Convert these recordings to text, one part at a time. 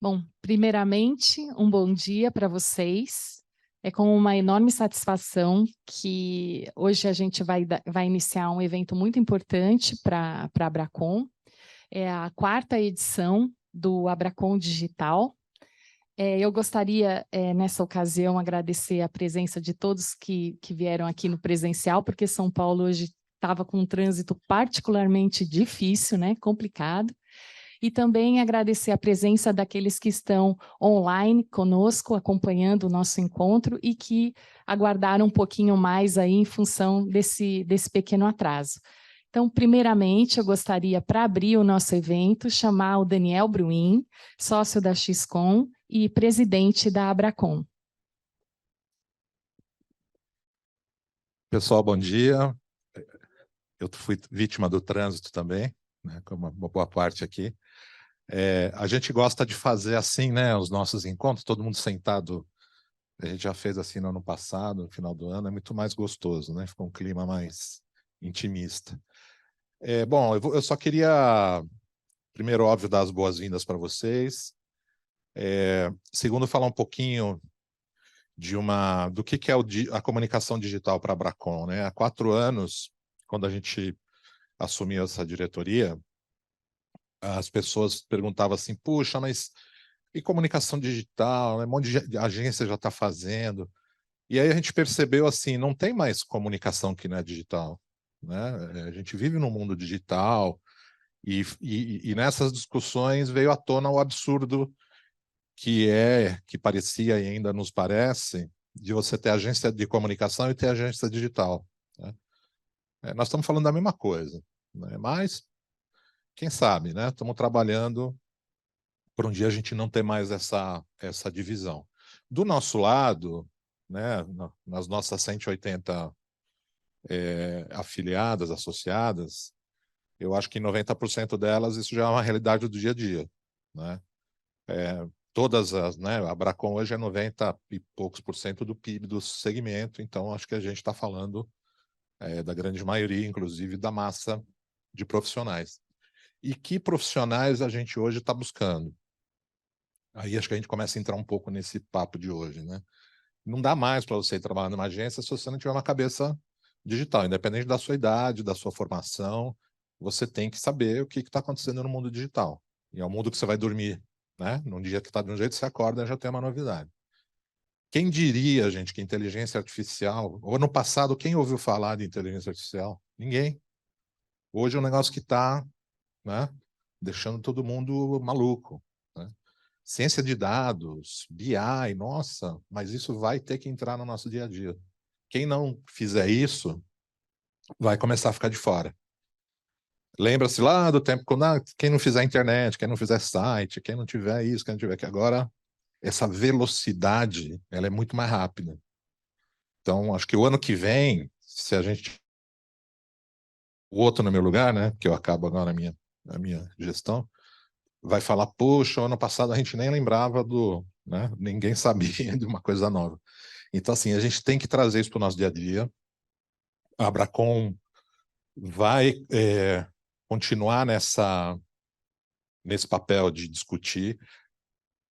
Bom, primeiramente, um bom dia para vocês. É com uma enorme satisfação que hoje a gente vai iniciar um evento muito importante para a Abracom. É a quarta edição do Abracom Digital. Eu gostaria, nessa ocasião, agradecer a presença de todos que vieram aqui no presencial, porque São Paulo hoje estava com um trânsito particularmente difícil, né, complicado. E também agradecer a presença daqueles que estão online conosco, acompanhando o nosso encontro e que aguardaram um pouquinho mais aí em função desse pequeno atraso. Então, primeiramente, eu gostaria, para abrir o nosso evento, chamar o Daniel Bruin, sócio da XCOM e presidente da Abracom. Pessoal, bom dia. Eu fui vítima do trânsito também, né, como uma boa parte aqui. A gente gosta de fazer assim, né, os nossos encontros, todo mundo sentado. A gente já fez assim no ano passado, no final do ano, é muito mais gostoso, né? Ficou um clima mais intimista. Bom, eu só queria, primeiro, óbvio, dar as boas-vindas para vocês. Segundo, falar um pouquinho do que é a comunicação digital para a Abracom, né? Há 4 anos, quando a gente assumiu essa diretoria, as pessoas perguntavam assim, puxa, mas e comunicação digital, né? Um monte de agência já está fazendo. E aí a gente percebeu assim, não tem mais comunicação que não é digital, né? A gente vive num mundo digital e nessas discussões veio à tona o absurdo que parecia e ainda nos parece, de você ter agência de comunicação e ter agência digital, né? Nós estamos falando da mesma coisa, né? Mas quem sabe, né? Estamos trabalhando para um dia a gente não ter mais essa divisão. Do nosso lado, né, nas nossas 180 afiliadas, associadas, eu acho que em 90% delas isso já é uma realidade do dia a dia, né? Todas as, né, a Abracom hoje é 90 e poucos por cento do PIB do segmento, então acho que a gente está falando da grande maioria, inclusive da massa de profissionais. E que profissionais a gente hoje está buscando? Aí acho que a gente começa a entrar um pouco nesse papo de hoje, né? Não dá mais para você ir trabalhar numa agência se você não tiver uma cabeça digital, independente da sua idade, da sua formação, você tem que saber o que está acontecendo no mundo digital. E é o mundo que você vai dormir, né? Num dia que está de um jeito, você acorda e já tem uma novidade. Quem diria, gente, que inteligência artificial... O ano passado, quem ouviu falar de inteligência artificial? Ninguém. Hoje é um negócio que está, né, deixando todo mundo maluco, né? Ciência de dados, BI, nossa, mas isso vai ter que entrar no nosso dia a dia. Quem não fizer isso, vai começar a ficar de fora. Lembra-se lá do tempo quando quem não fizer internet, quem não fizer site, quem não tiver isso, quem não tiver que agora, essa velocidade, ela é muito mais rápida. Então, acho que o ano que vem, se a gente... O outro no meu lugar, né, que eu acabo agora a minha gestão, vai falar, poxa, ano passado a gente nem lembrava né, ninguém sabia de uma coisa nova. Então, assim, a gente tem que trazer isso para o nosso dia a dia. A Abracom vai continuar nesse papel de discutir.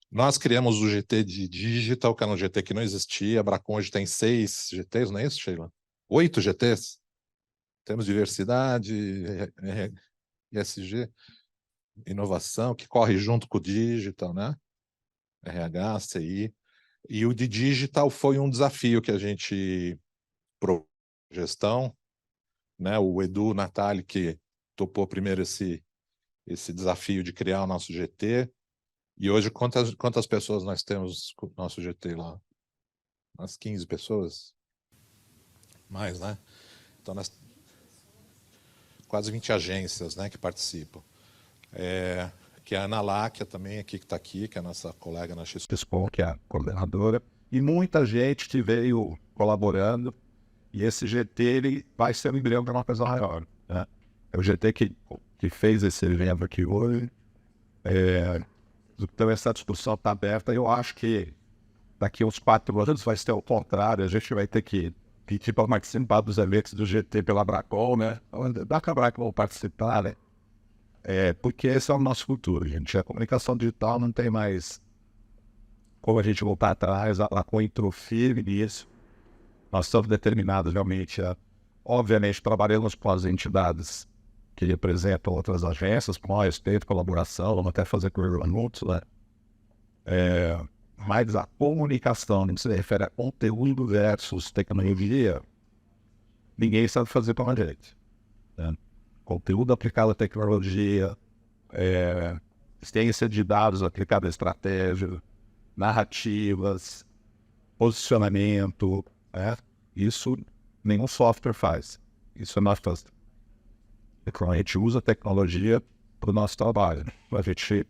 Nós criamos o GT de Digital, que era um GT que não existia. A Abracom hoje tem 6 GTs, não é isso, Sheila? 8 GTs. Temos diversidade, ESG, inovação, que corre junto com o Digital, né? RH, CI. E o de Digital foi um desafio que a gente gestão, né? O Edu Natali, que topou primeiro esse desafio de criar o nosso GT. E hoje, quantas pessoas nós temos com o nosso GT lá? Umas 15 pessoas? Mais, né? Então, quase 20 agências, né, que participam. Que é a Ana Láquia também, aqui, que está aqui, que é a nossa colega na XCOM, que é a coordenadora, e muita gente que veio colaborando, e esse GT ele vai ser um embrião para uma coisa maior, né? É o GT que fez esse evento aqui hoje. Então essa discussão está aberta. Eu acho que daqui a uns 4 anos vai ser o contrário, a gente vai ter que pedir para participar dos eventos do GT pela Abracom, né? Da Abracom vão participar, né? Porque esse é o nosso futuro, gente. A comunicação digital não tem mais como a gente voltar atrás, ela entrou firme nisso. Nós estamos determinados realmente obviamente, trabalhamos com as entidades que representam outras agências, com maior respeito, colaboração, vamos até fazer anúncios, né? Mas a comunicação, no que se refere a conteúdo versus tecnologia, ninguém sabe fazer como a gente, né? Conteúdo aplicado à tecnologia, ciência de dados aplicada à estratégia, narrativas, posicionamento, né? Isso nenhum software faz. Isso nós fazemos. Então, a gente usa a tecnologia para o nosso trabalho, para a gente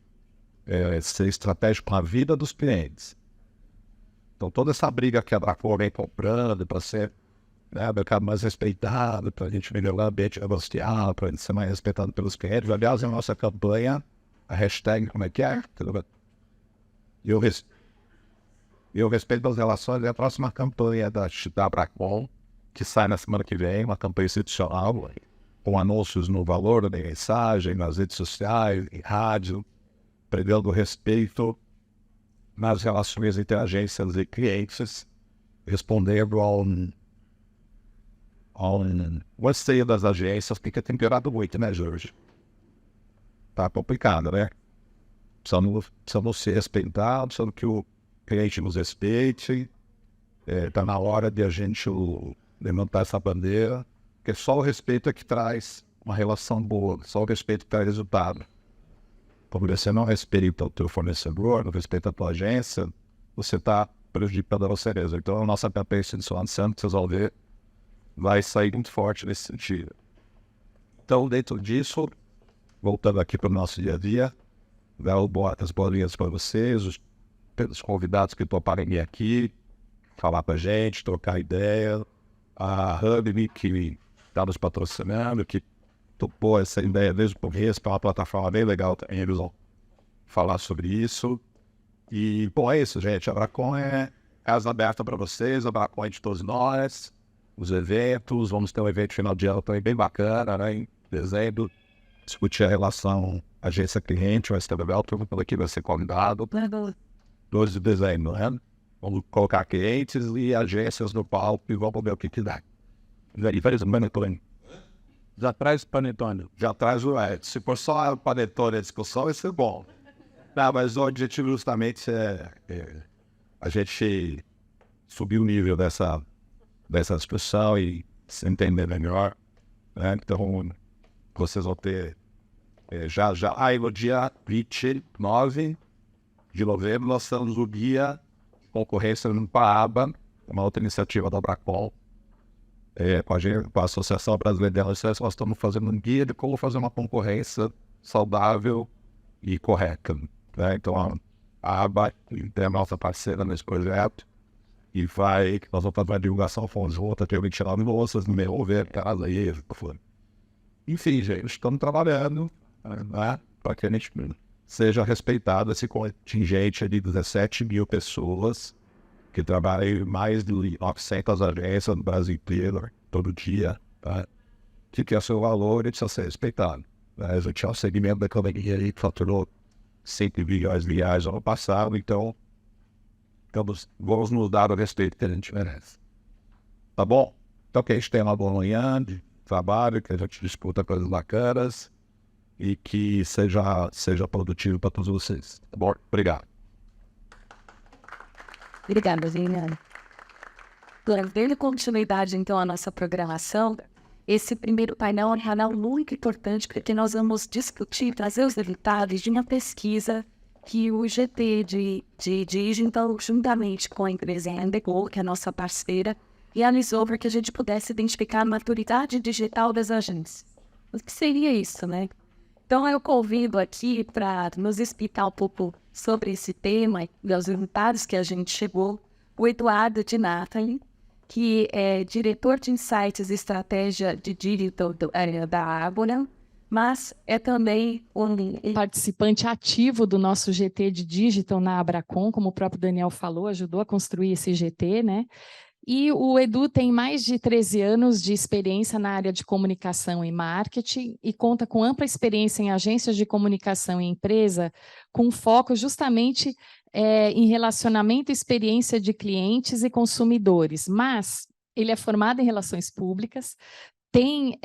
ser estratégico na vida dos clientes. Então, toda essa briga que a Abracon vem comprando para ser, né, o mercado mais respeitado, para a gente melhorar o ambiente negocial, para a gente ser mais respeitado pelos clientes. Aliás, a nossa campanha, a hashtag, como é que é? Eu respeito as relações, é a próxima campanha da Abracon, que sai na semana que vem, uma campanha institucional, com anúncios no valor da mensagem, nas redes sociais, em rádio, pregando respeito nas relações entre agências e clientes, respondendo ao anseio das agências, porque tem piorado muito, né, Jorge? Tá complicado, né? Precisamos se respeitar, precisamos que o cliente nos respeite. Tá na hora de a gente levantar essa bandeira, porque só o respeito é que traz uma relação boa, só o respeito que traz resultado. Quando você não respeita o teu fornecedor, não respeita a tua agência, você está prejudicando a você mesmo. Então, a nossa campanha institucional de Santos, vocês vão ver, vai sair muito forte nesse sentido. Então, dentro disso, voltando aqui para o nosso dia a dia, dar as bolinhas para vocês, os convidados que toparem vir aqui, falar para a gente, trocar ideia. A Hub, que está nos patrocinando, que topou essa ideia desde o começo, para uma plataforma bem legal também, eles vão falar sobre isso. E, bom, é isso, gente. A Abracon é casa aberta para vocês, a Abracon é de todos nós, os eventos, vamos ter um evento final de ano também bem bacana, né, em dezembro, discutir a relação agência-cliente, o STBL, todo mundo aqui vai ser convidado. 12 de dezembro, né? Vamos colocar clientes e agências no palco e vamos ver o que dá. E faz o panetone. Já traz o panetone. Já traz o... se for só o panetone a discussão, vai ser bom. Não, mas o objetivo justamente é a gente subir o nível dessa discussão e se entender melhor, né? Então, vocês vão ter já... Aí, no dia 29 de novembro, nós estamos no guia Concorrência no Paaba, uma outra iniciativa da Abracon, com a Associação Brasileira de Relações, nós estamos fazendo um guia de como fazer uma concorrência saudável e correta, né? Então, a ABA é a nossa parceira nesse projeto e nós vamos fazer uma divulgação conjunta, tem 29 moças no meu ver, casa aí, enfim, gente, estamos trabalhando, né, para que a gente seja respeitado esse contingente de 17 mil pessoas que trabalham em mais de 900 agências no Brasil inteiro, todo dia, tá? Que tem seu valor e precisa ser respeitado, né? A gente é um segmento da economia que faturou 100 bilhões de reais no ano passado, então vamos nos dar o respeito que a gente merece. Tá bom? Então que a gente tenha uma boa manhã de trabalho, que a gente discuta coisas bacanas e que seja produtivo para todos vocês. Tá bom? Obrigado. Obrigada, Zina. Dando continuidade, então, à nossa programação, esse primeiro painel é um painel muito importante, porque nós vamos discutir, trazer os resultados de uma pesquisa que o GT de Digital, juntamente com a empresa Endego, que é a nossa parceira, realizou para que a gente pudesse identificar a maturidade digital das agências. O que seria isso, né? Então, eu convido aqui para nos explicar um pouco sobre esse tema e os resultados que a gente chegou, o Eduardo Di Natali, que é diretor de Insights e Estratégia de Digital da Ágora, mas é também um participante ativo do nosso GT de Digital na Abracon, como o próprio Daniel falou, ajudou a construir esse GT, né? E o Edu tem mais de 13 anos de experiência na área de comunicação e marketing e conta com ampla experiência em agências de comunicação e empresa, com foco justamente em relacionamento e experiência de clientes e consumidores. Mas ele é formado em relações públicas, tem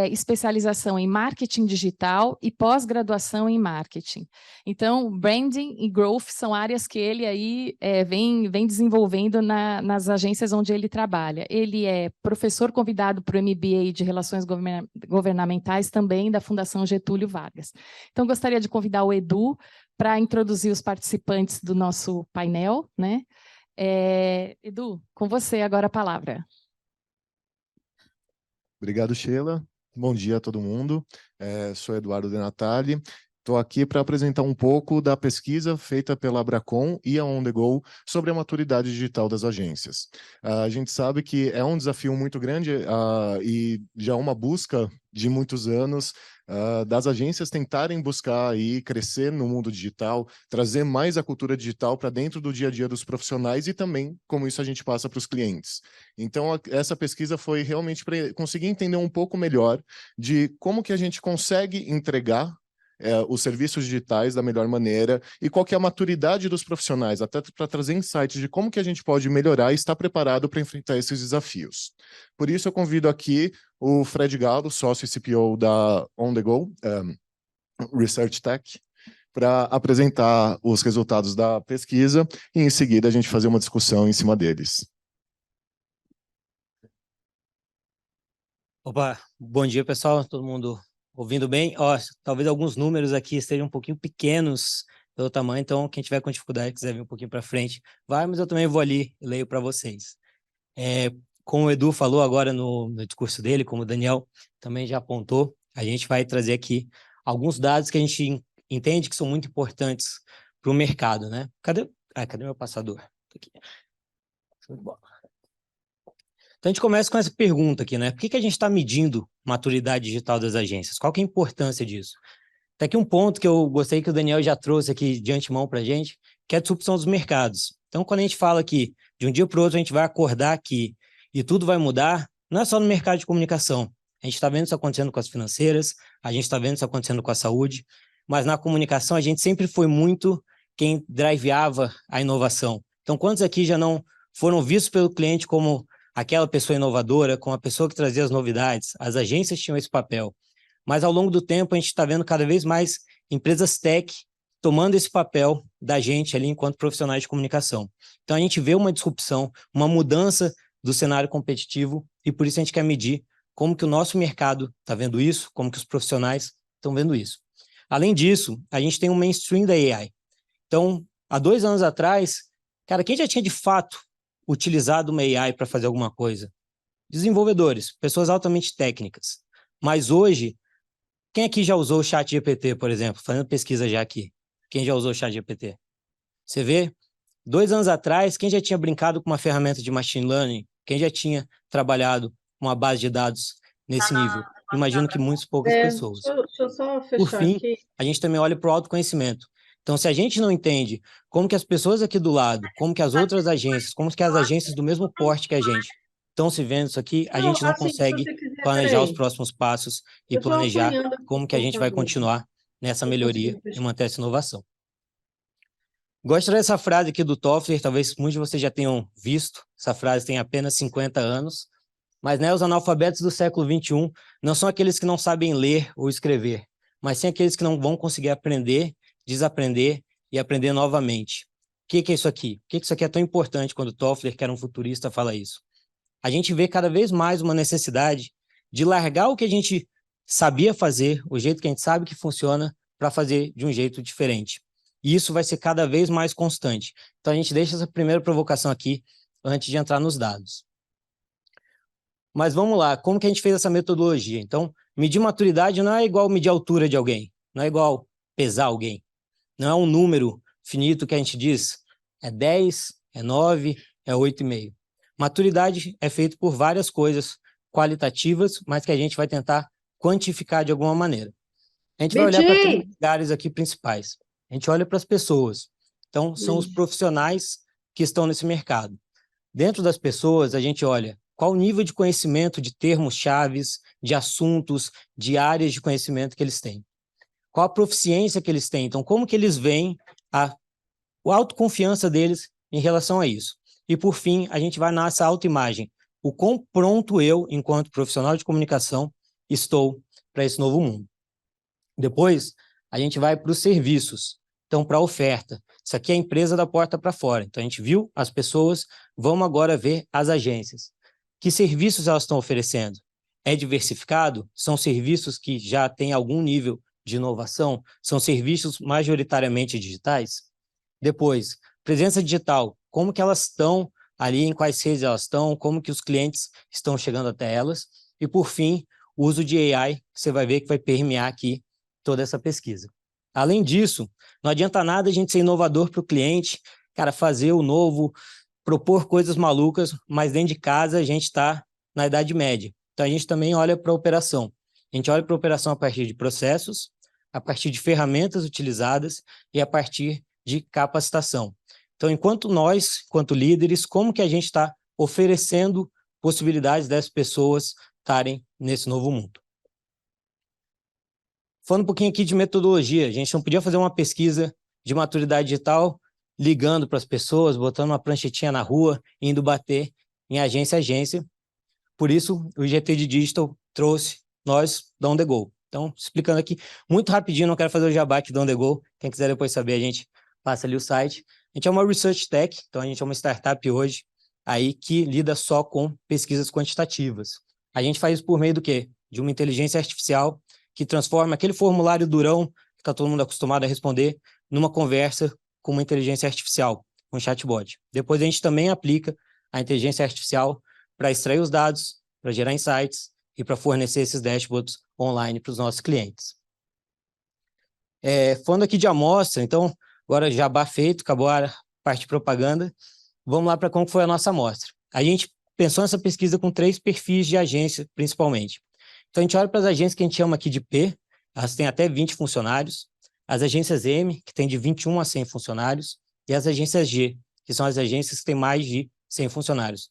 especialização em marketing digital e pós-graduação em marketing. Então, branding e growth são áreas que ele aí vem desenvolvendo nas agências onde ele trabalha. Ele é professor convidado para o MBA de Relações Governamentais também da Fundação Getúlio Vargas. Então, gostaria de convidar o Edu para introduzir os participantes do nosso painel, né? Edu, com você agora a palavra. Obrigado, Sheila. Bom dia a todo mundo. Sou Eduardo De Natale. Estou aqui para apresentar um pouco da pesquisa feita pela Abracon e a On The Go sobre a maturidade digital das agências. A gente sabe que é um desafio muito grande e já é uma busca de muitos anos das agências tentarem buscar e crescer no mundo digital, trazer mais a cultura digital para dentro do dia a dia dos profissionais e também como isso a gente passa para os clientes. Então, essa pesquisa foi realmente para conseguir entender um pouco melhor de como que a gente consegue entregar os serviços digitais da melhor maneira e qual que é a maturidade dos profissionais, até para trazer insights de como que a gente pode melhorar e estar preparado para enfrentar esses desafios. Por isso, eu convido aqui o Fred Galo, sócio e CPO da On The Go, Research Tech, para apresentar os resultados da pesquisa e, em seguida, a gente fazer uma discussão em cima deles. Opa, bom dia, pessoal, todo mundo ouvindo bem? Talvez alguns números aqui estejam um pouquinho pequenos pelo tamanho, então quem tiver com dificuldade, quiser vir um pouquinho para frente, vai, mas eu também vou ali e leio para vocês. Como o Edu falou agora no discurso dele, como o Daniel também já apontou, a gente vai trazer aqui alguns dados que a gente entende que são muito importantes para o mercado, né? Cadê meu passador? Aqui. Show de bola. Então, a gente começa com essa pergunta aqui, né? Por que a gente está medindo maturidade digital das agências? Qual que é a importância disso? Tem aqui um ponto que eu gostei que o Daniel já trouxe aqui de antemão para a gente, que é a disrupção dos mercados. Então, quando a gente fala que de um dia para o outro a gente vai acordar aqui e tudo vai mudar, não é só no mercado de comunicação. A gente está vendo isso acontecendo com as financeiras, a gente está vendo isso acontecendo com a saúde, mas na comunicação a gente sempre foi muito quem driveava a inovação. Então, quantos aqui já não foram vistos pelo cliente como aquela pessoa inovadora, como a pessoa que trazia as novidades? As agências tinham esse papel. Mas, ao longo do tempo, a gente está vendo cada vez mais empresas tech tomando esse papel da gente ali enquanto profissionais de comunicação. Então, a gente vê uma disrupção, uma mudança do cenário competitivo e, por isso, a gente quer medir como que o nosso mercado está vendo isso, como que os profissionais estão vendo isso. Além disso, a gente tem um mainstream da AI. Então, há 2 anos atrás, cara, quem já tinha, de fato, utilizado uma AI para fazer alguma coisa? Desenvolvedores, pessoas altamente técnicas. Mas hoje, quem aqui já usou o ChatGPT, por exemplo? Fazendo pesquisa já aqui. Quem já usou o ChatGPT? Você vê, 2 anos atrás, quem já tinha brincado com uma ferramenta de machine learning? Quem já tinha trabalhado com uma base de dados nesse nível? Imagino que muitas poucas pessoas. Deixa eu só fechar Por fim, aqui. a gente também olha para o autoconhecimento. Então, se a gente não entende como que as pessoas aqui do lado, como que as outras agências, como que as agências do mesmo porte que a gente estão se vendo isso aqui, a gente não assim, consegue se você quiser, planejar os peraí. próximos passos e Eu tô planejar apanhando aqui como no que a gente vai computador. continuar nessa Tô melhoria conseguindo e fechar. manter essa inovação. Gosto dessa frase aqui do Toffler, talvez muitos de vocês já tenham visto, essa frase tem apenas 50 anos, mas né, os analfabetos do século XXI não são aqueles que não sabem ler ou escrever, mas sim aqueles que não vão conseguir aprender, desaprender e aprender novamente. O que é isso aqui? Por que isso aqui é tão importante quando Toffler, que era um futurista, fala isso? A gente vê cada vez mais uma necessidade de largar o que a gente sabia fazer, o jeito que a gente sabe que funciona, para fazer de um jeito diferente. E isso vai ser cada vez mais constante. Então, a gente deixa essa primeira provocação aqui, antes de entrar nos dados. Mas vamos lá, como que a gente fez essa metodologia? Então, medir maturidade não é igual medir a altura de alguém, não é igual pesar alguém. Não é um número finito que a gente diz, é 10, é 9, é 8,5. Maturidade é feito por várias coisas qualitativas, mas que a gente vai tentar quantificar de alguma maneira. A gente vai olhar para 3 lugares aqui principais. A gente olha para as pessoas. Então, são os profissionais que estão nesse mercado. Dentro das pessoas, a gente olha qual o nível de conhecimento de termos-chaves, de assuntos, de áreas de conhecimento que eles têm. Qual a proficiência que eles têm. Então, como que eles veem a autoconfiança deles em relação a isso. E, por fim, a gente vai nessa autoimagem. O quão pronto eu, enquanto profissional de comunicação, estou para esse novo mundo. Depois, a gente vai para os serviços. Então, para a oferta. Isso aqui é a empresa da porta para fora. Então, a gente viu as pessoas, vamos agora ver as agências. Que serviços elas estão oferecendo? É diversificado? São serviços que já têm algum nível de inovação? São serviços majoritariamente digitais? Depois, presença digital. Como que elas estão ali, em quais redes elas estão, como que os clientes estão chegando até elas. E, por fim, o uso de AI, você vai ver que vai permear aqui toda essa pesquisa. Além disso, não adianta nada a gente ser inovador para o cliente, cara, fazer o novo, propor coisas malucas, mas dentro de casa a gente está na Idade Média. Então, a gente também olha para a operação. A gente olha para a operação a partir de processos, a partir de ferramentas utilizadas e a partir de capacitação. Então, enquanto líderes, como que a gente está oferecendo possibilidades dessas pessoas estarem nesse novo mundo? Falando um pouquinho aqui de metodologia, a gente não podia fazer uma pesquisa de maturidade digital ligando para as pessoas, botando uma pranchetinha na rua, indo bater em agência a agência. Por isso, o IGT de Digital trouxe nós da On The Go. Então, explicando aqui muito rapidinho, não quero fazer o jabá aqui da On The Go. Quem quiser depois saber, a gente passa ali o site. A gente é uma Research Tech, então a gente é uma startup hoje aí que lida só com pesquisas quantitativas. A gente faz isso por meio do quê? De uma inteligência artificial que transforma aquele formulário durão que está todo mundo acostumado a responder numa conversa com uma inteligência artificial, um chatbot. Depois a gente também aplica a inteligência artificial para extrair os dados, para gerar insights e para fornecer esses dashboards online para os nossos clientes. Falando aqui de amostra, então, agora jabá feito, acabou a parte de propaganda, vamos lá para como foi a nossa amostra. A gente pensou nessa pesquisa com 3 perfis de agência, principalmente. Então, a gente olha para as agências que a gente chama aqui de P, elas têm até 20 funcionários, as agências M, que tem de 21 a 100 funcionários, e as agências G, que são as agências que têm mais de 100 funcionários.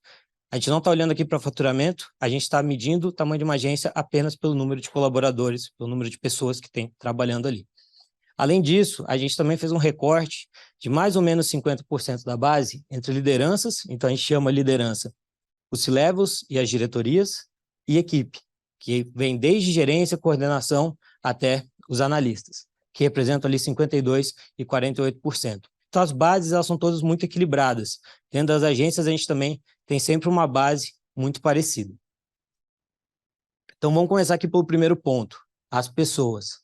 A gente não está olhando aqui para faturamento, a gente está medindo o tamanho de uma agência apenas pelo número de colaboradores, pelo número de pessoas que tem trabalhando ali. Além disso, a gente também fez um recorte de mais ou menos 50% da base entre lideranças, então a gente chama liderança os C-levels e as diretorias, e equipe, que vem desde gerência, coordenação, até os analistas, que representam ali 52% e 48%. Então as bases elas são todas muito equilibradas. Dentro das agências a gente também tem sempre uma base muito parecida. Então vamos começar aqui pelo primeiro ponto, as pessoas.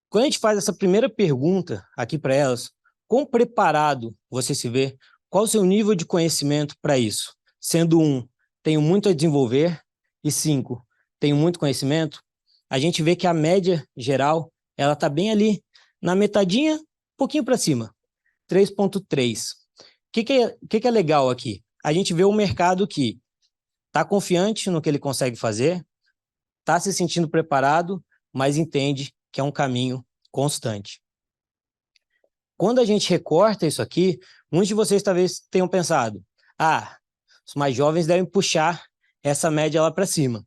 Quando a gente faz essa primeira pergunta aqui para elas, quão preparado você se vê? Qual o seu nível de conhecimento para isso? Sendo 1, tenho muito a desenvolver, e 5, tenho muito conhecimento, a gente vê que a média geral, ela está bem ali, na metadinha, um pouquinho para cima, 3,3. O que é legal aqui? A gente vê um mercado que está confiante no que ele consegue fazer, está se sentindo preparado, mas entende que é um caminho constante. Quando a gente recorta isso aqui, muitos de vocês talvez tenham pensado, os mais jovens devem puxar essa média lá para cima.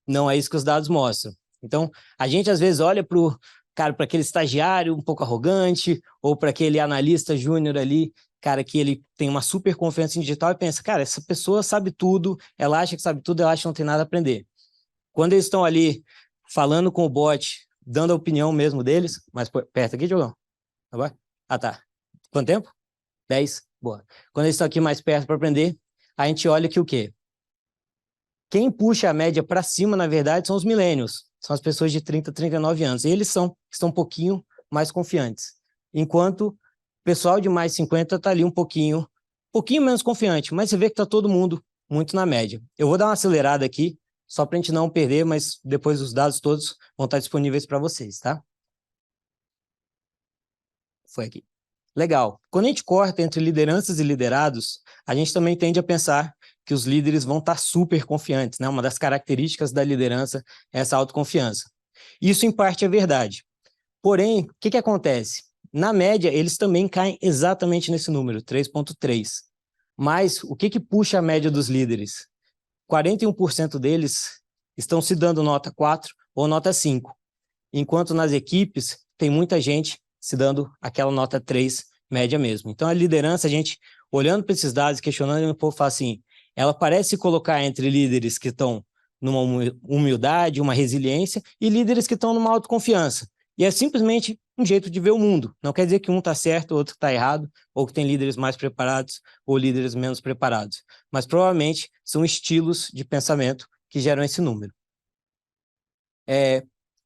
Não é isso que os dados mostram. Então, a gente às vezes olha para aquele estagiário um pouco arrogante, ou para aquele analista júnior ali, cara, que ele tem uma super confiança em digital e pensa, cara, essa pessoa sabe tudo, ela acha que sabe tudo, ela acha que não tem nada a aprender. Quando eles estão ali falando com o bot, dando a opinião mesmo deles, mais perto aqui, Diogão? Agora? Tá. Quanto tempo? 10? Boa. Quando eles estão aqui mais perto para aprender, a gente olha que o quê? Quem puxa a média para cima, na verdade, são os millennials. São as pessoas de 30, 39 anos. Eles estão um pouquinho mais confiantes. Enquanto o pessoal de mais 50 está ali um pouquinho menos confiante. Mas você vê que está todo mundo muito na média. Eu vou dar uma acelerada aqui, só para a gente não perder, mas depois os dados todos vão estar disponíveis para vocês, tá? Foi aqui. Legal. Quando a gente corta entre lideranças e liderados, a gente também tende a pensar que os líderes vão estar super confiantes, né? Uma das características da liderança é essa autoconfiança. Isso, em parte, é verdade. Porém, o que acontece? Na média, eles também caem exatamente nesse número, 3,3. Mas o que puxa a média dos líderes? 41% deles estão se dando nota 4 ou nota 5, enquanto nas equipes tem muita gente se dando aquela nota 3 média mesmo. Então a liderança, a gente olhando para esses dados, questionando, o povo fala assim, ela parece se colocar entre líderes que estão numa humildade, uma resiliência, e líderes que estão numa autoconfiança. E é simplesmente um jeito de ver o mundo. Não quer dizer que um está certo, o outro está errado, ou que tem líderes mais preparados ou líderes menos preparados. Mas provavelmente são estilos de pensamento que geram esse número.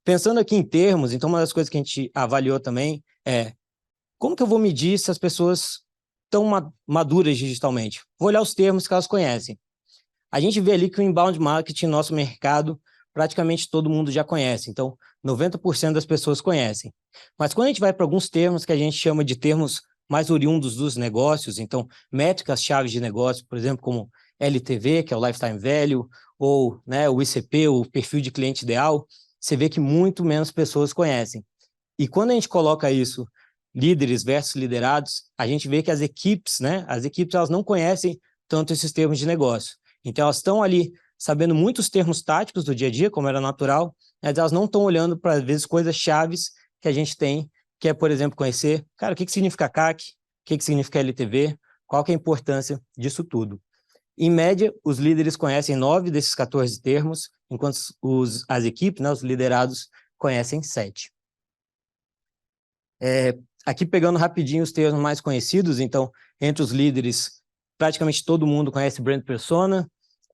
Pensando aqui em termos, então uma das coisas que a gente avaliou também é como que eu vou medir se as pessoas estão maduras digitalmente? Vou olhar os termos que elas conhecem. A gente vê ali que o inbound marketing, nosso mercado, praticamente todo mundo já conhece. Então, 90% das pessoas conhecem. Mas quando a gente vai para alguns termos que a gente chama de termos mais oriundos dos negócios, então, métricas-chave de negócio, por exemplo, como LTV, que é o Lifetime Value, ou né, o ICP, o perfil de cliente ideal, você vê que muito menos pessoas conhecem. E quando a gente coloca isso, líderes versus liderados, a gente vê que as equipes elas não conhecem tanto esses termos de negócio. Então, elas estão ali sabendo muitos termos táticos do dia a dia, como era natural, mas elas não estão olhando para, às vezes, coisas chaves que a gente tem, que é, por exemplo, conhecer, cara, o que significa CAC, o que significa LTV, qual que é a importância disso tudo. Em média, os líderes conhecem 9 desses 14 termos, enquanto as equipes, né, os liderados, conhecem 7. Aqui pegando rapidinho os termos mais conhecidos, então, entre os líderes, praticamente todo mundo conhece Brand Persona,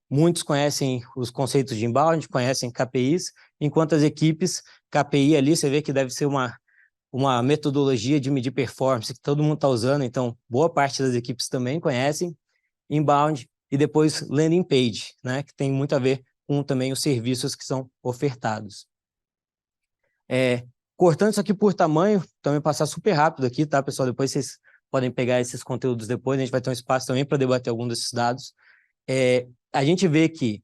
muitos conhecem os conceitos de inbound, conhecem KPIs, enquanto as equipes, KPI ali, você vê que deve ser uma metodologia de medir performance que todo mundo está usando, então boa parte das equipes também conhecem, inbound, e depois landing page, né, que tem muito a ver com também os serviços que são ofertados. Cortando isso aqui por tamanho, também passar super rápido aqui, tá, pessoal? Depois vocês podem pegar esses conteúdos depois, a gente vai ter um espaço também para debater algum desses dados. A gente vê que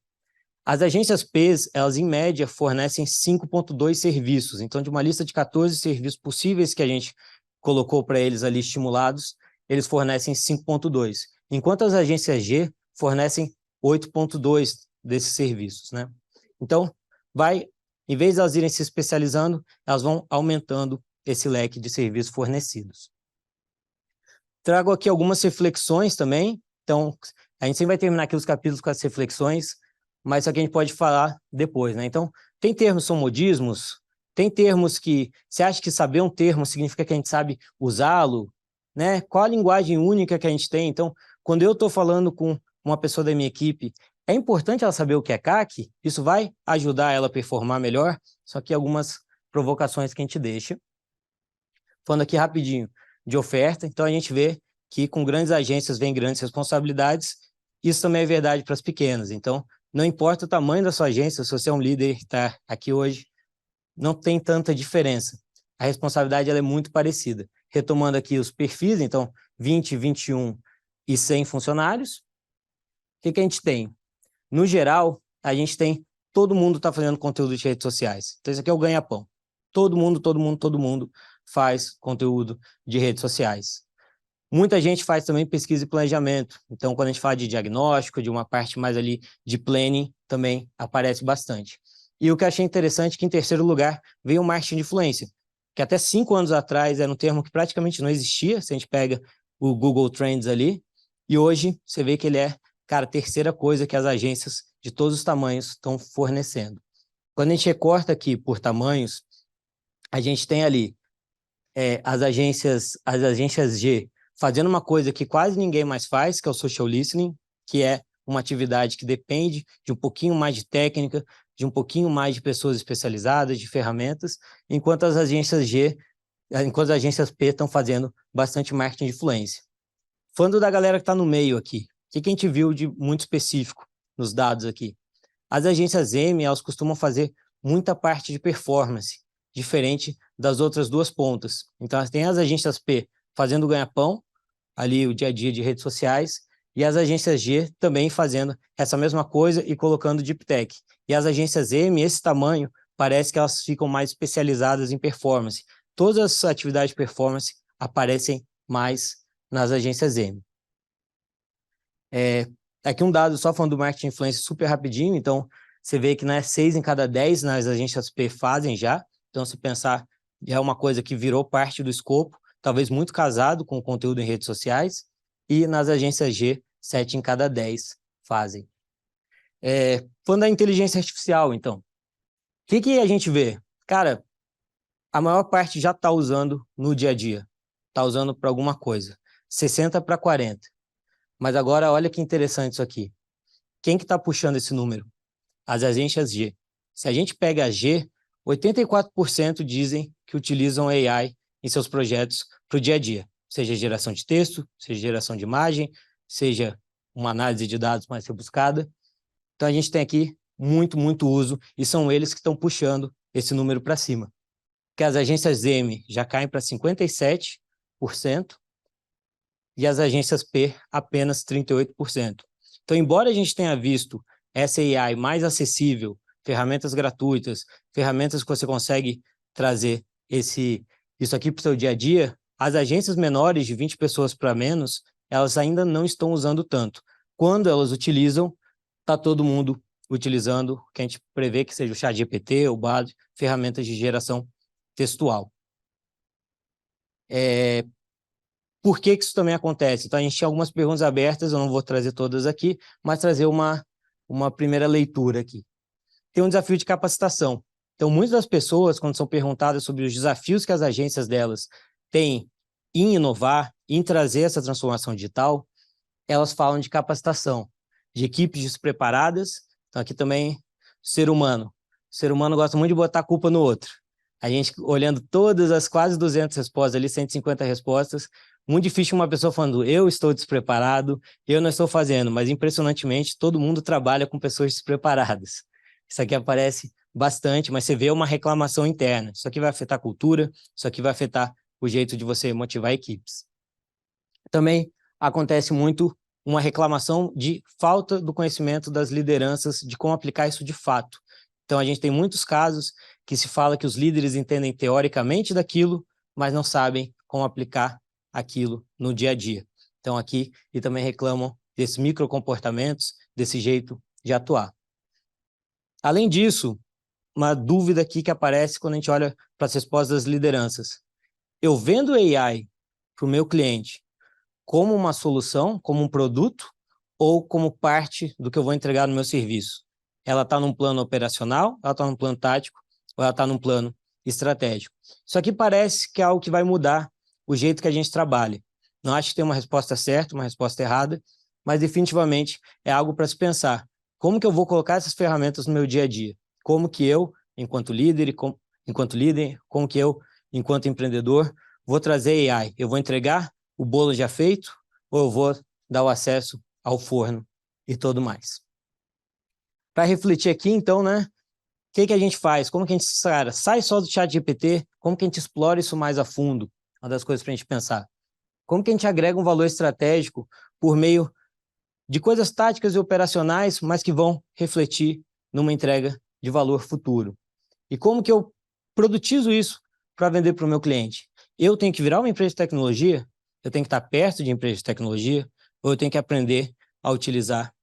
as agências P's, elas em média fornecem 5,2 serviços. Então, de uma lista de 14 serviços possíveis que a gente colocou para eles ali estimulados, eles fornecem 5,2. Enquanto as agências G fornecem 8,2 desses serviços, né? Então, em vez de elas irem se especializando, elas vão aumentando esse leque de serviços fornecidos. Trago aqui algumas reflexões também. Então, a gente sempre vai terminar aqui os capítulos com as reflexões, mas isso aqui a gente pode falar depois, né? Então, tem termos que são modismos, tem termos que você acha que saber um termo significa que a gente sabe usá-lo, né? Qual a linguagem única que a gente tem? Então, quando eu estou falando com uma pessoa da minha equipe, é importante ela saber o que é CAC, isso vai ajudar ela a performar melhor, só que algumas provocações que a gente deixa. Falando aqui rapidinho de oferta, então a gente vê que com grandes agências vem grandes responsabilidades, isso também é verdade para as pequenas, então não importa o tamanho da sua agência, se você é um líder que está aqui hoje, não tem tanta diferença, a responsabilidade ela é muito parecida. Retomando aqui os perfis, então 20, 21 e 100 funcionários, o que a gente tem? No geral, a gente tem, todo mundo está fazendo conteúdo de redes sociais, então isso aqui é o ganha-pão, todo mundo faz conteúdo de redes sociais. Muita gente faz também pesquisa e planejamento. Então, quando a gente fala de diagnóstico, de uma parte mais ali de planning, também aparece bastante. E o que eu achei interessante é que, em terceiro lugar, veio o marketing de influência, que até 5 anos atrás era um termo que praticamente não existia, se a gente pega o Google Trends ali, e hoje você vê que ele é, cara, a terceira coisa que as agências de todos os tamanhos estão fornecendo. Quando a gente recorta aqui por tamanhos, a gente tem ali as agências G fazendo uma coisa que quase ninguém mais faz, que é o social listening, que é uma atividade que depende de um pouquinho mais de técnica, de um pouquinho mais de pessoas especializadas, de ferramentas, enquanto as agências P estão fazendo bastante marketing de influência. Falando da galera que está no meio aqui, o que a gente viu de muito específico nos dados aqui? As agências M, elas costumam fazer muita parte de performance, diferente das outras duas pontas. Então, tem as agências P fazendo ganha-pão, ali o dia a dia de redes sociais, e as agências G também fazendo essa mesma coisa e colocando Deep Tech. E as agências M, esse tamanho, parece que elas ficam mais especializadas em performance. Todas as atividades de performance aparecem mais nas agências M. Aqui um dado só falando do marketing influencer super rapidinho, então você vê que, né, 6 em cada 10 nas agências P fazem já, então se pensar, é uma coisa que virou parte do escopo, talvez muito casado com o conteúdo em redes sociais, e nas agências G, 7 em cada 10 fazem. Falando da inteligência artificial, então, o que a gente vê? Cara, a maior parte já está usando no dia a dia, está usando para alguma coisa, 60 para 40. Mas agora, olha que interessante isso aqui. Quem que está puxando esse número? As agências G. Se a gente pega a G, 84% dizem que utilizam AI em seus projetos para o dia a dia, seja geração de texto, seja geração de imagem, seja uma análise de dados mais rebuscada. Então, a gente tem aqui muito uso, e são eles que estão puxando esse número para cima. Porque as agências M já caem para 57%, e as agências P apenas 38%. Então, embora a gente tenha visto essa AI mais acessível, ferramentas gratuitas, ferramentas que você consegue trazer isso aqui para o seu dia a dia, as agências menores de 20 pessoas para menos, elas ainda não estão usando tanto. Quando elas utilizam, está todo mundo utilizando o que a gente prevê que seja o ChatGPT, o Bard, ferramentas de geração textual. Por que isso também acontece? Então, a gente tinha algumas perguntas abertas, eu não vou trazer todas aqui, mas trazer uma primeira leitura aqui. Tem um desafio de capacitação. Então, muitas das pessoas, quando são perguntadas sobre os desafios que as agências delas têm em inovar, em trazer essa transformação digital, elas falam de capacitação, de equipes despreparadas. Então, aqui também, ser humano. O ser humano gosta muito de botar a culpa no outro. A gente, olhando todas as quase 200 respostas ali, 150 respostas, muito difícil uma pessoa falando, eu estou despreparado, eu não estou fazendo, mas impressionantemente todo mundo trabalha com pessoas despreparadas. Isso aqui aparece bastante, mas você vê uma reclamação interna. Isso aqui vai afetar a cultura, isso aqui vai afetar o jeito de você motivar equipes. Também acontece muito uma reclamação de falta do conhecimento das lideranças de como aplicar isso de fato. Então, a gente tem muitos casos que se fala que os líderes entendem teoricamente daquilo, mas não sabem como aplicar aquilo no dia a dia. Então, aqui, e também reclamam desses microcomportamentos, desse jeito de atuar. Além disso, uma dúvida aqui que aparece quando a gente olha para as respostas das lideranças. Eu vendo AI para o meu cliente como uma solução, como um produto, ou como parte do que eu vou entregar no meu serviço? Ela está num plano operacional, ela está num plano tático, ou ela está num plano estratégico? Isso aqui parece que é algo que vai mudar o jeito que a gente trabalha. Não acho que tem uma resposta certa, uma resposta errada, mas definitivamente é algo para se pensar. Como que eu vou colocar essas ferramentas no meu dia a dia? Como que eu, enquanto líder, como que eu, enquanto empreendedor, vou trazer AI? Eu vou entregar o bolo já feito, ou eu vou dar o acesso ao forno e tudo mais? Para refletir aqui, então, né? O que a gente faz? Como que a gente sai só do ChatGPT? Como que a gente explora isso mais a fundo? Uma das coisas para a gente pensar. Como que a gente agrega um valor estratégico por meio de coisas táticas e operacionais, mas que vão refletir numa entrega de valor futuro? E como que eu produtizo isso para vender para o meu cliente? Eu tenho que virar uma empresa de tecnologia? Eu tenho que estar perto de empresas de tecnologia? Ou eu tenho que aprender a utilizar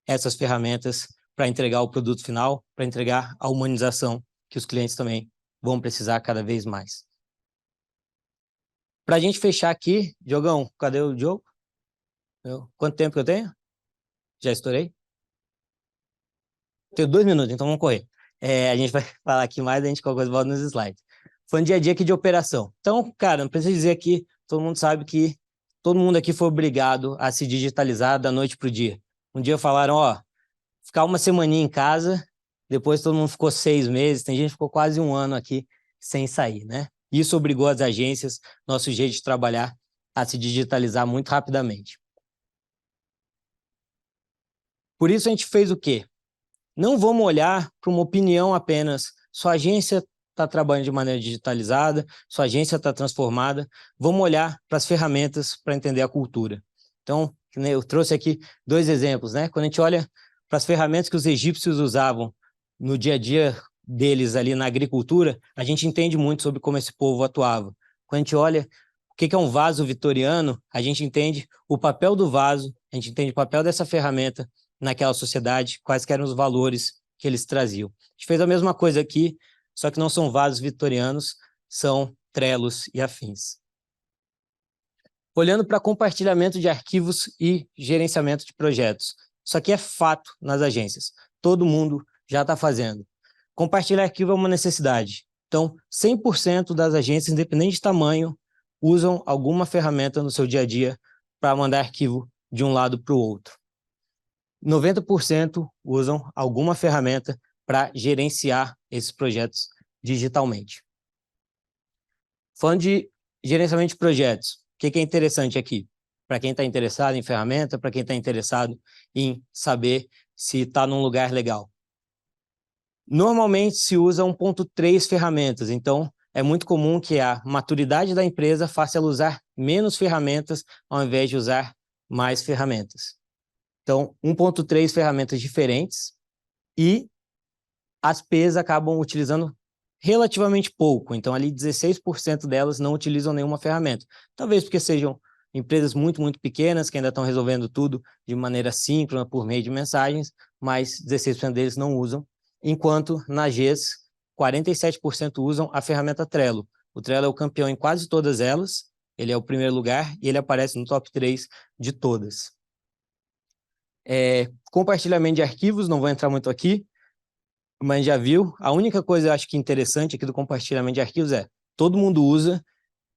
essas ferramentas para entregar o produto final, para entregar a humanização que os clientes também vão precisar cada vez mais? Para a gente fechar aqui, Diogão, cadê o Diogo? Quanto tempo que eu tenho? Já estourei? Tenho 2 minutos, então vamos correr. A gente vai falar aqui mais, a gente qualquer coisa volta nos slides. Foi um dia a dia aqui de operação. Então, cara, não precisa dizer aqui, todo mundo sabe que todo mundo aqui foi obrigado a se digitalizar da noite para o dia. Um dia falaram, ficar uma semaninha em casa, depois todo mundo ficou 6 meses, tem gente que ficou quase 1 ano aqui sem sair, né? Isso obrigou as agências, nosso jeito de trabalhar, a se digitalizar muito rapidamente. Por isso a gente fez o quê? Não vamos olhar para uma opinião apenas, sua agência está trabalhando de maneira digitalizada, sua agência está transformada, vamos olhar para as ferramentas para entender a cultura. Então, eu trouxe aqui 2 exemplos, né? Quando a gente olha para as ferramentas que os egípcios usavam no dia a dia deles ali na agricultura, a gente entende muito sobre como esse povo atuava. Quando a gente olha o que é um vaso vitoriano, a gente entende o papel do vaso a gente entende o papel dessa ferramenta naquela sociedade, quais que eram os valores que eles traziam. A gente fez a mesma coisa aqui, só que não são vasos vitorianos, são trelos e afins. Olhando para compartilhamento de arquivos e gerenciamento de projetos. Isso aqui é fato nas agências. Todo mundo já está fazendo. Compartilhar arquivo é uma necessidade. Então, 100% das agências, independente de tamanho, usam alguma ferramenta no seu dia a dia para mandar arquivo de um lado para o outro. 90% usam alguma ferramenta para gerenciar esses projetos digitalmente. Falando de gerenciamento de projetos, o que é interessante aqui? Para quem está interessado em ferramenta, para quem está interessado em saber se está num lugar legal. Normalmente se usa 1.3 ferramentas, então é muito comum que a maturidade da empresa faça ela usar menos ferramentas ao invés de usar mais ferramentas. Então, 1.3 ferramentas diferentes e as P's acabam utilizando relativamente pouco. Então, ali 16% delas não utilizam nenhuma ferramenta. Talvez porque sejam empresas muito, muito pequenas, que ainda estão resolvendo tudo de maneira síncrona, por meio de mensagens, mas 16% deles não usam. Enquanto na GES, 47% usam a ferramenta Trello. O Trello é o campeão em quase todas elas, ele é o primeiro lugar e ele aparece no top 3 de todas. Compartilhamento de arquivos, não vou entrar muito aqui, mas já viu. A única coisa eu acho que interessante aqui do compartilhamento de arquivos é todo mundo usa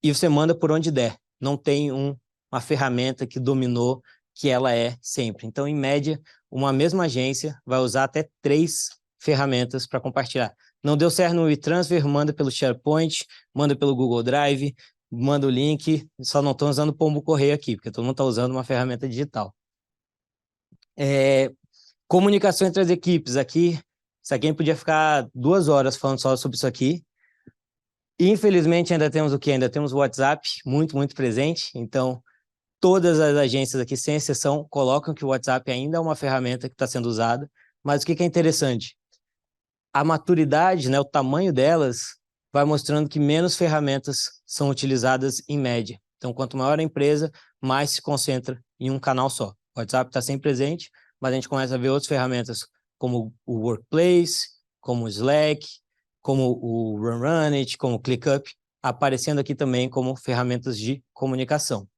e você manda por onde der. Não tem uma ferramenta que dominou, que ela é sempre. Então, em média, uma mesma agência vai usar até 3 ferramentas para compartilhar. Não deu certo no WeTransfer, manda pelo SharePoint, manda pelo Google Drive, manda o link, só não estão usando o pombo correio aqui, porque todo mundo está usando uma ferramenta digital. Comunicação entre as equipes. Aqui, isso aqui a gente podia ficar 2 horas falando só sobre isso aqui. Infelizmente, ainda temos o quê? Ainda temos o WhatsApp muito, muito presente. Então, todas as agências aqui, sem exceção, colocam que o WhatsApp ainda é uma ferramenta que está sendo usada. Mas o que é interessante? A maturidade, né, o tamanho delas, vai mostrando que menos ferramentas são utilizadas em média. Então, quanto maior a empresa, mais se concentra em um canal só. O WhatsApp está sempre presente, mas a gente começa a ver outras ferramentas, como o Workplace, como o Slack, como o Runit, como o ClickUp, aparecendo aqui também como ferramentas de comunicação.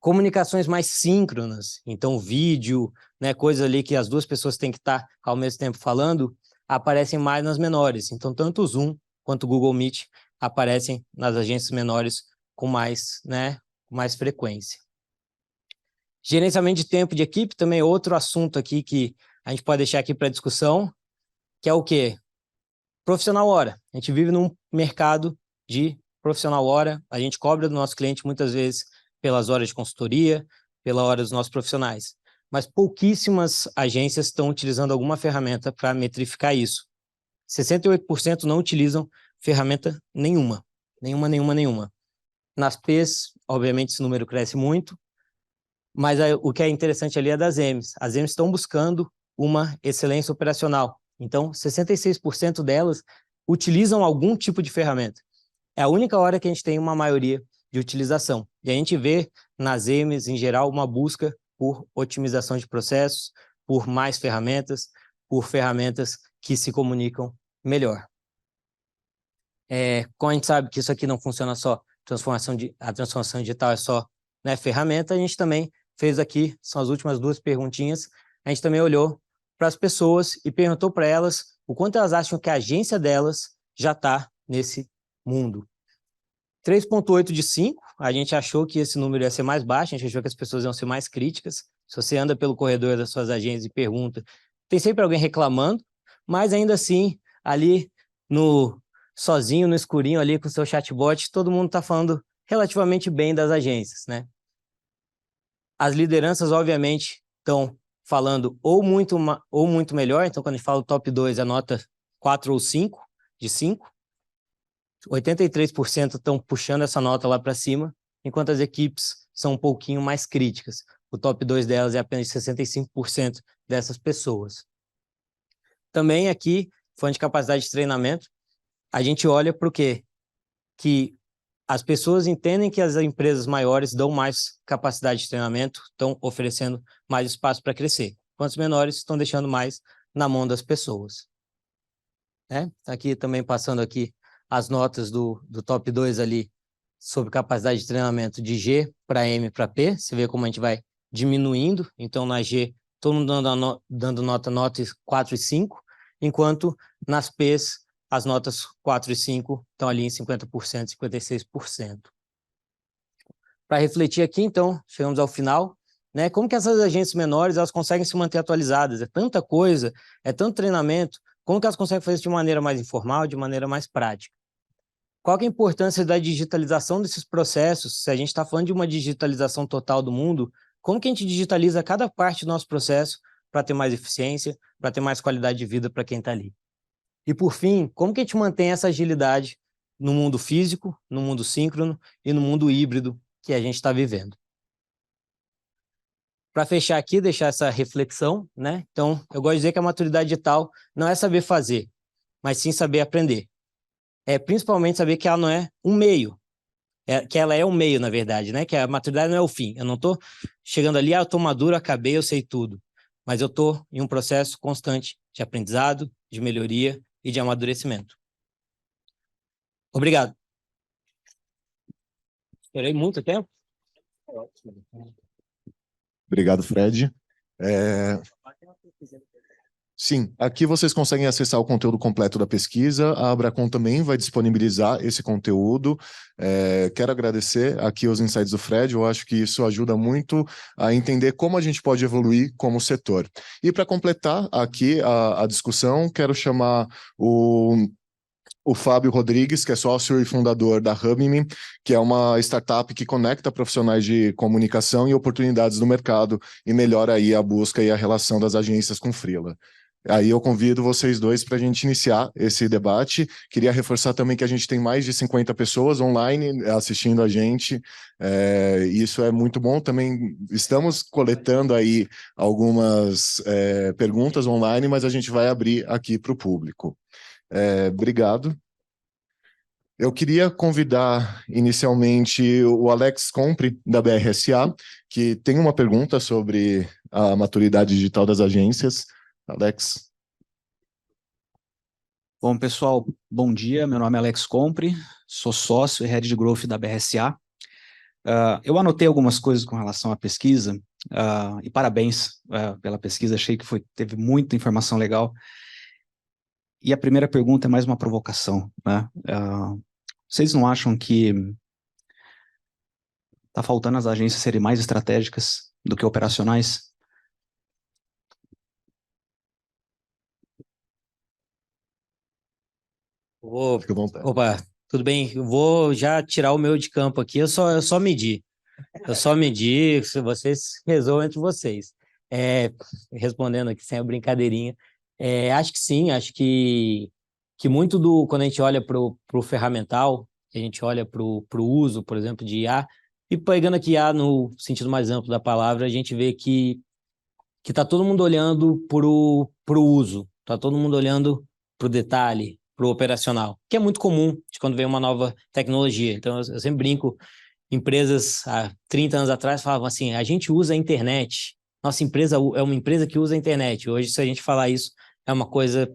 Comunicações mais síncronas, então vídeo, né, coisa ali que as 2 pessoas têm que estar ao mesmo tempo falando, aparecem mais nas menores. Então, tanto o Zoom quanto o Google Meet aparecem nas agências menores com mais, né, mais frequência. Gerenciamento de tempo de equipe também é outro assunto aqui que a gente pode deixar aqui para discussão, que é o quê? Profissional hora. A gente vive num mercado de profissional hora, a gente cobra do nosso cliente muitas vezes pelas horas de consultoria, pela hora dos nossos profissionais. Mas pouquíssimas agências estão utilizando alguma ferramenta para metrificar isso. 68% não utilizam ferramenta nenhuma. Nenhuma. Nas P's, obviamente, esse número cresce muito, mas o que é interessante ali é das M's. As M's estão buscando uma excelência operacional. Então, 66% delas utilizam algum tipo de ferramenta. É a única hora que a gente tem uma maioria de utilização. E a gente vê nas M's, em geral, uma busca por otimização de processos, por mais ferramentas, por ferramentas que se comunicam melhor. Como a gente sabe que isso aqui não funciona só, a transformação digital é só, né, ferramenta, a gente também fez aqui, são as últimas 2 perguntinhas, a gente também olhou para as pessoas e perguntou para elas o quanto elas acham que a agência delas já está nesse mundo. 3,8 de 5, a gente achou que esse número ia ser mais baixo, a gente achou que as pessoas iam ser mais críticas. Se você anda pelo corredor das suas agências e pergunta, tem sempre alguém reclamando, mas ainda assim, ali sozinho, no escurinho, ali com o seu chatbot, todo mundo está falando relativamente bem das agências, né? As lideranças, obviamente, estão falando ou muito melhor, então quando a gente fala do top 2, a nota 4 ou 5, de 5. 83% estão puxando essa nota lá para cima, enquanto as equipes são um pouquinho mais críticas. O top 2 delas é apenas 65% dessas pessoas. Também aqui, falando de capacidade de treinamento, a gente olha para o quê? Que as pessoas entendem que as empresas maiores dão mais capacidade de treinamento, estão oferecendo mais espaço para crescer, enquanto os menores estão deixando mais na mão das pessoas. Aqui também passando aqui as notas do top 2 ali, sobre capacidade de treinamento de G para M para P, você vê como a gente vai diminuindo, então na G todo mundo dando nota 4 e 5, enquanto nas P's as notas 4 e 5 estão ali em 50%, 56%. Para refletir aqui, então, chegamos ao final, né? Como que essas agências menores elas conseguem se manter atualizadas? É tanta coisa, é tanto treinamento, como que elas conseguem fazer isso de maneira mais informal, de maneira mais prática? Qual que é a importância da digitalização desses processos? Se a gente está falando de uma digitalização total do mundo, como que a gente digitaliza cada parte do nosso processo para ter mais eficiência, para ter mais qualidade de vida para quem está ali? E, por fim, como que a gente mantém essa agilidade no mundo físico, no mundo síncrono e no mundo híbrido que a gente está vivendo? Para fechar aqui, deixar essa reflexão, né? Então, eu gosto de dizer que a maturidade digital não é saber fazer, mas sim saber aprender. É principalmente saber que ela não é um meio, que ela é um meio, na verdade, né? Que a maturidade não é o fim. Eu não estou chegando ali, eu estou maduro, acabei, eu sei tudo. Mas eu estou em um processo constante de aprendizado, de melhoria e de amadurecimento. Obrigado. Esperei muito tempo. Obrigado, Fred. Sim, aqui vocês conseguem acessar o conteúdo completo da pesquisa. A Abracon também vai disponibilizar esse conteúdo. Quero agradecer aqui os insights do Fred. Eu acho que isso ajuda muito a entender como a gente pode evoluir como setor. E para completar aqui a discussão, quero chamar o Fábio Rodrigues, que é sócio e fundador da Hubme, que é uma startup que conecta profissionais de comunicação e oportunidades no mercado e melhora aí a busca e a relação das agências com freela. Aí eu convido vocês dois para a gente iniciar esse debate. Queria reforçar também que a gente tem mais de 50 pessoas online assistindo a gente. Isso é muito bom. Também estamos coletando aí algumas perguntas online, mas a gente vai abrir aqui para o público. Obrigado. Eu queria convidar inicialmente o Alex Compre, da BRSA, que tem uma pergunta sobre a maturidade digital das agências. Alex. Bom, pessoal, bom dia. Meu nome é Alex Compre, sou sócio e Head de Growth da BRSA. Eu anotei algumas coisas com relação à pesquisa, e parabéns pela pesquisa, achei que teve muita informação legal. E a primeira pergunta é mais uma provocação, né? Vocês não acham que está faltando as agências serem mais estratégicas do que operacionais? Opa, tudo bem? Eu vou já tirar o meu de campo aqui, eu só medi. Se vocês resolvem entre vocês. Respondendo aqui sem a brincadeirinha, acho que sim, acho que muito quando a gente olha para o ferramental, a gente olha para o uso, por exemplo, de IA, e pegando aqui IA no sentido mais amplo da palavra, a gente vê que está todo mundo olhando para o uso, está todo mundo olhando para o detalhe, para o operacional, que é muito comum de quando vem uma nova tecnologia. Então, eu sempre brinco, empresas há 30 anos atrás falavam assim, a gente usa a internet, nossa empresa é uma empresa que usa a internet. Hoje, se a gente falar isso, é uma coisa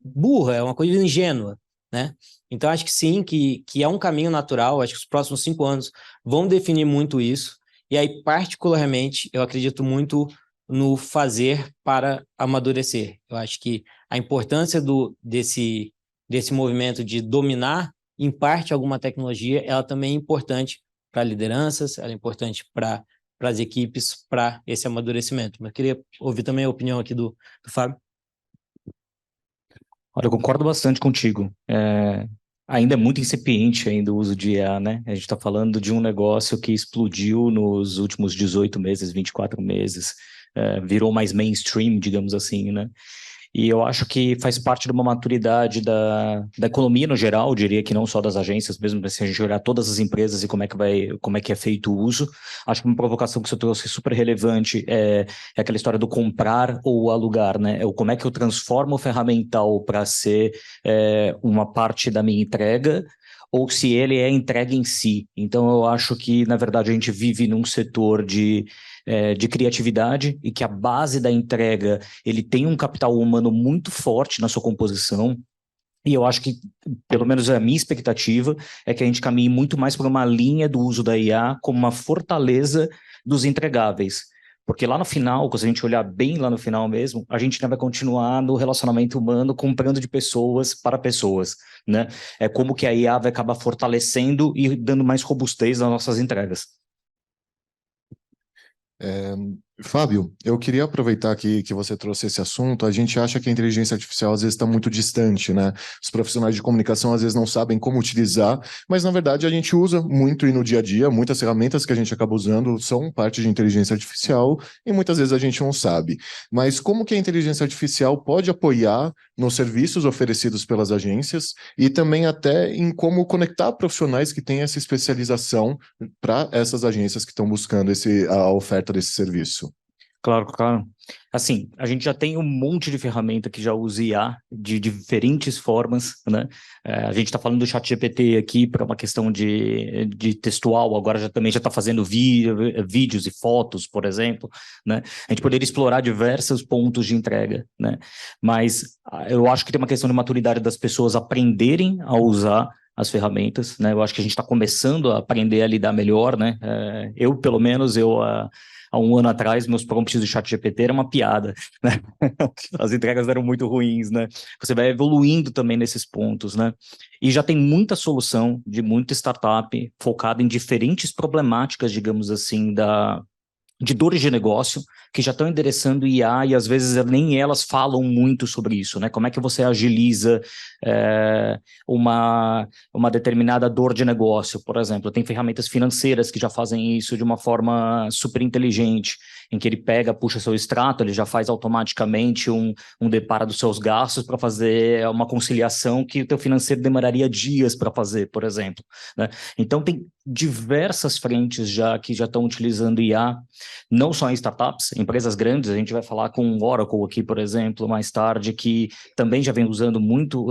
burra, é uma coisa ingênua, né? Então, acho que sim, que é um caminho natural, acho que os próximos 5 anos vão definir muito isso, e aí, particularmente, eu acredito muito no fazer para amadurecer. Eu acho que a importância desse movimento de dominar, em parte, alguma tecnologia, ela também é importante para lideranças, ela é importante para as equipes, para esse amadurecimento. Mas eu queria ouvir também a opinião aqui do Fábio. Olha, eu concordo bastante contigo. Ainda é muito incipiente ainda o uso de IA, né? A gente está falando de um negócio que explodiu nos últimos 18 meses, 24 meses, virou mais mainstream, digamos assim, né? E eu acho que faz parte de uma maturidade da economia no geral, eu diria que não só das agências, mesmo se a gente olhar todas as empresas e como é que é feito o uso. Acho que uma provocação que você trouxe super relevante é aquela história do comprar ou alugar, né? Como é que eu transformo o ferramental para ser uma parte da minha entrega, ou se ele é entregue em si. Então, eu acho que, na verdade, a gente vive num setor de criatividade e que a base da entrega, ele tem um capital humano muito forte na sua composição. E eu acho que, pelo menos a minha expectativa, é que a gente caminhe muito mais para uma linha do uso da IA como uma fortaleza dos entregáveis. Porque lá no final, quando a gente olhar bem lá no final mesmo, a gente ainda vai continuar no relacionamento humano, comprando de pessoas para pessoas, né? É como que a IA vai acabar fortalecendo e dando mais robustez nas nossas entregas. Fábio, eu queria aproveitar que você trouxe esse assunto. A gente acha que a inteligência artificial às vezes está muito distante, né? Os profissionais de comunicação às vezes não sabem como utilizar, mas na verdade a gente usa muito e no dia a dia, muitas ferramentas que a gente acaba usando são parte de inteligência artificial e muitas vezes a gente não sabe. Mas como que a inteligência artificial pode apoiar nos serviços oferecidos pelas agências e também até em como conectar profissionais que têm essa especialização para essas agências que estão buscando a oferta desse serviço? Claro, claro. Assim, a gente já tem um monte de ferramenta que já usa IA de diferentes formas, né? A gente está falando do ChatGPT aqui para uma questão de textual, agora também já está fazendo vídeos e fotos, por exemplo, né? A gente poderia explorar diversos pontos de entrega, né? Mas eu acho que tem uma questão de maturidade das pessoas aprenderem a usar as ferramentas, né? Eu acho que a gente está começando a aprender a lidar melhor, né? Eu, pelo menos, há um ano atrás, meus prompts do ChatGPT eram uma piada, né? As entregas eram muito ruins, né? Você vai evoluindo também nesses pontos, né? E já tem muita solução de muita startup focada em diferentes problemáticas, digamos assim, de dores de negócio, que já estão endereçando IA e às vezes nem elas falam muito sobre isso, né? Como é que você agiliza uma determinada dor de negócio, por exemplo. Tem ferramentas financeiras que já fazem isso de uma forma super inteligente, em que ele pega, puxa seu extrato, ele já faz automaticamente um deparo dos seus gastos para fazer uma conciliação que o teu financeiro demoraria dias para fazer, por exemplo, né? Então tem diversas frentes já que já estão utilizando IA, não só em startups, empresas grandes. A gente vai falar com o Oracle aqui, por exemplo, mais tarde, que também já vem usando muito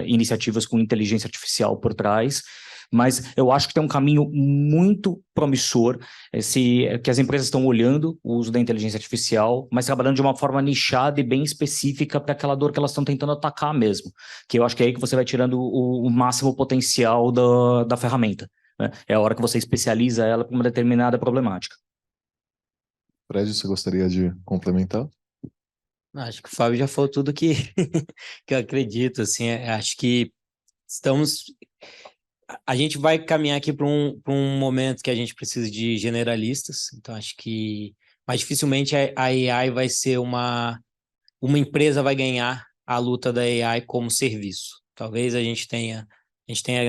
iniciativas com inteligência artificial por trás. Mas eu acho que tem um caminho muito promissor, que as empresas estão olhando o uso da inteligência artificial, mas trabalhando de uma forma nichada e bem específica para aquela dor que elas estão tentando atacar mesmo. Que eu acho que é aí que você vai tirando o máximo potencial da ferramenta, né? É a hora que você especializa ela para uma determinada problemática. Fred, você gostaria de complementar? Acho que o Fábio já falou tudo que, que eu acredito, assim, acho que a gente vai caminhar aqui para um momento que a gente precisa de generalistas, então acho que, mas dificilmente a AI vai ser uma empresa vai ganhar a luta da AI como serviço. Talvez a gente tenha,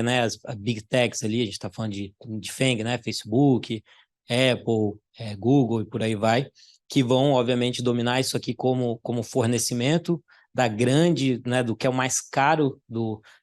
né, as big techs ali, a gente está falando de FANG, né, Facebook, Apple, Google e por aí vai, que vão, obviamente, dominar isso aqui como fornecimento da grande, né, do que é o mais caro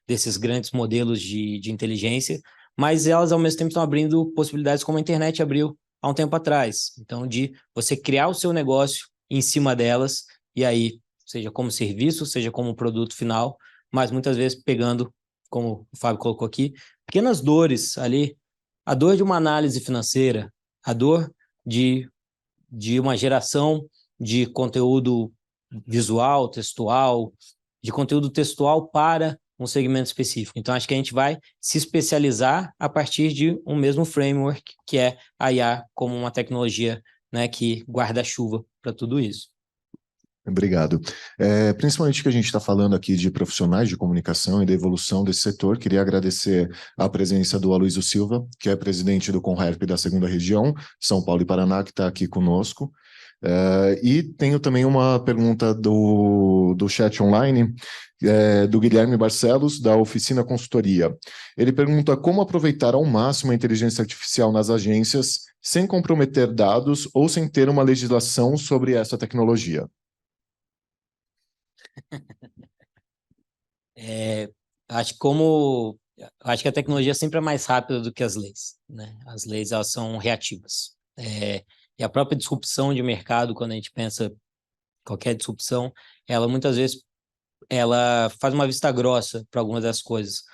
desses grandes modelos de inteligência, mas elas, ao mesmo tempo, estão abrindo possibilidades como a internet abriu há um tempo atrás. Então, de você criar o seu negócio em cima delas, e aí, seja como serviço, seja como produto final, mas muitas vezes pegando, como o Fábio colocou aqui, pequenas dores ali, a dor de uma análise financeira, a dor de uma geração de conteúdo visual, textual, de conteúdo textual para um segmento específico. Então, acho que a gente vai se especializar a partir de um mesmo framework, que é a IA como uma tecnologia, né, que guarda-chuva para tudo isso. Obrigado. Principalmente que a gente está falando aqui de profissionais de comunicação e da evolução desse setor, queria agradecer a presença do Aloysio Silva, que é presidente do Conherp da 2ª Região, São Paulo e Paraná, que está aqui conosco. E tenho também uma pergunta do chat online, do Guilherme Barcelos, da Oficina Consultoria. Ele pergunta como aproveitar ao máximo a inteligência artificial nas agências sem comprometer dados ou sem ter uma legislação sobre essa tecnologia. Acho que a tecnologia sempre é mais rápida do que as leis, né? As leis, elas são reativas. E a própria disrupção de mercado, quando a gente pensa qualquer disrupção, ela muitas vezes ela faz uma vista grossa para algumas das coisas.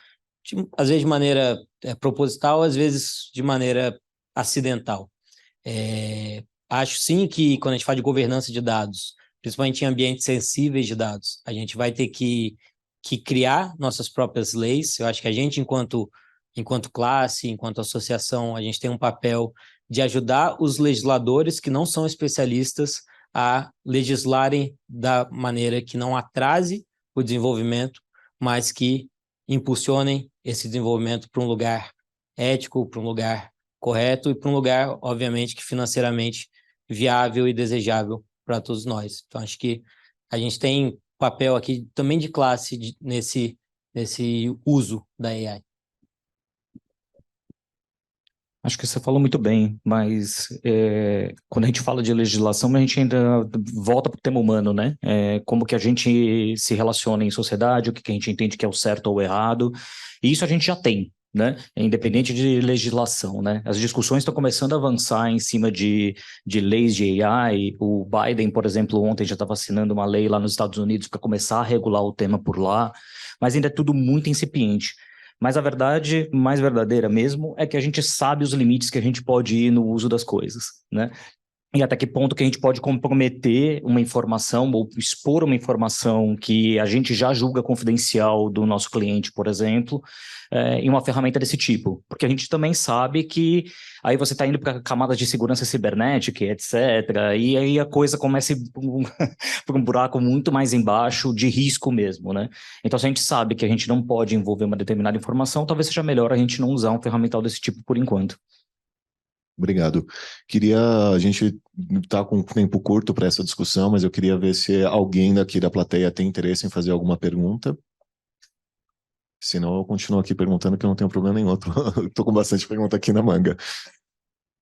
às vezes de maneira proposital, às vezes de maneira acidental. Acho sim que quando a gente fala de governança de dados, principalmente em ambientes sensíveis de dados, a gente vai ter que criar nossas próprias leis. Eu acho que a gente, enquanto classe, enquanto associação, a gente tem um papel de ajudar os legisladores que não são especialistas a legislarem da maneira que não atrase o desenvolvimento, mas que impulsionem esse desenvolvimento para um lugar ético, para um lugar correto e para um lugar, obviamente, que financeiramente viável e desejável para todos nós. Então, acho que a gente tem papel aqui também de classe nesse uso da AI. Acho que você falou muito bem, mas quando a gente fala de legislação, a gente ainda volta para o tema humano, né? Como que a gente se relaciona em sociedade, o que a gente entende que é o certo ou o errado, e isso a gente já tem, né? Independente de legislação, né? As discussões estão começando a avançar em cima de leis de AI. O Biden, por exemplo, ontem já estava assinando uma lei lá nos Estados Unidos para começar a regular o tema por lá, mas ainda é tudo muito incipiente. Mas a verdade mais verdadeira mesmo é que a gente sabe os limites que a gente pode ir no uso das coisas, né? E até que ponto que a gente pode comprometer uma informação ou expor uma informação que a gente já julga confidencial do nosso cliente, por exemplo, em uma ferramenta desse tipo. Porque a gente também sabe que aí você está indo para camadas de segurança cibernética, etc., e aí a coisa começa a ir para um buraco muito mais embaixo de risco mesmo, né? Então, se a gente sabe que a gente não pode envolver uma determinada informação, talvez seja melhor a gente não usar um ferramental desse tipo por enquanto. Obrigado. A gente está com um tempo curto para essa discussão, mas eu queria ver se alguém daqui da plateia tem interesse em fazer alguma pergunta. Senão eu continuo aqui perguntando que eu não tenho problema nenhum. Estou com bastante pergunta aqui na manga.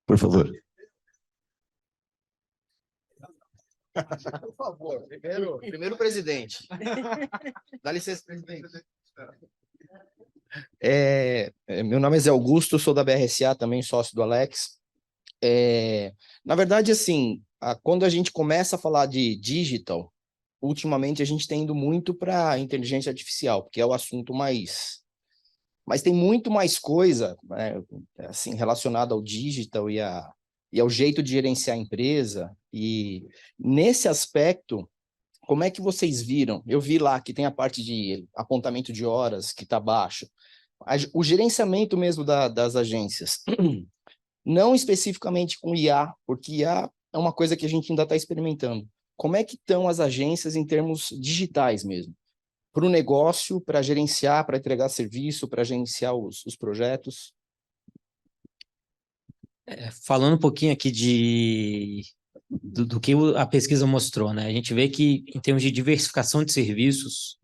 Por favor. Por favor, primeiro presidente. Dá licença, presidente. Meu nome é Zé Augusto, sou da BRSA, também sócio do Alex. Na verdade, assim, quando a gente começa a falar de digital, ultimamente a gente tem ido muito para inteligência artificial, porque é o assunto mais... Mas tem muito mais coisa, né, assim, relacionada ao digital e ao jeito de gerenciar a empresa. E nesse aspecto, como é que vocês viram? Eu vi lá que tem a parte de apontamento de horas que está baixo. O gerenciamento mesmo das agências, não especificamente com IA, porque IA é uma coisa que a gente ainda está experimentando. Como é que estão as agências em termos digitais mesmo? Para o negócio, para gerenciar, para entregar serviço, para gerenciar os projetos? Falando um pouquinho aqui do que a pesquisa mostrou, né? A gente vê que, em termos de diversificação de serviços,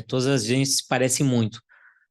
todas as agências se parecem muito.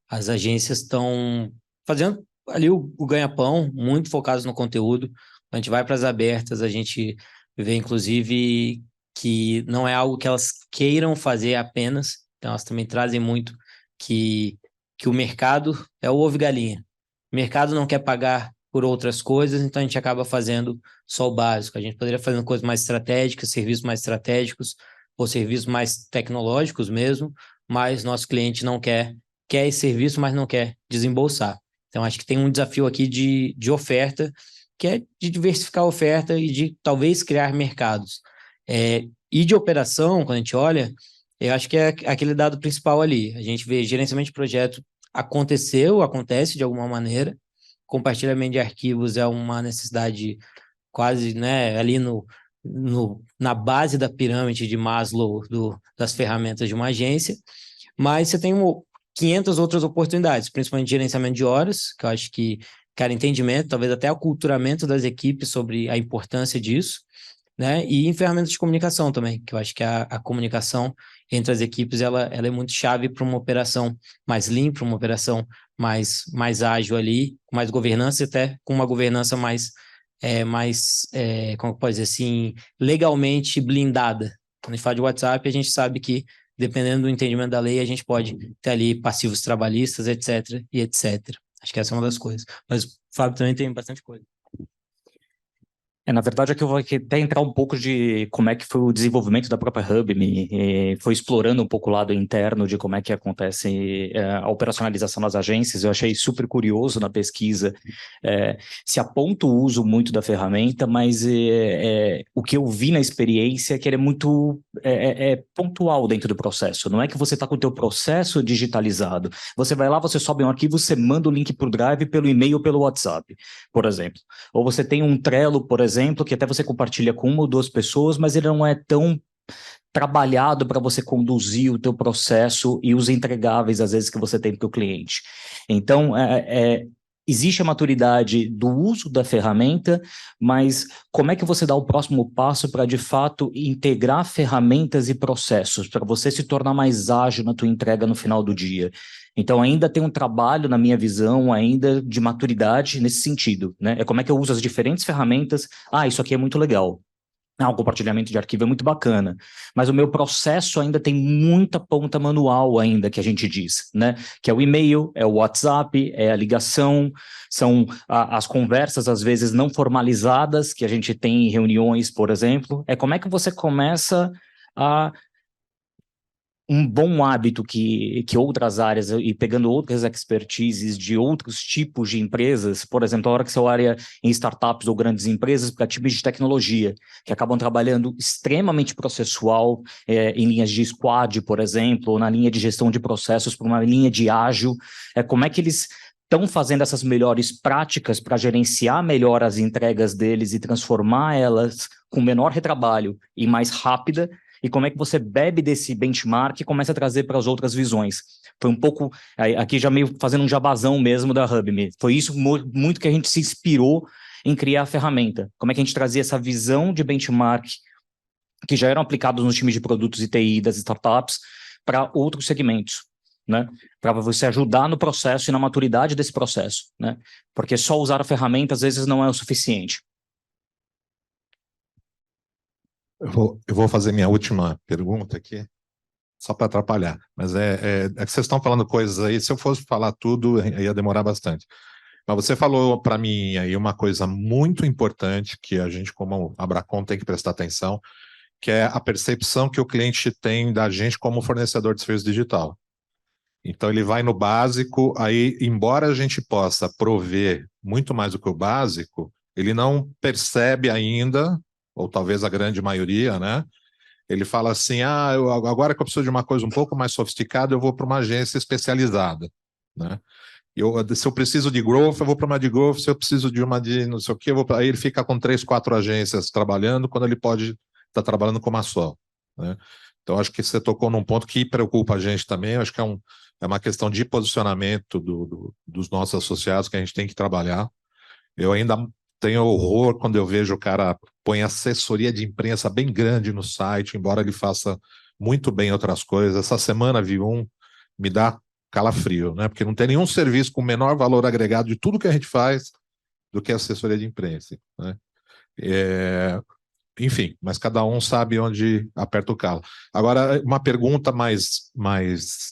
As agências estão fazendo ali o ganha-pão, muito focados no conteúdo. A gente vai para as abertas, a gente vê, inclusive, que não é algo que elas queiram fazer apenas, então elas também trazem muito que o mercado é o ovo e galinha. O mercado não quer pagar por outras coisas, então a gente acaba fazendo só o básico. A gente poderia fazer coisas mais estratégicas, serviços mais estratégicos, ou serviços mais tecnológicos mesmo, mas nosso cliente não quer esse serviço, mas não quer desembolsar. Então, acho que tem um desafio aqui de oferta, que é de diversificar a oferta e de talvez criar mercados. E de operação, quando a gente olha, eu acho que é aquele dado principal ali. A gente vê gerenciamento de projeto acontece de alguma maneira, compartilhamento de arquivos é uma necessidade quase, né, ali na base da pirâmide de Maslow das ferramentas de uma agência, mas você tem 500 outras oportunidades, principalmente gerenciamento de horas, que eu acho que, cara, entendimento, talvez até aculturamento das equipes sobre a importância disso, né? E em ferramentas de comunicação também, que eu acho que a comunicação entre as equipes, ela é muito chave para uma operação mais limpa, uma operação mais ágil ali, com mais governança, até com uma governança como pode dizer assim, legalmente blindada. Quando a gente fala de WhatsApp, a gente sabe que, dependendo do entendimento da lei, a gente pode ter ali passivos trabalhistas, etc, e etc. Acho que essa é uma das coisas. Mas o Fábio também tem bastante coisa. Na verdade, aqui eu vou até entrar um pouco de como é que foi o desenvolvimento da própria Hubme, foi explorando um pouco o lado interno de como é que acontece a operacionalização das agências. Eu achei super curioso na pesquisa, se aponta o uso muito da ferramenta, mas o que eu vi na experiência é que ele é muito pontual dentro do processo. Não é que você está com o teu processo digitalizado. Você vai lá, você sobe um arquivo, você manda o link para o Drive pelo e-mail ou pelo WhatsApp, por exemplo. Ou você tem um Trello, por exemplo, que até você compartilha com 1 ou 2 pessoas, mas ele não é tão trabalhado para você conduzir o teu processo e os entregáveis, às vezes, que você tem para o cliente. Então, existe a maturidade do uso da ferramenta, mas como é que você dá o próximo passo para, de fato, integrar ferramentas e processos, para você se tornar mais ágil na tua entrega no final do dia? Então, ainda tem um trabalho, na minha visão, ainda de maturidade nesse sentido, né? É como é que eu uso as diferentes ferramentas. Isso aqui é muito legal. O compartilhamento de arquivo é muito bacana, mas o meu processo ainda tem muita ponta manual ainda, que a gente diz, né? Que é o e-mail, é o WhatsApp, é a ligação, são as conversas, às vezes, não formalizadas, que a gente tem em reuniões, por exemplo. Como é que você começa a um bom hábito que outras áreas, e pegando outras expertises de outros tipos de empresas, por exemplo, a hora que você olha em startups ou grandes empresas para times de tecnologia, que acabam trabalhando extremamente processual, em linhas de squad, por exemplo, ou na linha de gestão de processos para uma linha de ágil, como é que eles estão fazendo essas melhores práticas para gerenciar melhor as entregas deles e transformar elas com menor retrabalho e mais rápida, e como é que você bebe desse benchmark e começa a trazer para as outras visões. Foi um pouco, aqui já meio fazendo um jabazão mesmo da Hubme, foi isso muito que a gente se inspirou em criar a ferramenta. Como é que a gente trazia essa visão de benchmark que já eram aplicados nos times de produtos e TI das startups para outros segmentos, né? Para você ajudar no processo e na maturidade desse processo, né? Porque só usar a ferramenta às vezes não é o suficiente. Eu vou fazer minha última pergunta aqui, só para atrapalhar, mas é que vocês estão falando coisas aí, se eu fosse falar tudo, ia demorar bastante. Mas você falou para mim aí uma coisa muito importante, que a gente, como Abracon, tem que prestar atenção, que é a percepção que o cliente tem da gente como fornecedor de serviço digital. Então, ele vai no básico, aí, embora a gente possa prover muito mais do que o básico, ele não percebe ainda, ou talvez a grande maioria, né? Ele fala assim, agora que eu preciso de uma coisa um pouco mais sofisticada, eu vou para uma agência especializada, né? Se eu preciso de growth, eu vou para uma de growth, se eu preciso de uma de não sei o quê, aí ele fica com 3, 4 agências trabalhando, quando ele pode estar trabalhando com uma só, né? Então, acho que você tocou num ponto que preocupa a gente também, acho que é uma questão de posicionamento dos nossos associados que a gente tem que trabalhar. Eu ainda tenho horror quando eu vejo o cara põe assessoria de imprensa bem grande no site, embora ele faça muito bem outras coisas. Essa semana vi me dá calafrio, né? Porque não tem nenhum serviço com menor valor agregado de tudo que a gente faz do que assessoria de imprensa, né? Enfim, mas cada um sabe onde aperta o calo. Agora, uma pergunta mais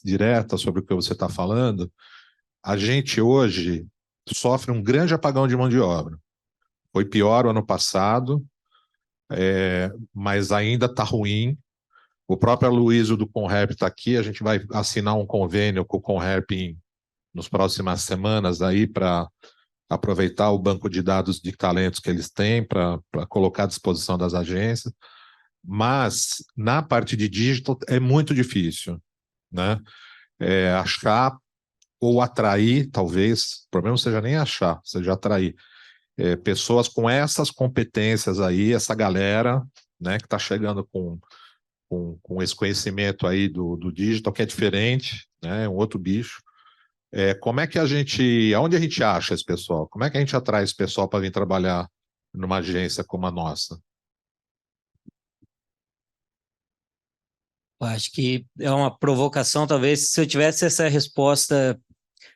direta sobre o que você está falando. A gente hoje sofre um grande apagão de mão de obra. Foi pior o ano passado, mas ainda está ruim. O próprio Aloysio do Conrep está aqui, a gente vai assinar um convênio com o Conrep nas próximas semanas aí para aproveitar o banco de dados de talentos que eles têm para colocar à disposição das agências. Mas na parte de digital é muito difícil, né? Achar ou atrair, talvez, o problema não seja nem achar, seja atrair pessoas com essas competências aí, essa galera, né, que está chegando com esse conhecimento aí do digital, que é diferente, né, é um outro bicho. Como é que aonde a gente acha esse pessoal? Como é que a gente atrai esse pessoal para vir trabalhar numa agência como a nossa? Eu acho que é uma provocação, talvez, se eu tivesse essa resposta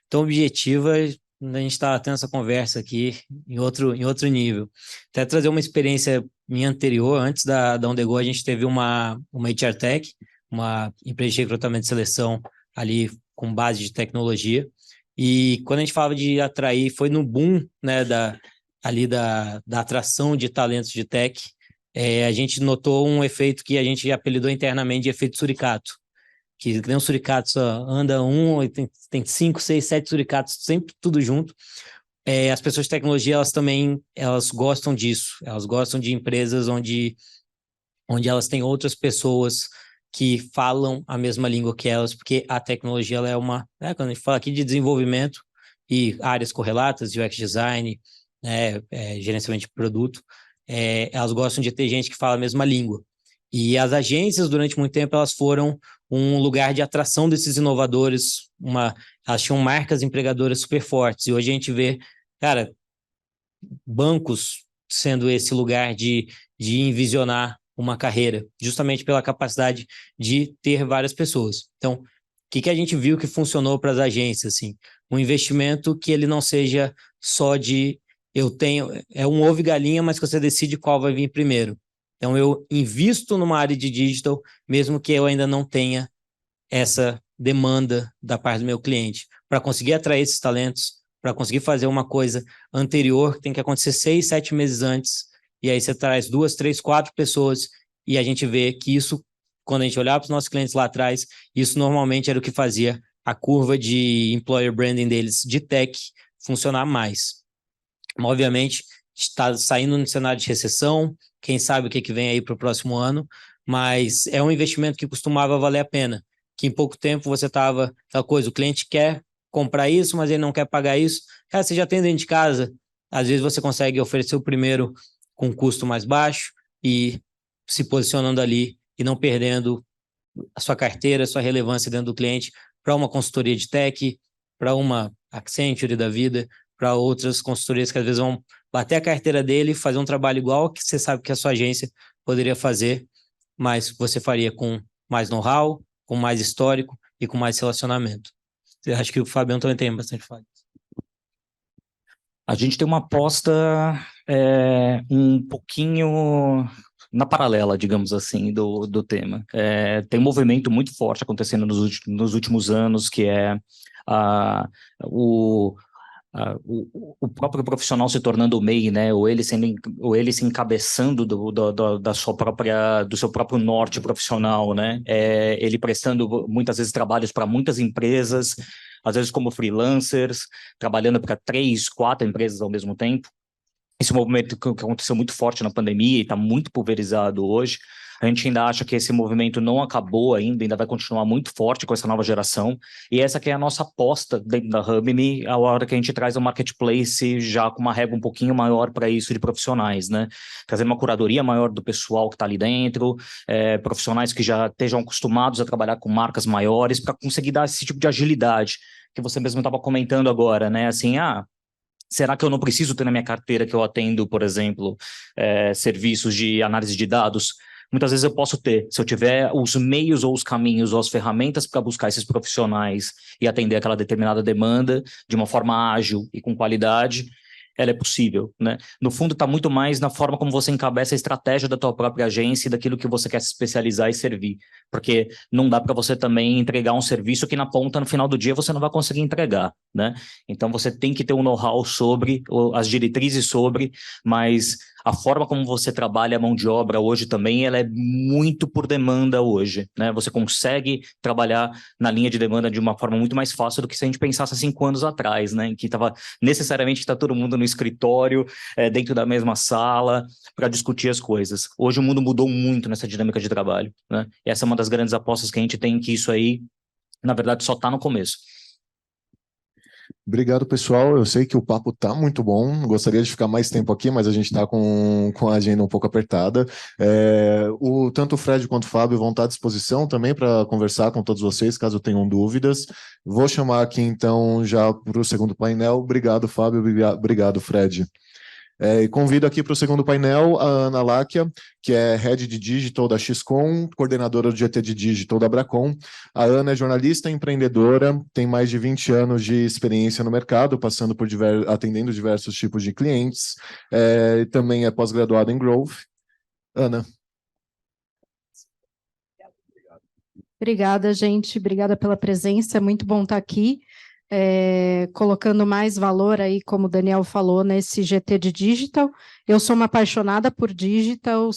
tão objetiva, a gente está tendo essa conversa aqui em outro nível. Até trazer uma experiência minha anterior, antes da On The Go, a gente teve uma HR Tech, uma empresa de recrutamento e seleção ali com base de tecnologia, e quando a gente falava de atrair, foi no boom, né, ali da atração de talentos de tech, a gente notou um efeito que a gente apelidou internamente de efeito suricato, que nem um suricato só anda e tem 5, 6, 7 suricatos, sempre tudo junto. As pessoas de tecnologia, elas gostam disso, elas gostam de empresas onde elas têm outras pessoas que falam a mesma língua que elas, porque a tecnologia ela quando a gente fala aqui de desenvolvimento e áreas correlatas, UX design, gerenciamento de produto, elas gostam de ter gente que fala a mesma língua. E as agências, durante muito tempo, elas foram um lugar de atração desses inovadores, elas tinham marcas empregadoras super fortes, e hoje a gente vê, cara, bancos sendo esse lugar de envisionar uma carreira, justamente pela capacidade de ter várias pessoas. Então, o que a gente viu que funcionou para as agências? Assim, um investimento que ele não seja só é um ovo e galinha, mas que você decide qual vai vir primeiro. Então, eu invisto numa área de digital, mesmo que eu ainda não tenha essa demanda da parte do meu cliente, para conseguir atrair esses talentos, para conseguir fazer uma coisa anterior, que tem que acontecer 6, 7 meses antes, e aí você traz 2, 3, 4 pessoas, e a gente vê que isso, quando a gente olhava para os nossos clientes lá atrás, isso normalmente era o que fazia a curva de employer branding deles, de tech, funcionar mais. Obviamente, está saindo no cenário de recessão, quem sabe o que vem aí para o próximo ano, mas é um investimento que costumava valer a pena, que em pouco tempo você estava, aquela coisa, o cliente quer comprar isso, mas ele não quer pagar isso. Cara, você já tem dentro de casa, às vezes você consegue oferecer o primeiro com custo mais baixo e se posicionando ali e não perdendo a sua carteira, a sua relevância dentro do cliente para uma consultoria de tech, para uma Accenture da vida, para outras consultorias que às vezes vão bater a carteira dele, fazer um trabalho igual que você sabe que a sua agência poderia fazer, mas você faria com mais know-how, com mais histórico e com mais relacionamento. Eu acho que o Fabião também tem bastante fala. A gente tem uma aposta um pouquinho na paralela, digamos assim, do tema. Tem um movimento muito forte acontecendo nos últimos anos, que é o próprio profissional se tornando o MEI, né? Ou ele se encabeçando do seu próprio norte profissional, né? Ele prestando muitas vezes trabalhos para muitas empresas, às vezes como freelancers, trabalhando para 3, 4 empresas ao mesmo tempo. Esse movimento que aconteceu muito forte na pandemia e está muito pulverizado hoje. A gente ainda acha que esse movimento não acabou ainda vai continuar muito forte com essa nova geração. E essa que é a nossa aposta dentro da Hubme, a hora que a gente traz o marketplace já com uma régua um pouquinho maior para isso de profissionais, né? Trazer uma curadoria maior do pessoal que está ali dentro, profissionais que já estejam acostumados a trabalhar com marcas maiores para conseguir dar esse tipo de agilidade que você mesmo estava comentando agora, né? Assim, será que eu não preciso ter na minha carteira que eu atendo, por exemplo, serviços de análise de dados? Muitas vezes eu posso ter, se eu tiver os meios ou os caminhos ou as ferramentas para buscar esses profissionais e atender aquela determinada demanda de uma forma ágil e com qualidade, ela é possível, né? No fundo, está muito mais na forma como você encabeça a estratégia da tua própria agência e daquilo que você quer se especializar e servir. Porque não dá para você também entregar um serviço que na ponta, no final do dia, você não vai conseguir entregar, né? Então, você tem que ter um know-how sobre, as diretrizes sobre, mas a forma como você trabalha a mão de obra hoje também, ela é muito por demanda hoje, né? Você consegue trabalhar na linha de demanda de uma forma muito mais fácil do que se a gente pensasse 5 anos atrás, né? Em que necessariamente está todo mundo no escritório, dentro da mesma sala, para discutir as coisas. Hoje o mundo mudou muito nessa dinâmica de trabalho, né? E essa é uma das grandes apostas que a gente tem, que isso aí, na verdade, só está no começo. Obrigado, pessoal. Eu sei que o papo tá muito bom. Gostaria de ficar mais tempo aqui, mas a gente está com a agenda um pouco apertada. Tanto o Fred quanto o Fábio vão estar à disposição também para conversar com todos vocês, caso tenham dúvidas. Vou chamar aqui, então, já para o segundo painel. Obrigado, Fábio. Obrigado, Fred. E convido aqui para o segundo painel a Ana Láquia, que é Head de Digital da XCOM, coordenadora do GT de Digital da Bracon. A Ana é jornalista e empreendedora, tem mais de 20 anos de experiência no mercado, passando por atendendo diversos tipos de clientes. Também é pós-graduada em Growth. Ana. Obrigada, gente. Obrigada pela presença. É muito bom estar aqui. colocando mais valor aí, como o Daniel falou, nesse GT de digital. Eu sou uma apaixonada por digital,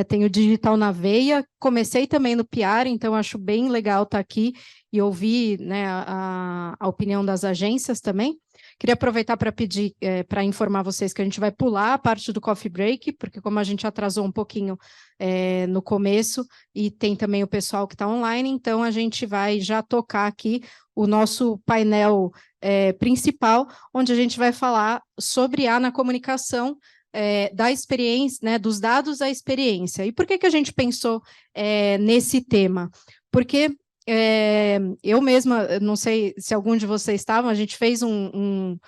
tenho digital na veia, comecei também no PR, então acho bem legal estar aqui e ouvir, né, a opinião das agências também. Queria aproveitar para pedir, para informar vocês que a gente vai pular a parte do coffee break, porque como a gente atrasou um pouquinho no começo, e tem também o pessoal que está online, então a gente vai já tocar aqui o nosso painel principal, onde a gente vai falar sobre na comunicação, da experiência, né, dos dados à experiência. E por que a gente pensou nesse tema? Porque eu mesma, não sei se algum de vocês estavam, a gente fez um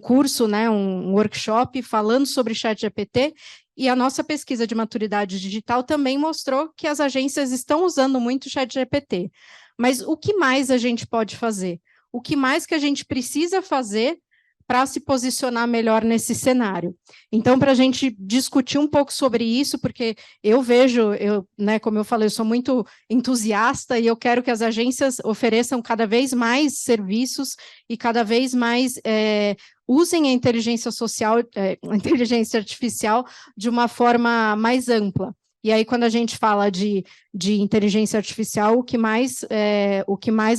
curso, né, um workshop falando sobre ChatGPT, e a nossa pesquisa de maturidade digital também mostrou que as agências estão usando muito o ChatGPT. Mas o que mais a gente pode fazer? O que mais que a gente precisa fazer para se posicionar melhor nesse cenário? Então, para a gente discutir um pouco sobre isso, porque eu vejo, né, como eu falei, eu sou muito entusiasta e eu quero que as agências ofereçam cada vez mais serviços e cada vez mais usem a inteligência a inteligência artificial de uma forma mais ampla. E aí, quando a gente fala de inteligência artificial, o que mais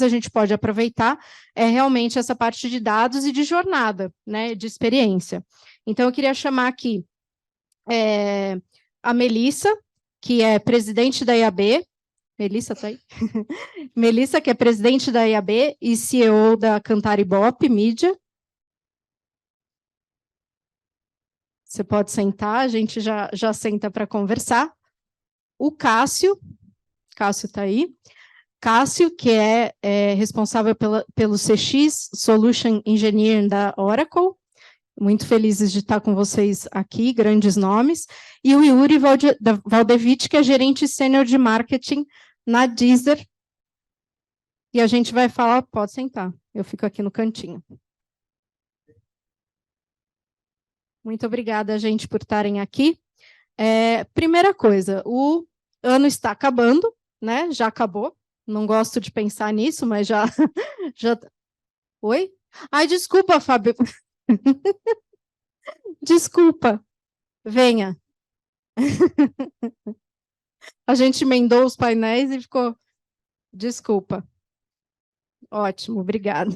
a gente pode aproveitar é realmente essa parte de dados e de jornada, né, de experiência. Então, eu queria chamar aqui a Melissa, que é presidente da IAB. Melissa, está aí? Melissa, que é presidente da IAB e CEO da Cantar Ibope Mídia. Você pode sentar, a gente já senta para conversar. O Cássio está aí. Cássio, que é responsável pelo CX Solution Engineering da Oracle. Muito felizes de estar com vocês aqui, grandes nomes. E o Yuri Valdevich, que é gerente sênior de marketing na Deezer. E a gente vai falar, pode sentar, eu fico aqui no cantinho. Muito obrigada, gente, por estarem aqui. Primeira coisa, o ano está acabando, né? Já acabou. Não gosto de pensar nisso, mas já... Oi? Ai, desculpa, Fábio. Desculpa. Venha. A gente emendou os painéis e ficou... Desculpa. Ótimo, obrigada.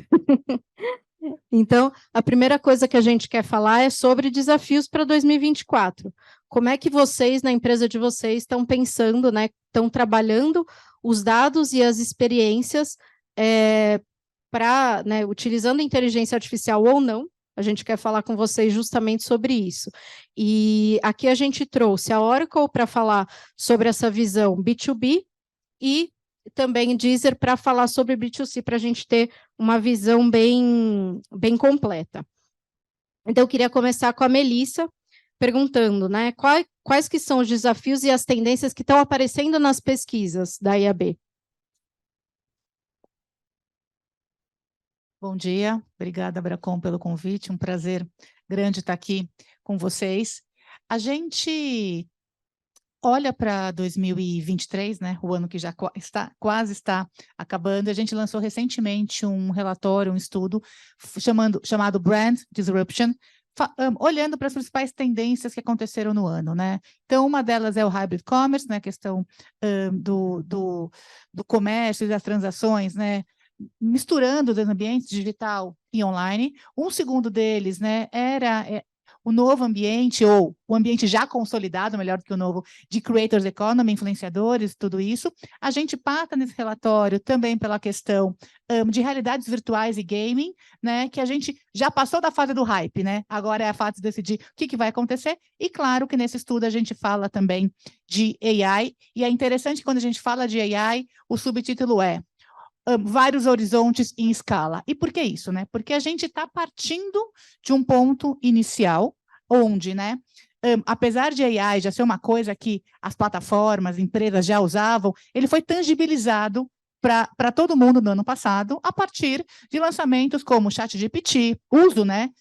Então, a primeira coisa que a gente quer falar é sobre desafios para 2024. Como é que vocês, na empresa de vocês, estão pensando, né, estão trabalhando os dados e as experiências para, né, utilizando a inteligência artificial ou não? A gente quer falar com vocês justamente sobre isso. E aqui a gente trouxe a Oracle para falar sobre essa visão B2B e também Deezer para falar sobre B2C, para a gente ter uma visão bem completa. Então, eu queria começar com a Melissa, perguntando, né, quais que são os desafios e as tendências que estão aparecendo nas pesquisas da IAB? Bom dia, obrigada, Abracom, pelo convite, um prazer grande estar aqui com vocês. A gente olha para 2023, né, o ano que já quase está acabando. A gente lançou recentemente um relatório, um estudo chamado Brand Disruption, olhando para as principais tendências que aconteceram no ano, né? Então, uma delas é o hybrid commerce, né, a questão do comércio e das transações, né, misturando os ambientes digital e online. Um segundo deles, né, era o novo ambiente, ou o ambiente já consolidado, melhor do que o novo, de Creators Economy, influenciadores, tudo isso. A gente passa nesse relatório também pela questão de realidades virtuais e gaming, né, que a gente já passou da fase do hype, né? Agora é a fase de decidir o que vai acontecer, e claro que nesse estudo a gente fala também de AI, e é interessante que quando a gente fala de AI, o subtítulo é vários horizontes em escala. E por que isso, né? Porque a gente está partindo de um ponto inicial, onde, né, apesar de AI já ser uma coisa que as plataformas, empresas já usavam, ele foi tangibilizado para todo mundo no ano passado, a partir de lançamentos como o ChatGPT, uso, né,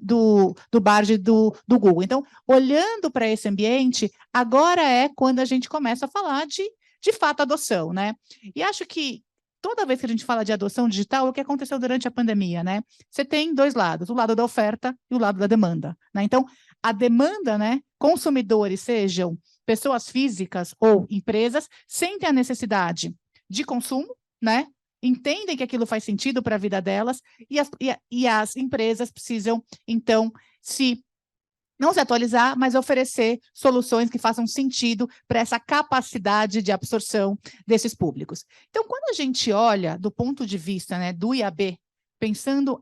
do Bard do Google. Então, olhando para esse ambiente, agora é quando a gente começa a falar de fato, adoção, né? E acho que toda vez que a gente fala de adoção digital, é o que aconteceu durante a pandemia, né? Você tem dois lados, o lado da oferta e o lado da demanda, né? Então, a demanda, né? Consumidores, sejam pessoas físicas ou empresas, sentem a necessidade de consumo, né? Entendem que aquilo faz sentido para a vida delas e as empresas precisam, então, não se atualizar, mas oferecer soluções que façam sentido para essa capacidade de absorção desses públicos. Então, quando a gente olha do ponto de vista, né, do IAB, pensando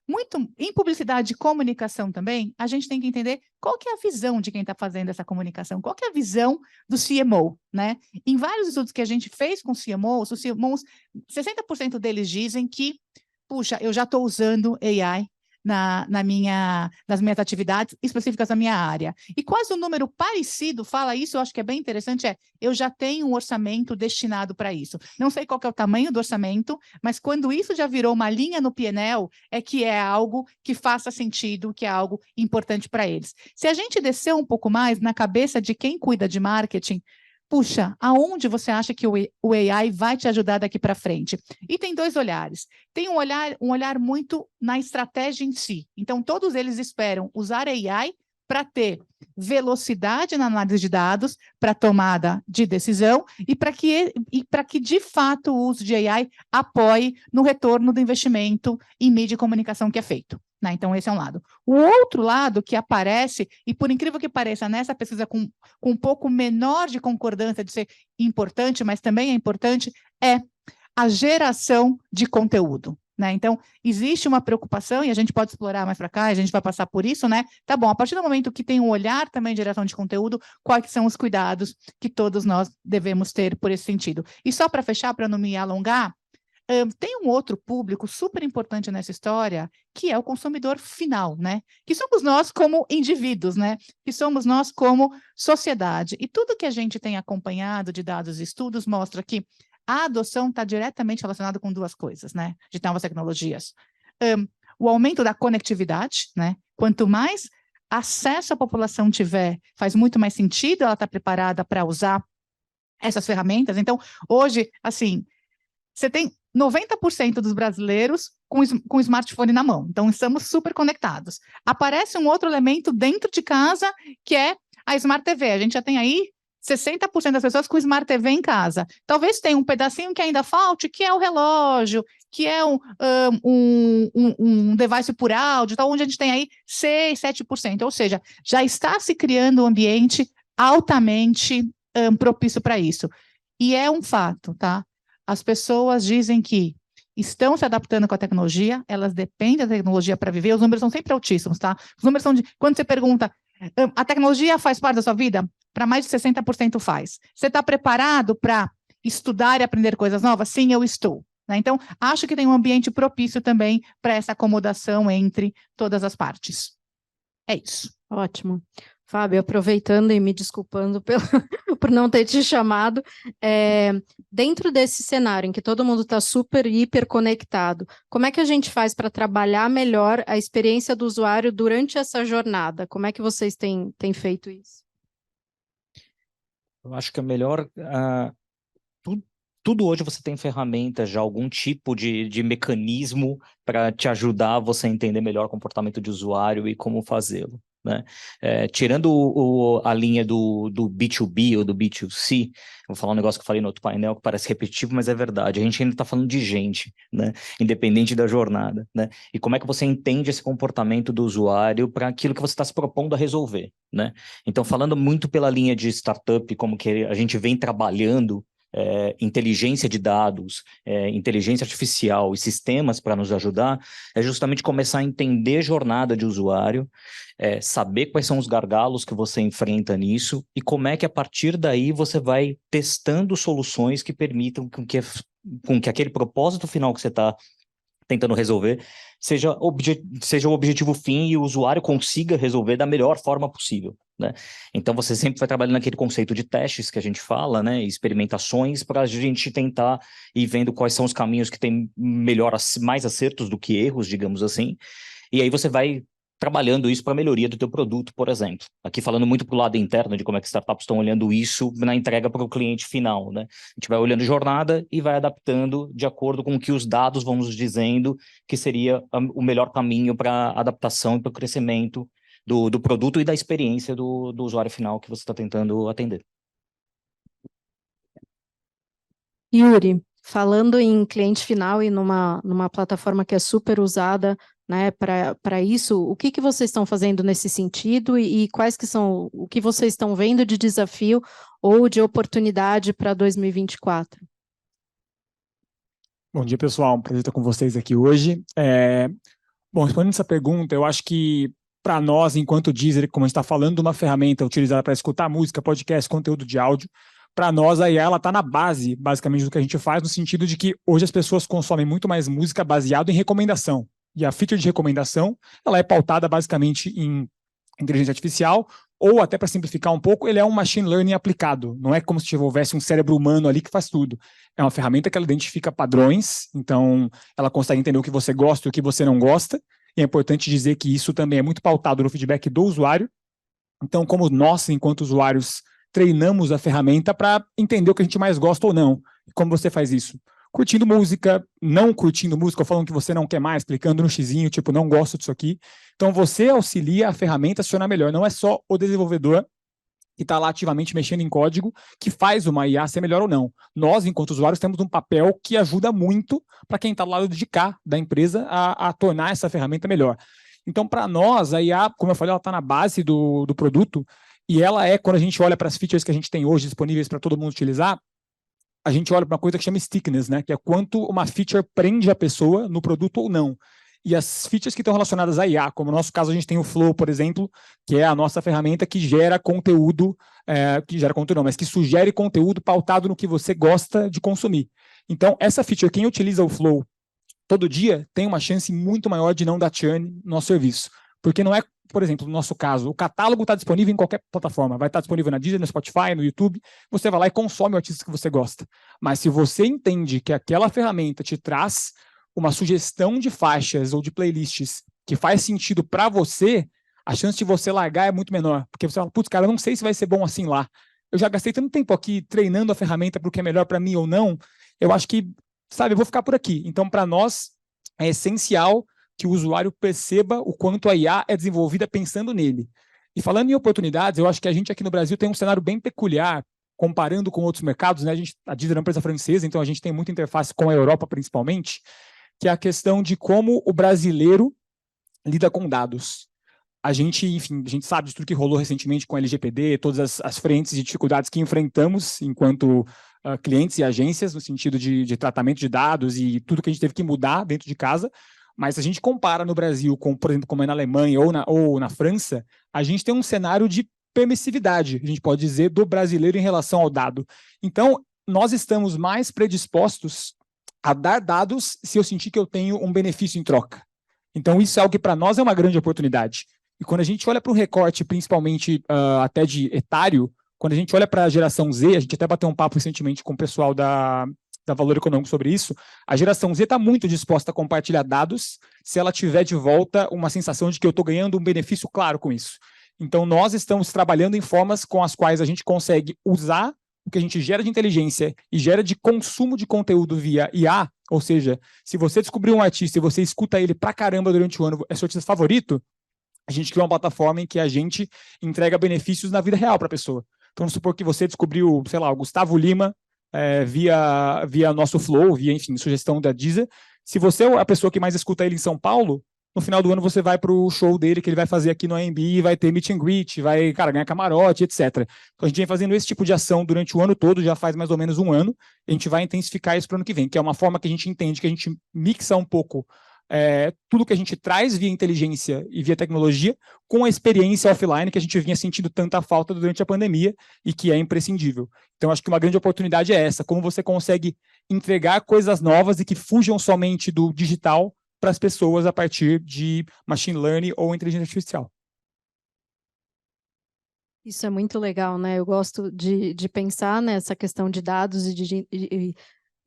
muito em publicidade e comunicação também, a gente tem que entender qual que é a visão de quem está fazendo essa comunicação, qual que é a visão do CMO, né? Em vários estudos que a gente fez com os CMOs, 60% deles dizem que, puxa, eu já estou usando AI nas minhas atividades específicas da minha área. E quase um número parecido fala isso, eu acho que é bem interessante, eu já tenho um orçamento destinado para isso. Não sei qual que é o tamanho do orçamento, mas quando isso já virou uma linha no P&L, é que é algo que faça sentido, que é algo importante para eles. Se a gente descer um pouco mais na cabeça de quem cuida de marketing, puxa, aonde você acha que o AI vai te ajudar daqui para frente? E tem dois olhares. Tem um olhar muito na estratégia em si. Então, todos eles esperam usar AI para ter velocidade na análise de dados, para tomada de decisão e para que, de fato, o uso de AI apoie no retorno do investimento em mídia e comunicação que é feito. Né? Então, esse é um lado. O outro lado que aparece, e por incrível que pareça, nessa pesquisa com um pouco menor de concordância de ser importante, mas também é importante, é a geração de conteúdo. Né? Então, existe uma preocupação, e a gente pode explorar mais para cá, a gente vai passar por isso, né? Tá bom, a partir do momento que tem um olhar também de geração de conteúdo, quais são os cuidados que todos nós devemos ter por esse sentido? E só para fechar, para não me alongar, tem um outro público super importante nessa história, que é o consumidor final, né? Que somos nós como indivíduos, né? Que somos nós como sociedade. E tudo que a gente tem acompanhado de dados e estudos mostra que a adoção está diretamente relacionada com duas coisas, né? De novas tecnologias. O aumento da conectividade, né? Quanto mais acesso a população tiver, faz muito mais sentido ela estar preparada para usar essas ferramentas. Então, hoje, assim, você tem 90% dos brasileiros com smartphone na mão. Então, estamos super conectados. Aparece um outro elemento dentro de casa, que é a Smart TV. A gente já tem aí 60% das pessoas com Smart TV em casa. Talvez tenha um pedacinho que ainda falte, que é o relógio, que é um device por áudio, tal, onde a gente tem aí 6%, 7%. Ou seja, já está se criando um ambiente altamente propício para isso. E é um fato, tá? As pessoas dizem que estão se adaptando com a tecnologia, elas dependem da tecnologia para viver, os números são sempre altíssimos, tá? Os números são quando você pergunta, a tecnologia faz parte da sua vida? Para mais de 60% faz. Você está preparado para estudar e aprender coisas novas? Sim, eu estou. Né? Então, acho que tem um ambiente propício também para essa acomodação entre todas as partes. É isso. Ótimo. Fábio, aproveitando e me desculpando por não ter te chamado, dentro desse cenário em que todo mundo está super, hiper conectado, como é que a gente faz para trabalhar melhor a experiência do usuário durante essa jornada? Como é que vocês têm feito isso? Eu acho que é melhor... Tudo hoje você tem ferramentas, já algum tipo de mecanismo para te ajudar a você entender melhor o comportamento de usuário e como fazê-lo. Né? Tirando a linha do B2B ou do B2C, vou falar um negócio que eu falei no outro painel que parece repetitivo, mas é verdade, a gente ainda está falando de gente, né? Independente da jornada, né? E como é que você entende esse comportamento do usuário para aquilo que você está se propondo a resolver, né? Então, falando muito pela linha de startup, como que a gente vem trabalhando inteligência de dados, inteligência artificial e sistemas para nos ajudar, é justamente começar a entender jornada de usuário, saber quais são os gargalos que você enfrenta nisso e como é que a partir daí você vai testando soluções que permitam com que aquele propósito final que você está tentando resolver seja o objetivo fim e o usuário consiga resolver da melhor forma possível, né? Então você sempre vai trabalhando naquele conceito de testes que a gente fala, né? Experimentações para a gente tentar ir vendo quais são os caminhos que têm mais acertos do que erros, digamos assim. E aí você vai trabalhando isso para a melhoria do teu produto, por exemplo. Aqui falando muito para o lado interno de como é que startups estão olhando isso na entrega para o cliente final, né? A gente vai olhando jornada e vai adaptando de acordo com o que os dados vão nos dizendo que seria o melhor caminho para adaptação e para o crescimento do produto e da experiência do usuário final que você está tentando atender. Yuri, falando em cliente final e numa plataforma que é super usada, né, para isso, o que vocês estão fazendo nesse sentido e quais que são, o que vocês estão vendo de desafio ou de oportunidade para 2024? Bom dia, pessoal. Um prazer estar com vocês aqui hoje. Bom, respondendo essa pergunta, eu acho que para nós, enquanto Deezer, como a gente está falando de uma ferramenta utilizada para escutar música, podcast, conteúdo de áudio, para nós a IA está na base, basicamente, do que a gente faz, no sentido de que hoje as pessoas consomem muito mais música baseada em recomendação. E a feature de recomendação, ela é pautada basicamente em inteligência artificial, ou até para simplificar um pouco, ele é um machine learning aplicado. Não é como se houvesse um cérebro humano ali que faz tudo. É uma ferramenta que ela identifica padrões, então ela consegue entender o que você gosta e o que você não gosta, e é importante dizer que isso também é muito pautado no feedback do usuário. Então, como nós, enquanto usuários, treinamos a ferramenta para entender o que a gente mais gosta ou não. E como você faz isso? Curtindo música, não curtindo música, ou falando que você não quer mais, clicando no xizinho, tipo, não gosto disso aqui. Então, você auxilia a ferramenta a funcionar melhor. Não é só o desenvolvedor que está lá ativamente mexendo em código que faz uma IA ser melhor ou não. Nós, enquanto usuários, temos um papel que ajuda muito para quem está do lado de cá da empresa a tornar essa ferramenta melhor. Então, para nós, a IA, como eu falei, ela está na base do produto e ela é, quando a gente olha para as features que a gente tem hoje disponíveis para todo mundo utilizar, a gente olha para uma coisa que chama stickiness, né? Que é quanto uma feature prende a pessoa no produto ou não. E as features que estão relacionadas à IA, como no nosso caso a gente tem o Flow, por exemplo, que é a nossa ferramenta que gera conteúdo, mas que sugere conteúdo pautado no que você gosta de consumir. Então, essa feature, quem utiliza o Flow todo dia, tem uma chance muito maior de não dar churn no nosso serviço. Porque não é, por exemplo, no nosso caso, o catálogo está disponível em qualquer plataforma, vai estar disponível na Deezer, no Spotify, no YouTube, você vai lá e consome o artista que você gosta. Mas se você entende que aquela ferramenta te traz uma sugestão de faixas ou de playlists que faz sentido para você, a chance de você largar é muito menor. Porque você fala, putz, cara, eu não sei se vai ser bom assim lá. Eu já gastei tanto tempo aqui treinando a ferramenta para o que é melhor para mim ou não, eu acho que, sabe, eu vou ficar por aqui. Então, para nós, é essencial que o usuário perceba o quanto a IA é desenvolvida pensando nele. E falando em oportunidades, eu acho que a gente aqui no Brasil tem um cenário bem peculiar, comparando com outros mercados, né? A Deezer é uma empresa francesa, então a gente tem muita interface com a Europa, principalmente, que é a questão de como o brasileiro lida com dados. A gente, enfim, a gente sabe de tudo que rolou recentemente com a LGPD, todas as frentes e dificuldades que enfrentamos enquanto clientes e agências, no sentido de tratamento de dados e tudo que a gente teve que mudar dentro de casa. Mas se a gente compara no Brasil, com, por exemplo, como é na Alemanha ou na França, a gente tem um cenário de permissividade, a gente pode dizer, do brasileiro em relação ao dado. Então, nós estamos mais predispostos a dar dados se eu sentir que eu tenho um benefício em troca. Então, isso é algo que para nós é uma grande oportunidade. E quando a gente olha para o recorte, principalmente até de etário, quando a gente olha para a geração Z, a gente até bateu um papo recentemente com o pessoal da Valor Econômico sobre isso, a geração Z está muito disposta a compartilhar dados se ela tiver de volta uma sensação de que eu estou ganhando um benefício claro com isso. Então, nós estamos trabalhando em formas com as quais a gente consegue usar o que a gente gera de inteligência e gera de consumo de conteúdo via IA, ou seja, se você descobrir um artista e você escuta ele pra caramba durante o ano, é seu artista favorito, a gente cria uma plataforma em que a gente entrega benefícios na vida real para a pessoa. Então, vamos supor que você descobriu, sei lá, o Gustavo Lima, via nosso Flow, via, enfim, sugestão da Deezer. Se você é a pessoa que mais escuta ele em São Paulo, no final do ano você vai para o show dele que ele vai fazer aqui no AMB, vai ter meet and greet, vai, cara, ganhar camarote, etc. Então a gente vem fazendo esse tipo de ação durante o ano todo, já faz mais ou menos um ano, e a gente vai intensificar isso para o ano que vem, que é uma forma que a gente entende que a gente mixa um pouco tudo que a gente traz via inteligência e via tecnologia com a experiência offline que a gente vinha sentindo tanta falta durante a pandemia e que é imprescindível. Então, acho que uma grande oportunidade é essa, como você consegue entregar coisas novas e que fujam somente do digital para as pessoas a partir de machine learning ou inteligência artificial. Isso é muito legal, né? Eu gosto de pensar nessa questão de dados e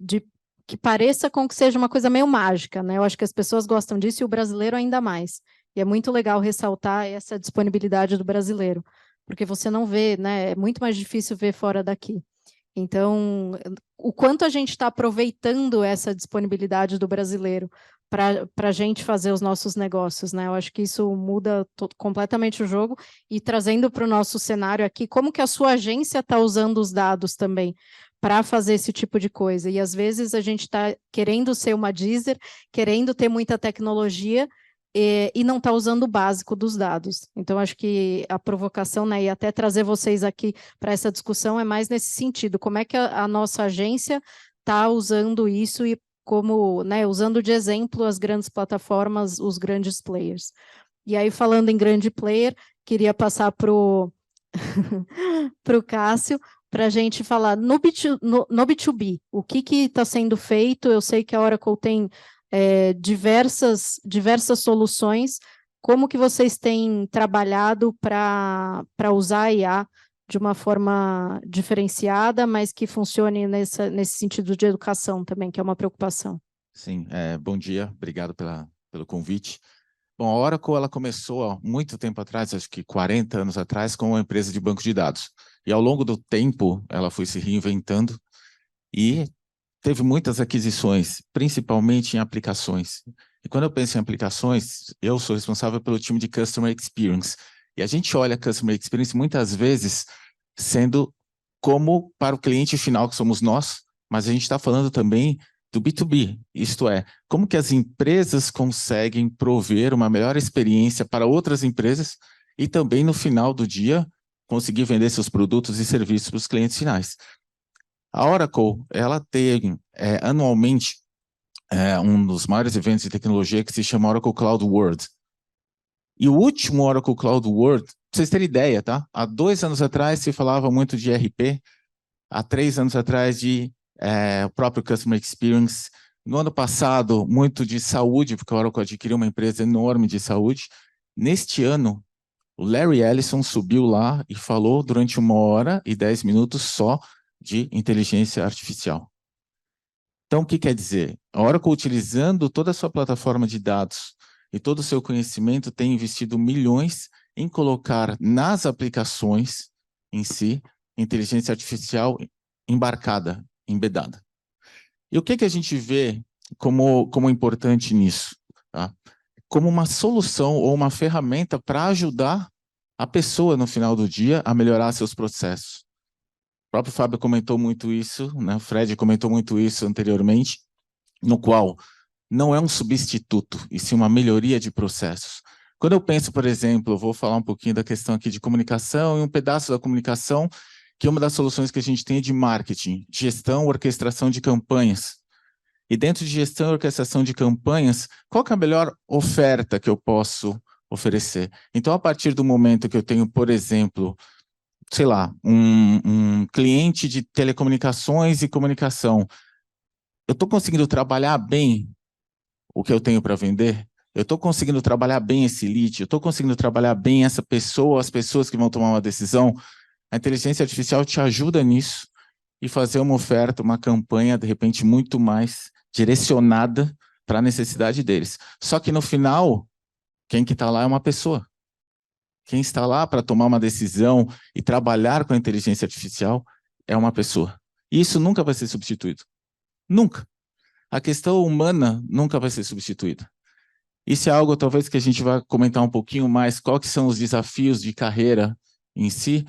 de que pareça com que seja uma coisa meio mágica, né? Eu acho que as pessoas gostam disso e o brasileiro ainda mais. E é muito legal ressaltar essa disponibilidade do brasileiro, porque você não vê, né? É muito mais difícil ver fora daqui. Então, o quanto a gente está aproveitando essa disponibilidade do brasileiro para a gente fazer os nossos negócios, né? Eu acho que isso muda completamente o jogo, e trazendo para o nosso cenário aqui, como que a sua agência está usando os dados também para fazer esse tipo de coisa. E às vezes a gente está querendo ser uma Deezer, querendo ter muita tecnologia, e não está usando o básico dos dados. Então, acho que a provocação, né, e até trazer vocês aqui para essa discussão é mais nesse sentido. Como é que a nossa agência está usando isso e como, né, usando de exemplo as grandes plataformas, os grandes players. E aí, falando em grande player, queria passar para o Cássio, para a gente falar no B2B, o que está sendo feito. Eu sei que a Oracle tem diversas soluções. Como que vocês têm trabalhado para usar a IA de uma forma diferenciada, mas que funcione nesse sentido de educação também, que é uma preocupação? Sim, bom dia, obrigado pelo convite. Bom, a Oracle ela começou há muito tempo atrás, acho que 40 anos atrás, como uma empresa de banco de dados. E ao longo do tempo, ela foi se reinventando e teve muitas aquisições, principalmente em aplicações. E quando eu penso em aplicações, eu sou responsável pelo time de Customer Experience. E a gente olha a Customer Experience muitas vezes sendo como para o cliente final, que somos nós, mas a gente está falando também do B2B, isto é, como que as empresas conseguem prover uma melhor experiência para outras empresas e também, no final do dia, conseguir vender seus produtos e serviços para os clientes finais. A Oracle, ela tem anualmente um dos maiores eventos de tecnologia que se chama Oracle Cloud World. E o último Oracle Cloud World, para vocês terem ideia, tá? Há 2 anos atrás se falava muito de ERP, há 3 anos atrás de o próprio Customer Experience. No ano passado, muito de saúde, porque a Oracle adquiriu uma empresa enorme de saúde. Neste ano, o Larry Ellison subiu lá e falou durante 1 hora e 10 minutos só de inteligência artificial. Então, o que quer dizer? A Oracle, utilizando toda a sua plataforma de dados e todo o seu conhecimento, tem investido milhões em colocar nas aplicações em si inteligência artificial embarcada, embedada. E o que a gente vê como importante nisso? Tá? Como uma solução ou uma ferramenta para ajudar a pessoa, no final do dia, a melhorar seus processos. O próprio Fábio comentou muito isso, né? O Fred comentou muito isso anteriormente, no qual não é um substituto, e sim uma melhoria de processos. Quando eu penso, por exemplo, eu vou falar um pouquinho da questão aqui de comunicação, e um pedaço da comunicação, que uma das soluções que a gente tem é de marketing, gestão, orquestração de campanhas. E dentro de gestão e orquestração de campanhas, qual que é a melhor oferta que eu posso oferecer? Então, a partir do momento que eu tenho, por exemplo, sei lá, um cliente de telecomunicações e comunicação, eu estou conseguindo trabalhar bem o que eu tenho para vender? Eu estou conseguindo trabalhar bem esse lead? Eu estou conseguindo trabalhar bem essa pessoa, as pessoas que vão tomar uma decisão? A inteligência artificial te ajuda nisso e fazer uma oferta, uma campanha, de repente, muito mais direcionada para a necessidade deles. Só que no final, quem que está lá é uma pessoa. Quem está lá para tomar uma decisão e trabalhar com a inteligência artificial é uma pessoa. E isso nunca vai ser substituído. Nunca. A questão humana nunca vai ser substituída. Isso é algo, talvez, que a gente vai comentar um pouquinho mais, quais são os desafios de carreira em si,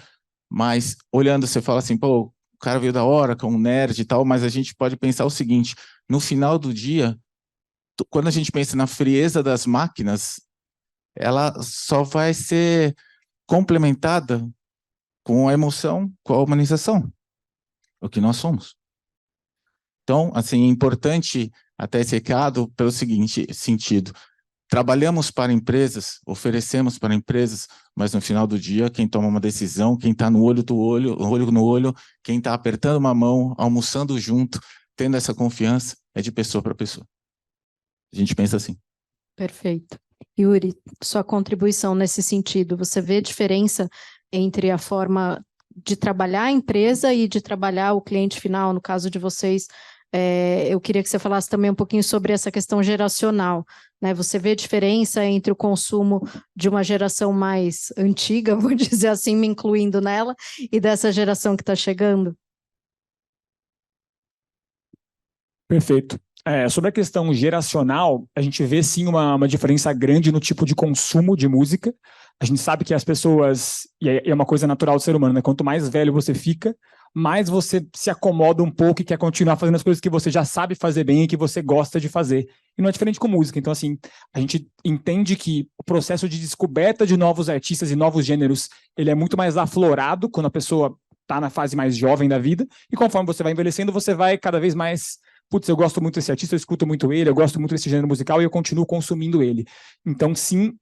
mas olhando, você fala assim, pô, o cara veio da Oracle, um nerd e tal, mas a gente pode pensar o seguinte, no final do dia, quando a gente pensa na frieza das máquinas, ela só vai ser complementada com a emoção, com a humanização, o que nós somos. Então, assim, é importante até esse recado pelo seguinte sentido, trabalhamos para empresas, oferecemos para empresas, mas no final do dia, quem toma uma decisão, quem está no olho no olho, quem está apertando uma mão, almoçando junto, tendo essa confiança, é de pessoa para pessoa. A gente pensa assim. Perfeito. Yuri, sua contribuição nesse sentido, você vê diferença entre a forma de trabalhar a empresa e de trabalhar o cliente final, no caso de vocês, eu queria que você falasse também um pouquinho sobre essa questão geracional, né? Você vê a diferença entre o consumo de uma geração mais antiga, vou dizer assim, me incluindo nela, e dessa geração que está chegando? Perfeito. Sobre a questão geracional, a gente vê sim uma diferença grande no tipo de consumo de música. A gente sabe que as pessoas, e é uma coisa natural do ser humano, né? Quanto mais velho você fica, mais você se acomoda um pouco e quer continuar fazendo as coisas que você já sabe fazer bem e que você gosta de fazer. E não é diferente com música. Então, assim, a gente entende que o processo de descoberta de novos artistas e novos gêneros, ele é muito mais aflorado quando a pessoa está na fase mais jovem da vida, e conforme você vai envelhecendo, você vai cada vez mais... Putz, eu gosto muito desse artista, eu escuto muito ele, eu gosto muito desse gênero musical e eu continuo consumindo ele. Então, sim,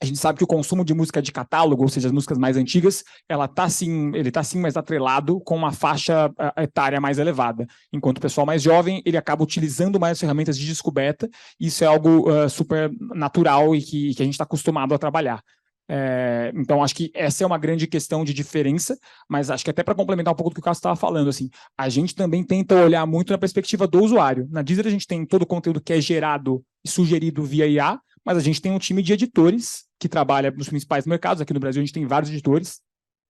a gente sabe que o consumo de música de catálogo, ou seja, as músicas mais antigas, ele está sim mais atrelado com uma faixa etária mais elevada. Enquanto o pessoal mais jovem, ele acaba utilizando mais ferramentas de descoberta, e isso é algo super natural e que a gente está acostumado a trabalhar. Então, acho que essa é uma grande questão de diferença, mas acho que até para complementar um pouco do que o Cássio estava falando, assim, a gente também tenta olhar muito na perspectiva do usuário. Na Deezer a gente tem todo o conteúdo que é gerado e sugerido via IA, mas a gente tem um time de editores que trabalha nos principais mercados. Aqui no Brasil a gente tem vários editores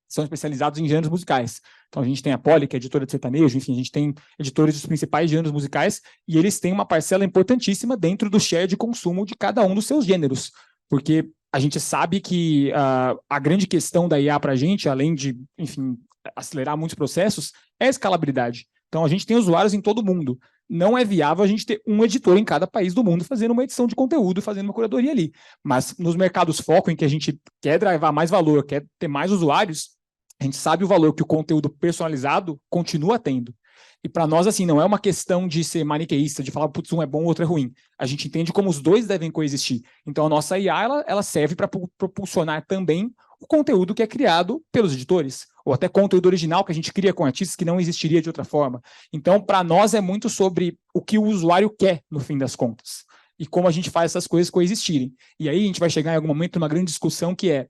que são especializados em gêneros musicais. Então a gente tem a Poli, que é editora de sertanejo, enfim, a gente tem editores dos principais gêneros musicais, e eles têm uma parcela importantíssima dentro do share de consumo de cada um dos seus gêneros, porque a gente sabe que a grande questão da IA para a gente, além de, enfim, acelerar muitos processos, é a escalabilidade. Então, a gente tem usuários em todo mundo. Não é viável a gente ter um editor em cada país do mundo fazendo uma edição de conteúdo, fazendo uma curadoria ali. Mas nos mercados foco, em que a gente quer drivar mais valor, quer ter mais usuários, a gente sabe o valor que o conteúdo personalizado continua tendo. E para nós, assim, não é uma questão de ser maniqueísta, de falar, putz, um é bom, o outro é ruim. A gente entende como os dois devem coexistir. Então, a nossa IA, ela serve para propulsionar também o conteúdo que é criado pelos editores, ou até conteúdo original que a gente cria com artistas que não existiria de outra forma. Então, para nós, é muito sobre o que o usuário quer, no fim das contas, e como a gente faz essas coisas coexistirem. E aí, a gente vai chegar em algum momento numa grande discussão que é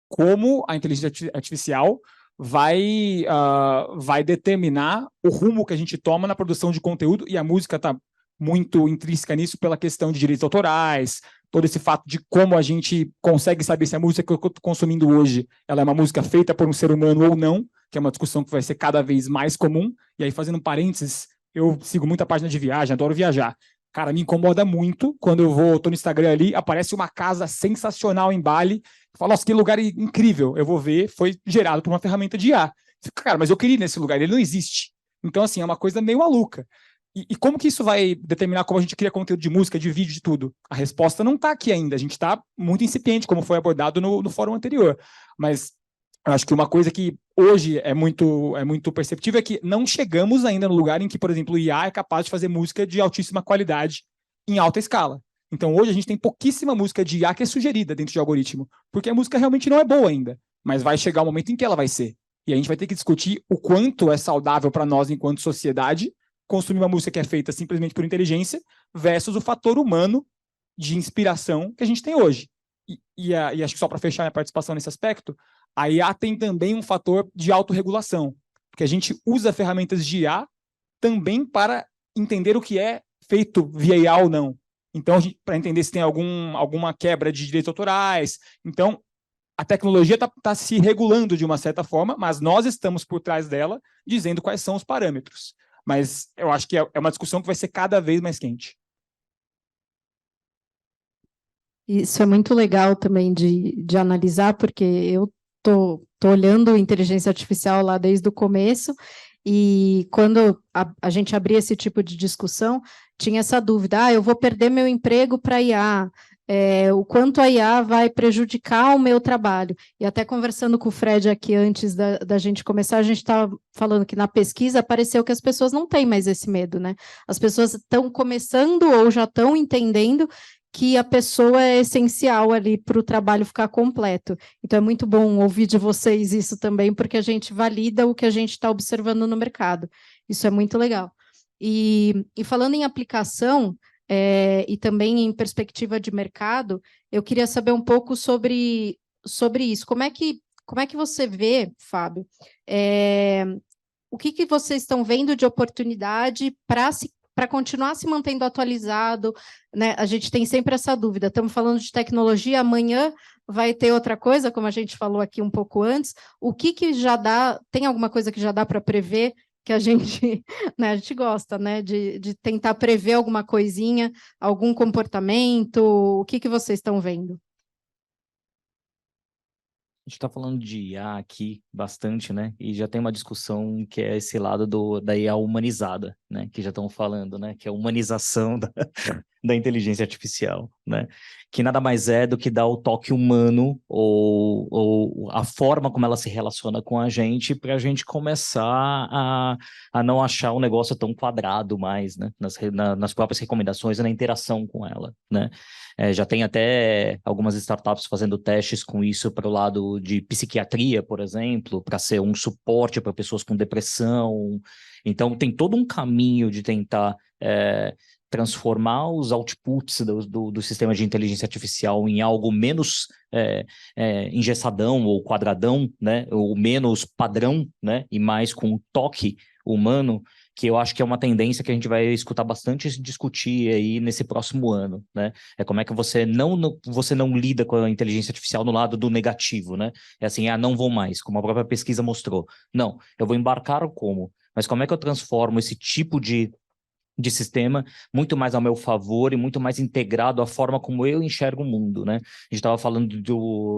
como a inteligência artificial vai determinar o rumo que a gente toma na produção de conteúdo, e a música está muito intrínseca nisso pela questão de direitos autorais, todo esse fato de como a gente consegue saber se a música que eu estou consumindo hoje ela é uma música feita por um ser humano ou não, que é uma discussão que vai ser cada vez mais comum. E aí, fazendo um parênteses, eu sigo muita página de viagem, adoro viajar. Cara, me incomoda muito quando eu tô no Instagram ali, aparece uma casa sensacional em Bali, eu falo, nossa, que lugar incrível. Eu vou ver, foi gerado por uma ferramenta de IA. Cara, mas eu queria ir nesse lugar, ele não existe. Então, assim, é uma coisa meio maluca. E como que isso vai determinar como a gente cria conteúdo de música, de vídeo, de tudo? A resposta não está aqui ainda, a gente está muito incipiente, como foi abordado no fórum anterior. Mas eu acho que uma coisa que hoje é muito perceptível é que não chegamos ainda no lugar em que, por exemplo, o IA é capaz de fazer música de altíssima qualidade em alta escala. Então, hoje a gente tem pouquíssima música de IA que é sugerida dentro de algoritmo, porque a música realmente não é boa ainda, mas vai chegar um momento em que ela vai ser. E a gente vai ter que discutir o quanto é saudável para nós, enquanto sociedade, consumir uma música que é feita simplesmente por inteligência versus o fator humano de inspiração que a gente tem hoje. E acho que só para fechar minha participação nesse aspecto, a IA tem também um fator de autorregulação, porque a gente usa ferramentas de IA também para entender o que é feito via IA ou não. Então, para entender se tem alguma quebra de direitos autorais. Então, a tecnologia está se regulando de uma certa forma, mas nós estamos por trás dela dizendo quais são os parâmetros. Mas eu acho que é uma discussão que vai ser cada vez mais quente. Isso é muito legal também de analisar, porque eu tô olhando inteligência artificial lá desde o começo, e quando a gente abria esse tipo de discussão, tinha essa dúvida, eu vou perder meu emprego para IA, o quanto a IA vai prejudicar o meu trabalho. E até conversando com o Fred aqui antes da gente começar, a gente estava falando que na pesquisa apareceu que as pessoas não têm mais esse medo, né? As pessoas estão começando ou já estão entendendo que a pessoa é essencial ali para o trabalho ficar completo. Então é muito bom ouvir de vocês isso também, porque a gente valida o que a gente está observando no mercado. Isso é muito legal. E falando em aplicação, e também em perspectiva de mercado, eu queria saber um pouco sobre isso. Como é que você vê, Fábio, o que vocês estão vendo de oportunidade para continuar se mantendo atualizado, né? A gente tem sempre essa dúvida, estamos falando de tecnologia, amanhã vai ter outra coisa, como a gente falou aqui um pouco antes, o que já dá, tem alguma coisa que já dá para prever, que a gente, né, a gente gosta, né, de tentar prever alguma coisinha, algum comportamento, o que vocês estão vendo? A gente está falando de IA aqui bastante, né? E já tem uma discussão que é esse lado da IA humanizada, né? Que já estão falando, né? Que é a humanização da inteligência artificial, né? Que nada mais é do que dar o toque humano ou a forma como ela se relaciona com a gente para a gente começar a não achar o negócio tão quadrado mais, né? Nas próprias recomendações e na interação com ela, né? Já tem até algumas startups fazendo testes com isso para o lado de psiquiatria, por exemplo, para ser um suporte para pessoas com depressão. Então, tem todo um caminho de tentar transformar os outputs do sistema de inteligência artificial em algo menos engessadão ou quadradão, né? Ou menos padrão, né? E mais com toque humano, que eu acho que é uma tendência que a gente vai escutar bastante se discutir aí nesse próximo ano, né? É como é que você não lida com a inteligência artificial no lado do negativo, né? É assim, não vou mais, como a própria pesquisa mostrou. Não, eu vou embarcar como? Mas como é que eu transformo esse tipo de sistema muito mais ao meu favor e muito mais integrado à forma como eu enxergo o mundo, né? A gente estava falando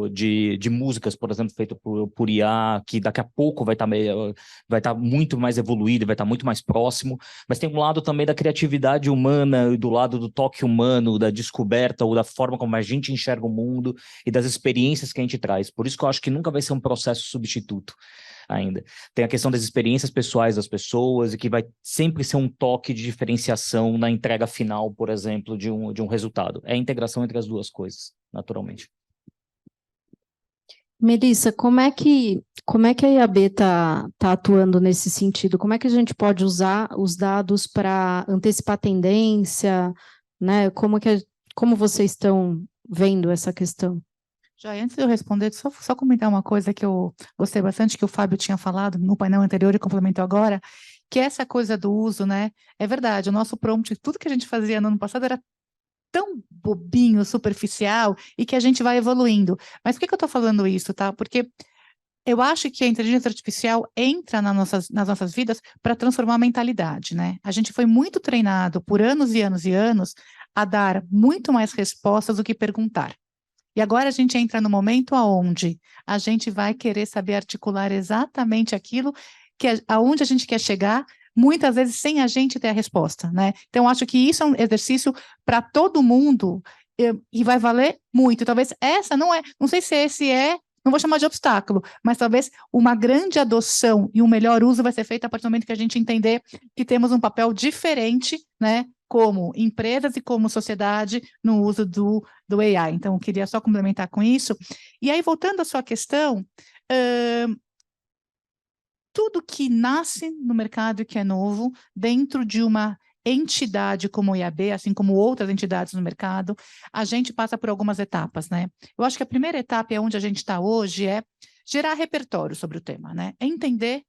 de músicas, por exemplo, feitas por IA, que daqui a pouco vai estar muito mais evoluído, vai estar muito mais próximo, mas tem um lado também da criatividade humana, e do lado do toque humano, da descoberta ou da forma como a gente enxerga o mundo e das experiências que a gente traz. Por isso que eu acho que nunca vai ser um processo substituto ainda. Tem a questão das experiências pessoais das pessoas e que vai sempre ser um toque de diferenciação na entrega final, por exemplo, de um resultado. É a integração entre as duas coisas, naturalmente. Melissa, como é que a IAB está atuando nesse sentido? Como é que a gente pode usar os dados para antecipar tendência, né? Como vocês estão vendo essa questão? Já antes de eu responder, só comentar uma coisa que eu gostei bastante, que o Fábio tinha falado no painel anterior e complementou agora, que essa coisa do uso, né? É verdade, o nosso prompt, tudo que a gente fazia no ano passado era tão bobinho, superficial, e que a gente vai evoluindo. Mas por que eu estou falando isso, tá? Porque eu acho que a inteligência artificial entra nas nossas vidas para transformar a mentalidade, né? A gente foi muito treinado por anos e anos e anos a dar muito mais respostas do que perguntar. E agora a gente entra no momento onde a gente vai querer saber articular exatamente aquilo aonde a gente quer chegar, muitas vezes sem a gente ter a resposta, né? Então, acho que isso é um exercício para todo mundo e vai valer muito. Talvez essa não sei se esse não vou chamar de obstáculo, mas talvez uma grande adoção e um melhor uso vai ser feito a partir do momento que a gente entender que temos um papel diferente, né? Como empresas e como sociedade no uso do AI. Então, eu queria só complementar com isso. E aí, voltando à sua questão, tudo que nasce no mercado e que é novo, dentro de uma entidade como o IAB, assim como outras entidades no mercado, a gente passa por algumas etapas, né? Eu acho que a primeira etapa é onde a gente está hoje, é gerar repertório sobre o tema, né? É entender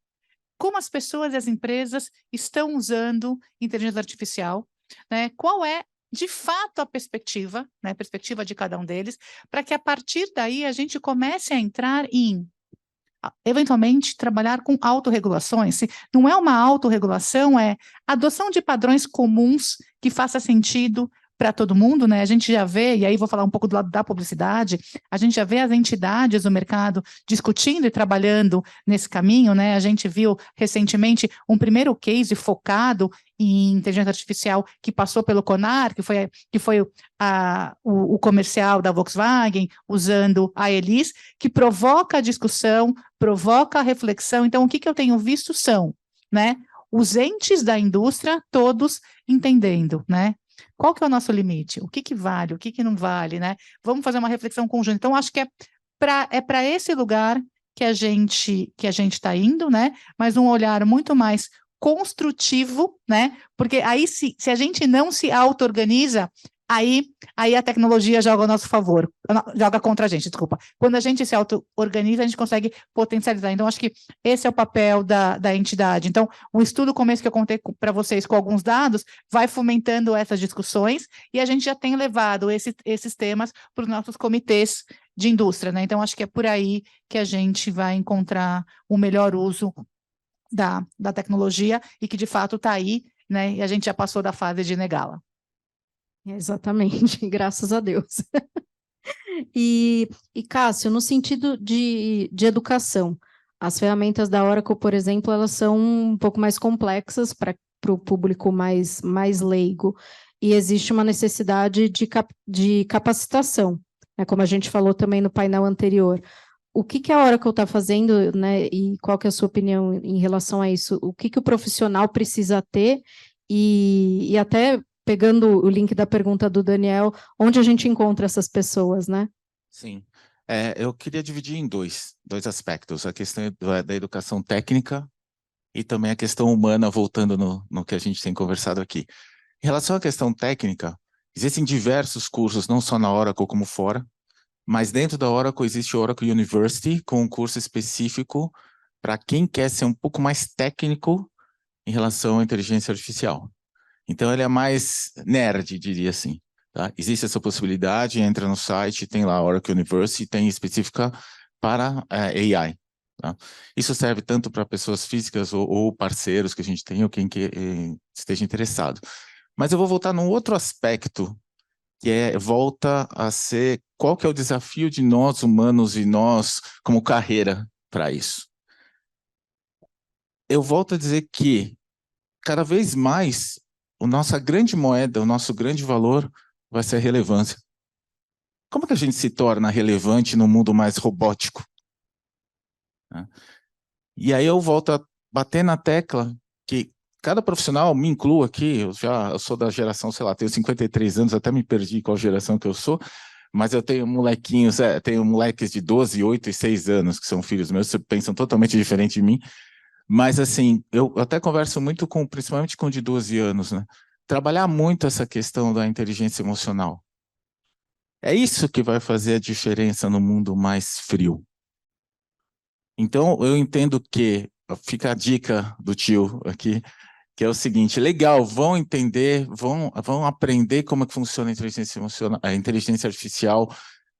como as pessoas e as empresas estão usando inteligência artificial, né? Qual é, de fato, a perspectiva, né? A perspectiva de cada um deles, para que, a partir daí, a gente comece a entrar em, eventualmente, trabalhar com autorregulações. Se não é uma autorregulação, é adoção de padrões comuns que faça sentido para todo mundo, né? A gente já vê, e aí vou falar um pouco do lado da publicidade, a gente já vê as entidades do mercado discutindo e trabalhando nesse caminho, né? A gente viu recentemente um primeiro case focado em inteligência artificial que passou pelo CONAR, que foi o comercial da Volkswagen, usando a Elis, que provoca a discussão, provoca a reflexão. Então, o que eu tenho visto são, né, os entes da indústria todos entendendo, né? Qual que é o nosso limite? O que vale, o que não vale, né? Vamos fazer uma reflexão conjunta. Então, acho que é para esse lugar que a gente está indo, né? Mas um olhar muito mais construtivo, né? Porque aí, se a gente não se auto-organiza, Aí a tecnologia joga a nosso favor, joga contra a gente, desculpa. Quando a gente se auto-organiza, a gente consegue potencializar. Então, acho que esse é o papel da entidade. Então, o estudo começo que eu contei para vocês com alguns dados, vai fomentando essas discussões, e a gente já tem levado esses temas para os nossos comitês de indústria, né? Então, acho que é por aí que a gente vai encontrar o melhor uso da tecnologia, e que, de fato, está aí, né? E a gente já passou da fase de negá-la. Exatamente, graças a Deus. E Cássio, no sentido de educação, as ferramentas da Oracle, por exemplo, elas são um pouco mais complexas para o público mais leigo, e existe uma necessidade de capacitação, né, como a gente falou também no painel anterior. O que a Oracle está fazendo, né, e qual que é a sua opinião em relação a isso? O que o profissional precisa ter, e até pegando o link da pergunta do Daniel, onde a gente encontra essas pessoas, né? Sim. Eu queria dividir em dois aspectos, a questão da educação técnica e também a questão humana, voltando no que a gente tem conversado aqui. Em relação à questão técnica, existem diversos cursos, não só na Oracle como fora, mas dentro da Oracle existe o Oracle University, com um curso específico para quem quer ser um pouco mais técnico em relação à inteligência artificial. Então, ele é mais nerd, diria assim. Tá? Existe essa possibilidade, entra no site, tem lá a Oracle University, tem específica para AI. Tá? Isso serve tanto para pessoas físicas ou parceiros que a gente tem, ou quem esteja interessado. Mas eu vou voltar num outro aspecto, que volta a ser qual que é o desafio de nós humanos e nós como carreira para isso. Eu volto a dizer que cada vez mais a nossa grande moeda, o nosso grande valor vai ser a relevância. Como que a gente se torna relevante no mundo mais robótico? E aí eu volto a bater na tecla que cada profissional, me incluo aqui, eu sou da geração, sei lá, tenho 53 anos, até me perdi qual geração que eu sou, mas eu tenho molequinhos, tenho moleques de 12, 8 e 6 anos, que são filhos meus, que pensam totalmente diferente de mim, mas assim, eu até converso muito principalmente com de 12 anos, né? Trabalhar muito essa questão da inteligência emocional. É isso que vai fazer a diferença no mundo mais frio. Então, eu entendo que, fica a dica do tio aqui, que é o seguinte, legal, vão entender, vão aprender como é que funciona a inteligência emocional, a inteligência artificial,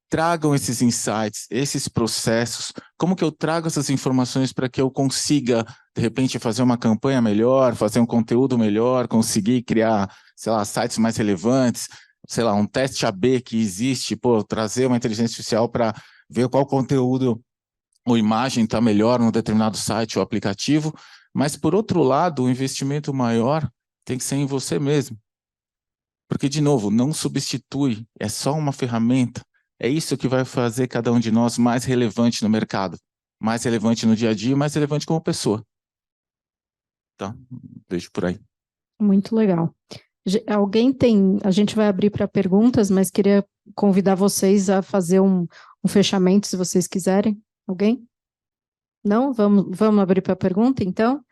tragam esses insights, esses processos, como que eu trago essas informações para que eu consiga, de repente, fazer uma campanha melhor, fazer um conteúdo melhor, conseguir criar, sei lá, sites mais relevantes, sei lá, um teste AB que existe, trazer uma inteligência artificial para ver qual conteúdo ou imagem está melhor num determinado site ou aplicativo, mas, por outro lado, o investimento maior tem que ser em você mesmo. Porque, de novo, não substitui, é só uma ferramenta. É isso que vai fazer cada um de nós mais relevante no mercado, mais relevante no dia a dia, mais relevante como pessoa. Tá? Vejo por aí. Muito legal. A gente vai abrir para perguntas, mas queria convidar vocês a fazer um fechamento, se vocês quiserem. Alguém? Não? Vamos abrir para pergunta, então?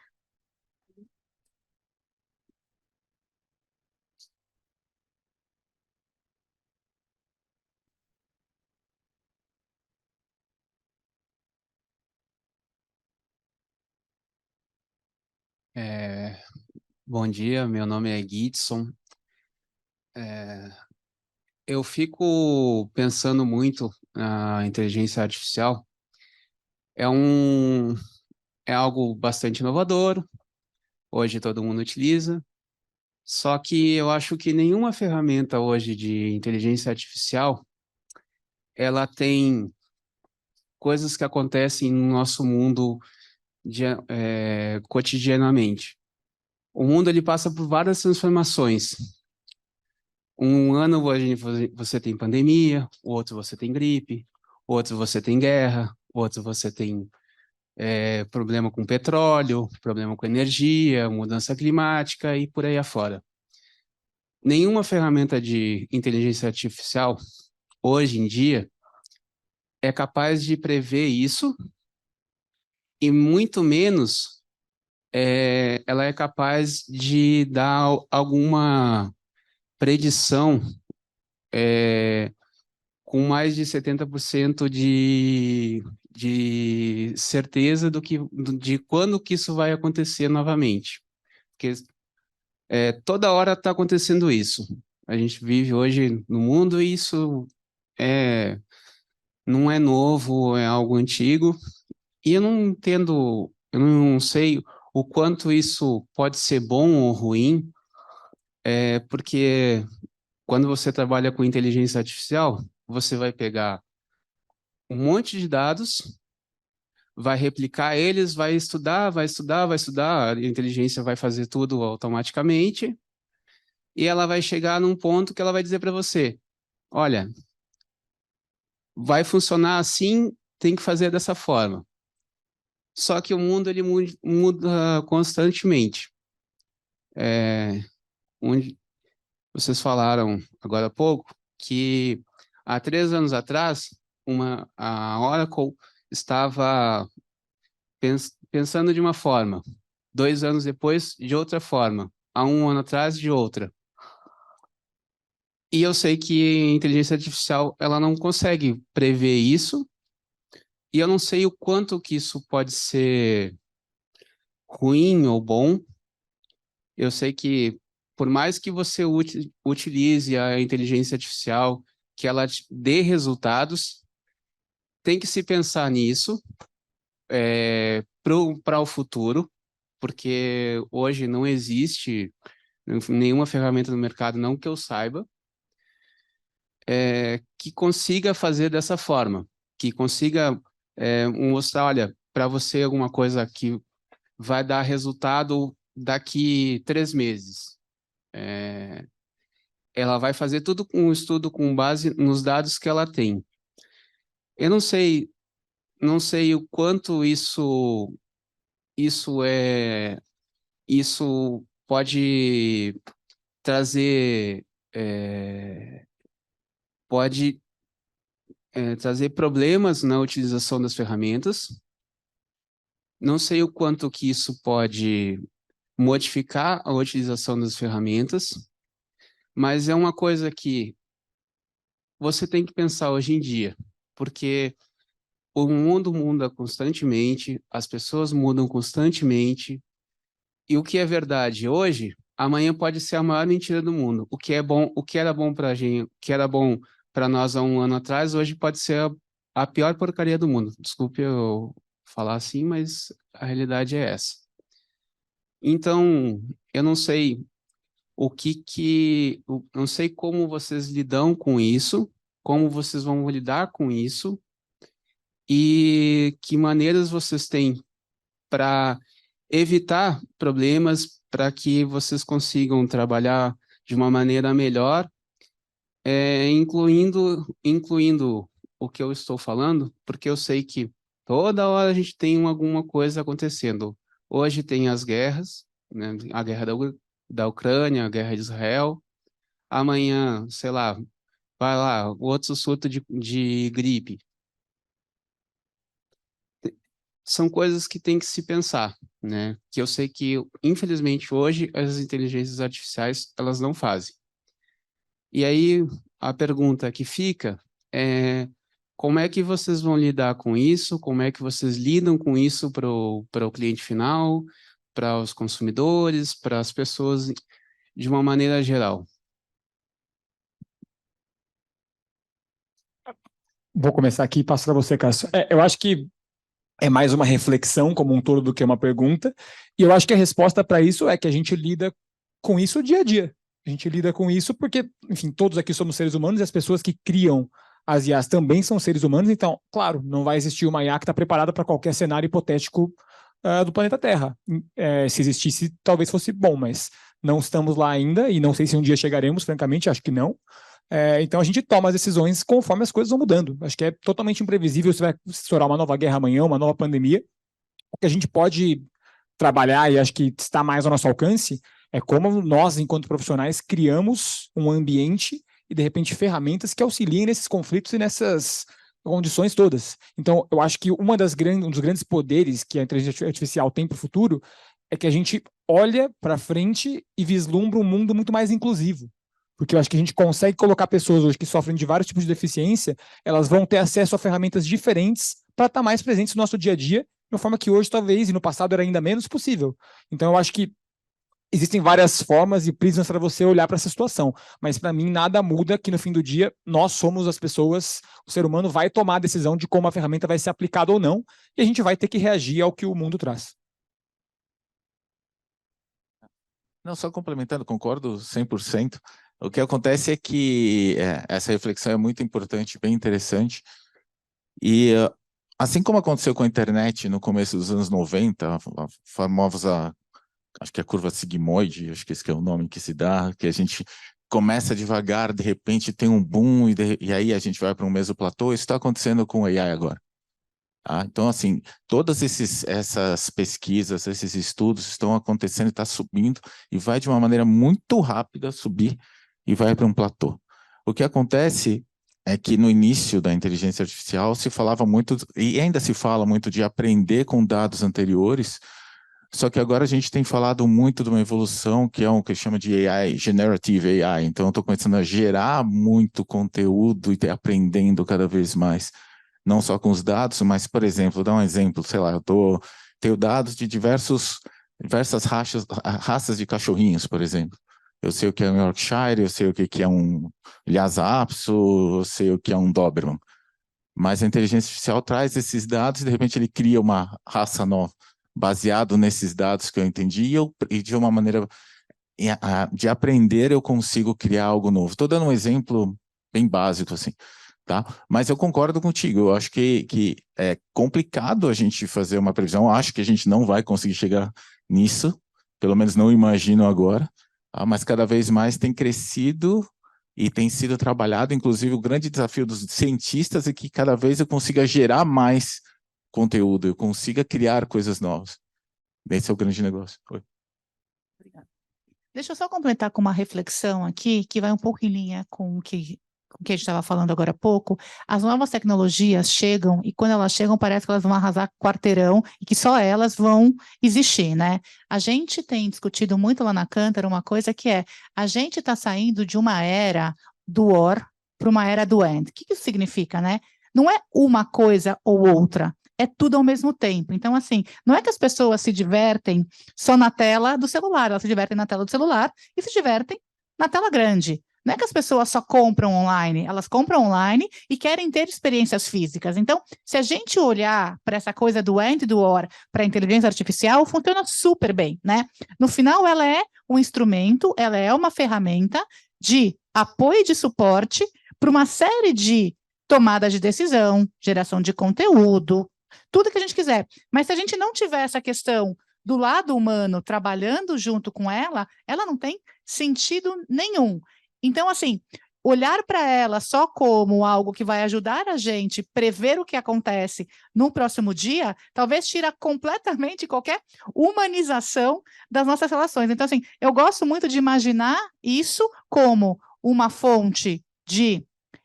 Bom dia, meu nome é Gidson. Eu fico pensando muito na inteligência artificial. É algo bastante inovador, hoje todo mundo utiliza, só que eu acho que nenhuma ferramenta hoje de inteligência artificial, ela tem coisas que acontecem no nosso mundo cotidianamente. O mundo ele passa por várias transformações. Um ano você tem pandemia, o outro você tem gripe, o outro você tem guerra, o outro você tem problema com petróleo, problema com energia, mudança climática e por aí afora. Nenhuma ferramenta de inteligência artificial, hoje em dia, é capaz de prever isso, e muito menos ela é capaz de dar alguma predição com mais de 70% de certeza de quando que isso vai acontecer novamente. Porque toda hora está acontecendo isso. A gente vive hoje no mundo e isso não é novo, é algo antigo. E eu não entendo, eu não sei o quanto isso pode ser bom ou ruim, porque quando você trabalha com inteligência artificial, você vai pegar um monte de dados, vai replicar eles, vai estudar, a inteligência vai fazer tudo automaticamente, e ela vai chegar num ponto que ela vai dizer para você, olha, vai funcionar assim, tem que fazer dessa forma. Só que o mundo ele muda constantemente. Onde vocês falaram agora há pouco que há 3 anos atrás a Oracle estava pensando de uma forma, 2 anos depois de outra forma, há 1 ano atrás de outra. E eu sei que a inteligência artificial ela não consegue prever isso, e eu não sei o quanto que isso pode ser ruim ou bom. Eu sei que, por mais que você utilize a inteligência artificial, que ela dê resultados, tem que se pensar nisso para o futuro, porque hoje não existe nenhuma ferramenta no mercado, não que eu saiba, que consiga fazer dessa forma, que consiga mostrar, olha, para você alguma coisa que vai dar resultado daqui 3 meses. Ela vai fazer tudo com um estudo com base nos dados que ela tem. Eu não sei o quanto isso pode trazer trazer problemas na utilização das ferramentas. Não sei o quanto que isso pode modificar a utilização das ferramentas, mas é uma coisa que você tem que pensar hoje em dia, porque o mundo muda constantemente, as pessoas mudam constantemente, e o que é verdade hoje, amanhã pode ser a maior mentira do mundo. O que é bom, o que era bom para a gente, o que era bom para nós há 1 ano atrás, hoje pode ser a pior porcaria do mundo. Desculpe eu falar assim, mas a realidade é essa. Então, eu não sei não sei como vocês lidam com isso, como vocês vão lidar com isso, e que maneiras vocês têm para evitar problemas, para que vocês consigam trabalhar de uma maneira melhor, incluindo o que eu estou falando, porque eu sei que toda hora a gente tem alguma coisa acontecendo. Hoje tem as guerras, né? A guerra da Ucrânia, a guerra de Israel. Amanhã, sei lá, vai lá, outro surto de gripe. São coisas que tem que se pensar, né? Que eu sei que, infelizmente, hoje as inteligências artificiais, elas não fazem. E aí, a pergunta que fica é como é que vocês vão lidar com isso? Como é que vocês lidam com isso para o cliente final, para os consumidores, para as pessoas de uma maneira geral? Vou começar aqui e passo para você, Cássio. Eu acho que é mais uma reflexão como um todo do que uma pergunta, e eu acho que a resposta para isso é que a gente lida com isso dia a dia. A gente lida com isso porque, enfim, todos aqui somos seres humanos e as pessoas que criam as IAs também são seres humanos, então, claro, não vai existir uma IA que está preparada para qualquer cenário hipotético do planeta Terra. Se existisse, talvez fosse bom, mas não estamos lá ainda e não sei se um dia chegaremos, francamente, acho que não. Então a gente toma as decisões conforme as coisas vão mudando. Acho que é totalmente imprevisível se vai estourar uma nova guerra amanhã, uma nova pandemia. O que a gente pode trabalhar, e acho que está mais ao nosso alcance, é como nós, enquanto profissionais, criamos um ambiente e, de repente, ferramentas que auxiliem nesses conflitos e nessas condições todas. Então, eu acho que um dos grandes poderes que a inteligência artificial tem para o futuro é que a gente olha para frente e vislumbra um mundo muito mais inclusivo. Porque eu acho que a gente consegue colocar pessoas hoje que sofrem de vários tipos de deficiência, elas vão ter acesso a ferramentas diferentes para estar mais presentes no nosso dia a dia, de uma forma que hoje, talvez, e no passado era ainda menos possível. Então, eu acho que existem várias formas e prismas para você olhar para essa situação, mas para mim nada muda que no fim do dia nós somos as pessoas, o ser humano vai tomar a decisão de como a ferramenta vai ser aplicada ou não, e a gente vai ter que reagir ao que o mundo traz. Não, só complementando, concordo 100%. O que acontece é que essa reflexão é muito importante, bem interessante, e assim como aconteceu com a internet no começo dos anos 90, a famosa, acho que a curva sigmoide, acho que esse que é o nome que se dá, que a gente começa devagar, de repente tem um boom, e aí a gente vai para um mesmo platô. Isso está acontecendo com o AI agora. Então, assim, todas essas pesquisas, esses estudos estão acontecendo, está subindo, e vai de uma maneira muito rápida subir, e vai para um platô. O que acontece é que no início da inteligência artificial se falava muito, e ainda se fala muito, de aprender com dados anteriores. Só que agora a gente tem falado muito de uma evolução que é o que chama de AI, Generative AI. Então, eu estou começando a gerar muito conteúdo e aprendendo cada vez mais. Não só com os dados, mas, por exemplo, vou dar um exemplo, sei lá, tenho dados de diversas raças de cachorrinhos, por exemplo. Eu sei o que é um Yorkshire, eu sei o que é um Lhasa Apso, eu sei o que é um Doberman. Mas a inteligência artificial traz esses dados e, de repente, ele cria uma raça nova, baseado nesses dados que eu entendi, e de uma maneira de aprender, eu consigo criar algo novo. Estou dando um exemplo bem básico, assim, tá? Mas eu concordo contigo, eu acho que é complicado a gente fazer uma previsão, eu acho que a gente não vai conseguir chegar nisso, pelo menos não imagino agora, tá? Mas cada vez mais tem crescido e tem sido trabalhado, inclusive o grande desafio dos cientistas é que cada vez eu consiga gerar mais conteúdo, eu consiga criar coisas novas. Esse é o grande negócio. Obrigada. Deixa eu só completar com uma reflexão aqui, que vai um pouco em linha com o que a gente estava falando agora há pouco. As novas tecnologias chegam, e quando elas chegam, parece que elas vão arrasar quarteirão, e que só elas vão existir, né? A gente tem discutido muito lá na Cântara uma coisa que é, a gente está saindo de uma era do or para uma era do and. O que isso significa, né? Não é uma coisa ou outra, é tudo ao mesmo tempo. Então, assim, não é que as pessoas se divertem só na tela do celular, elas se divertem na tela do celular e se divertem na tela grande. Não é que as pessoas só compram online, elas compram online e querem ter experiências físicas. Então, se a gente olhar para essa coisa do and e do or para a inteligência artificial, funciona super bem, né? No final, ela é um instrumento, ela é uma ferramenta de apoio e de suporte para uma série de tomadas de decisão, geração de conteúdo, tudo que a gente quiser. Mas se a gente não tiver essa questão do lado humano trabalhando junto com ela, ela não tem sentido nenhum. Então, assim, olhar para ela só como algo que vai ajudar a gente a prever o que acontece no próximo dia, talvez tira completamente qualquer humanização das nossas relações. Então, assim, eu gosto muito de imaginar isso como uma fonte de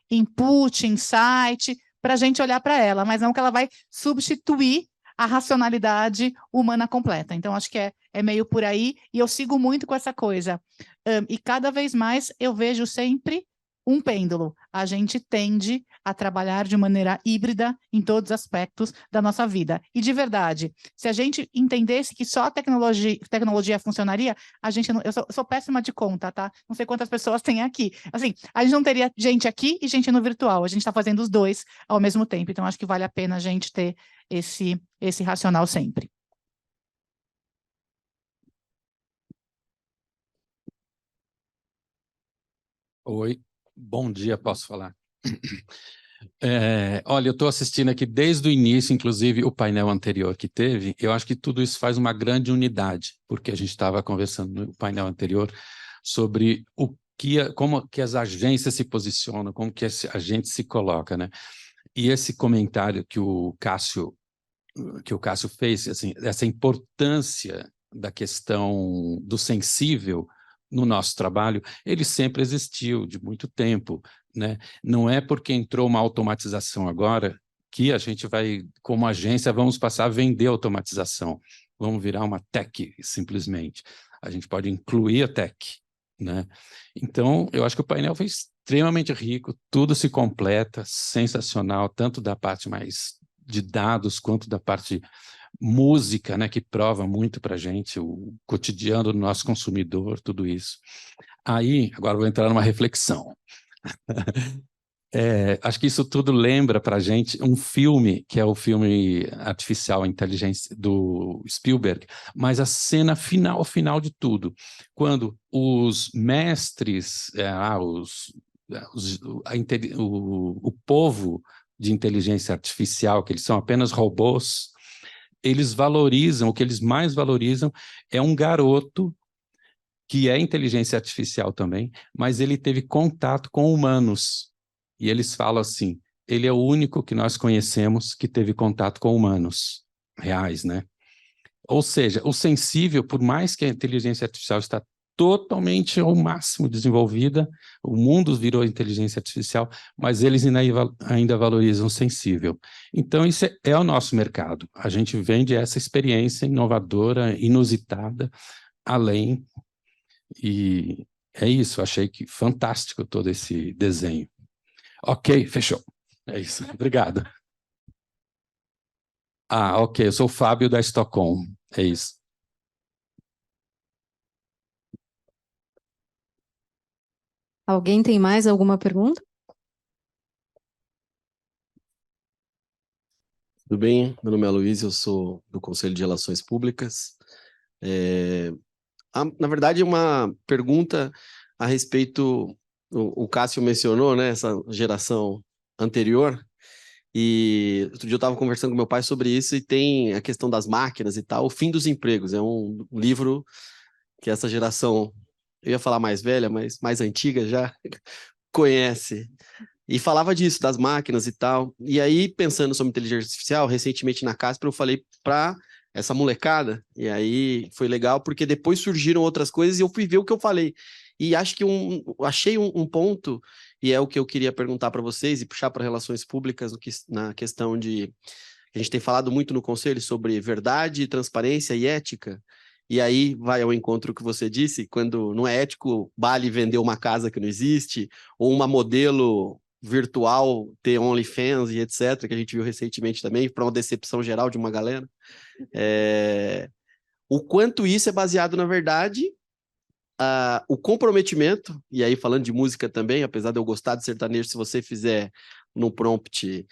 input, insight, para a gente olhar para ela, mas não que ela vai substituir a racionalidade humana completa. Então, acho que é meio por aí, e eu sigo muito com essa coisa. E cada vez mais eu vejo sempre um pêndulo. A gente tende a trabalhar de maneira híbrida em todos os aspectos da nossa vida. E, de verdade, se a gente entendesse que só a tecnologia funcionaria, a gente não... Eu sou péssima de conta, tá? Não sei quantas pessoas tem aqui. Assim, a gente não teria gente aqui e gente no virtual. A gente está fazendo os dois ao mesmo tempo. Então, acho que vale a pena a gente ter esse racional sempre. Oi, bom dia, posso falar? Olha, eu estou assistindo aqui desde o início, inclusive o painel anterior que teve, eu acho que tudo isso faz uma grande unidade, porque a gente estava conversando no painel anterior sobre como que as agências se posicionam, como que a gente se coloca, né? E esse comentário que o Cássio fez, assim, essa importância da questão do sensível no nosso trabalho, ele sempre existiu, de muito tempo, né? Não é porque entrou uma automatização agora que a gente vai, como agência, vamos passar a vender automatização. Vamos virar uma tech, simplesmente. A gente pode incluir a tech, né? Então, eu acho que o painel foi extremamente rico, tudo se completa, sensacional, tanto da parte mais de dados quanto da parte música, né, que prova muito para a gente o cotidiano do nosso consumidor, tudo isso. Aí, agora vou entrar numa reflexão. Acho que isso tudo lembra para a gente um filme, que é o filme Artificial Inteligência, do Spielberg, mas a cena final de tudo, quando os mestres, o povo de inteligência artificial, que eles são apenas robôs, eles valorizam, o que eles mais valorizam é um garoto que é inteligência artificial também, mas ele teve contato com humanos. E eles falam assim, ele é o único que nós conhecemos que teve contato com humanos reais, né? Ou seja, o sensível, por mais que a inteligência artificial está totalmente ao máximo desenvolvida, o mundo virou inteligência artificial, mas eles ainda valorizam o sensível. Então, isso é o nosso mercado. A gente vende essa experiência inovadora, inusitada, além. E é isso, achei que fantástico todo esse desenho. Ok, fechou. É isso, obrigado. Ok, eu sou o Fábio da Stockholm, é isso. Alguém tem mais alguma pergunta? Tudo bem? Meu nome é Luiz, eu sou do Conselho de Relações Públicas. Na verdade, uma pergunta a respeito, o Cássio mencionou, né, essa geração anterior, e outro dia eu estava conversando com meu pai sobre isso, e tem a questão das máquinas e tal, O Fim dos Empregos, é um livro que essa geração, eu ia falar mais velha, mas mais antiga já, conhece. E falava disso, das máquinas e tal. E aí, pensando sobre inteligência artificial, recentemente na Casper eu falei para essa molecada, e aí foi legal, porque depois surgiram outras coisas e eu fui ver o que eu falei. E acho que achei um ponto, e é o que eu queria perguntar para vocês, e puxar para relações públicas, na questão de... A gente tem falado muito no Conselho sobre verdade, transparência e ética, e aí vai ao encontro que você disse, quando não é ético, vale vender uma casa que não existe, ou uma modelo virtual ter OnlyFans e etc., que a gente viu recentemente também, para uma decepção geral de uma galera. O quanto isso é baseado na verdade, o comprometimento, e aí falando de música também, apesar de eu gostar de sertanejo, se você fizer no prompt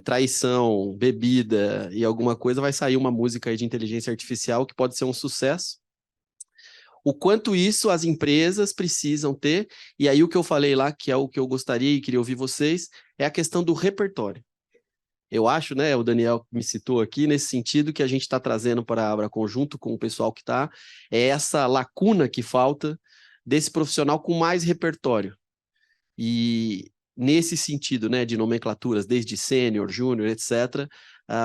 traição, bebida e alguma coisa, vai sair uma música aí de inteligência artificial que pode ser um sucesso. O quanto isso as empresas precisam ter, e aí o que eu falei lá, que é o que eu gostaria e queria ouvir vocês, é a questão do repertório. Eu acho, né, o Daniel me citou aqui, nesse sentido que a gente está trazendo para a Abra Conjunto com o pessoal que está, é essa lacuna que falta desse profissional com mais repertório. E nesse sentido, né, de nomenclaturas, desde sênior, júnior, etc.,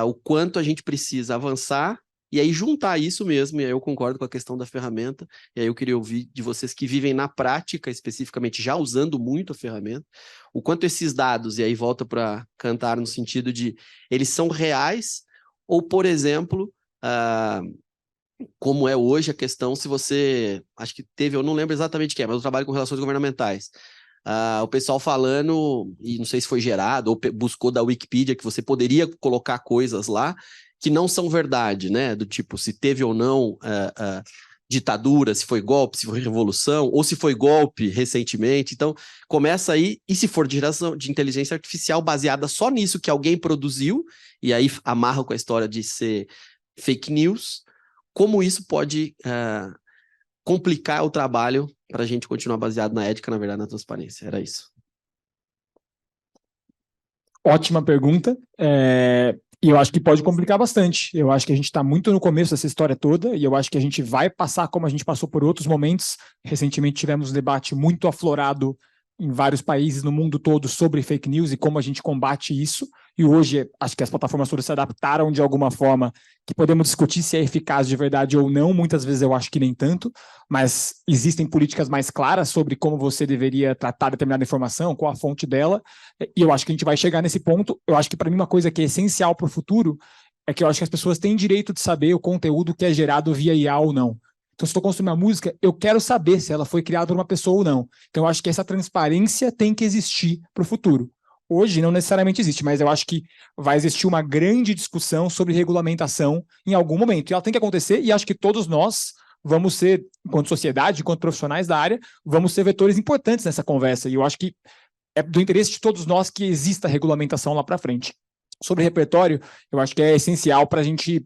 o quanto a gente precisa avançar e aí juntar isso mesmo, e aí eu concordo com a questão da ferramenta, e aí eu queria ouvir de vocês que vivem na prática, especificamente já usando muito a ferramenta, o quanto esses dados, e aí volta para Cantar no sentido de, eles são reais, ou, por exemplo, como é hoje a questão, se você, acho que teve, eu não lembro exatamente o que é, mas eu trabalho com relações governamentais, o pessoal falando, e não sei se foi gerado, ou buscou da Wikipedia, que você poderia colocar coisas lá, que não são verdade, né? Do tipo, se teve ou não ditadura, se foi golpe, se foi revolução, ou se foi golpe recentemente. Então, começa aí, e se for de geração de inteligência artificial baseada só nisso que alguém produziu, e aí amarra com a história de ser fake news, como isso pode complicar o trabalho para a gente continuar baseado na ética, na verdade, na transparência. Era isso. Ótima pergunta. E eu acho que pode complicar bastante. Eu acho que a gente está muito no começo dessa história toda, e eu acho que a gente vai passar como a gente passou por outros momentos. Recentemente tivemos um debate muito aflorado em vários países no mundo todo sobre fake news e como a gente combate isso. E hoje, acho que as plataformas todas se adaptaram de alguma forma que podemos discutir se é eficaz de verdade ou não. Muitas vezes eu acho que nem tanto, mas existem políticas mais claras sobre como você deveria tratar determinada informação, qual a fonte dela, e eu acho que a gente vai chegar nesse ponto. Eu acho que para mim uma coisa que é essencial para o futuro é que eu acho que as pessoas têm direito de saber o conteúdo que é gerado via IA ou não. Então, se estou consumindo uma música, eu quero saber se ela foi criada por uma pessoa ou não. Então, eu acho que essa transparência tem que existir para o futuro. Hoje não necessariamente existe, mas eu acho que vai existir uma grande discussão sobre regulamentação em algum momento. E ela tem que acontecer, e acho que todos nós vamos ser, enquanto sociedade, enquanto profissionais da área, vamos ser vetores importantes nessa conversa. E eu acho que é do interesse de todos nós que exista regulamentação lá para frente. Sobre repertório, eu acho que é essencial para a gente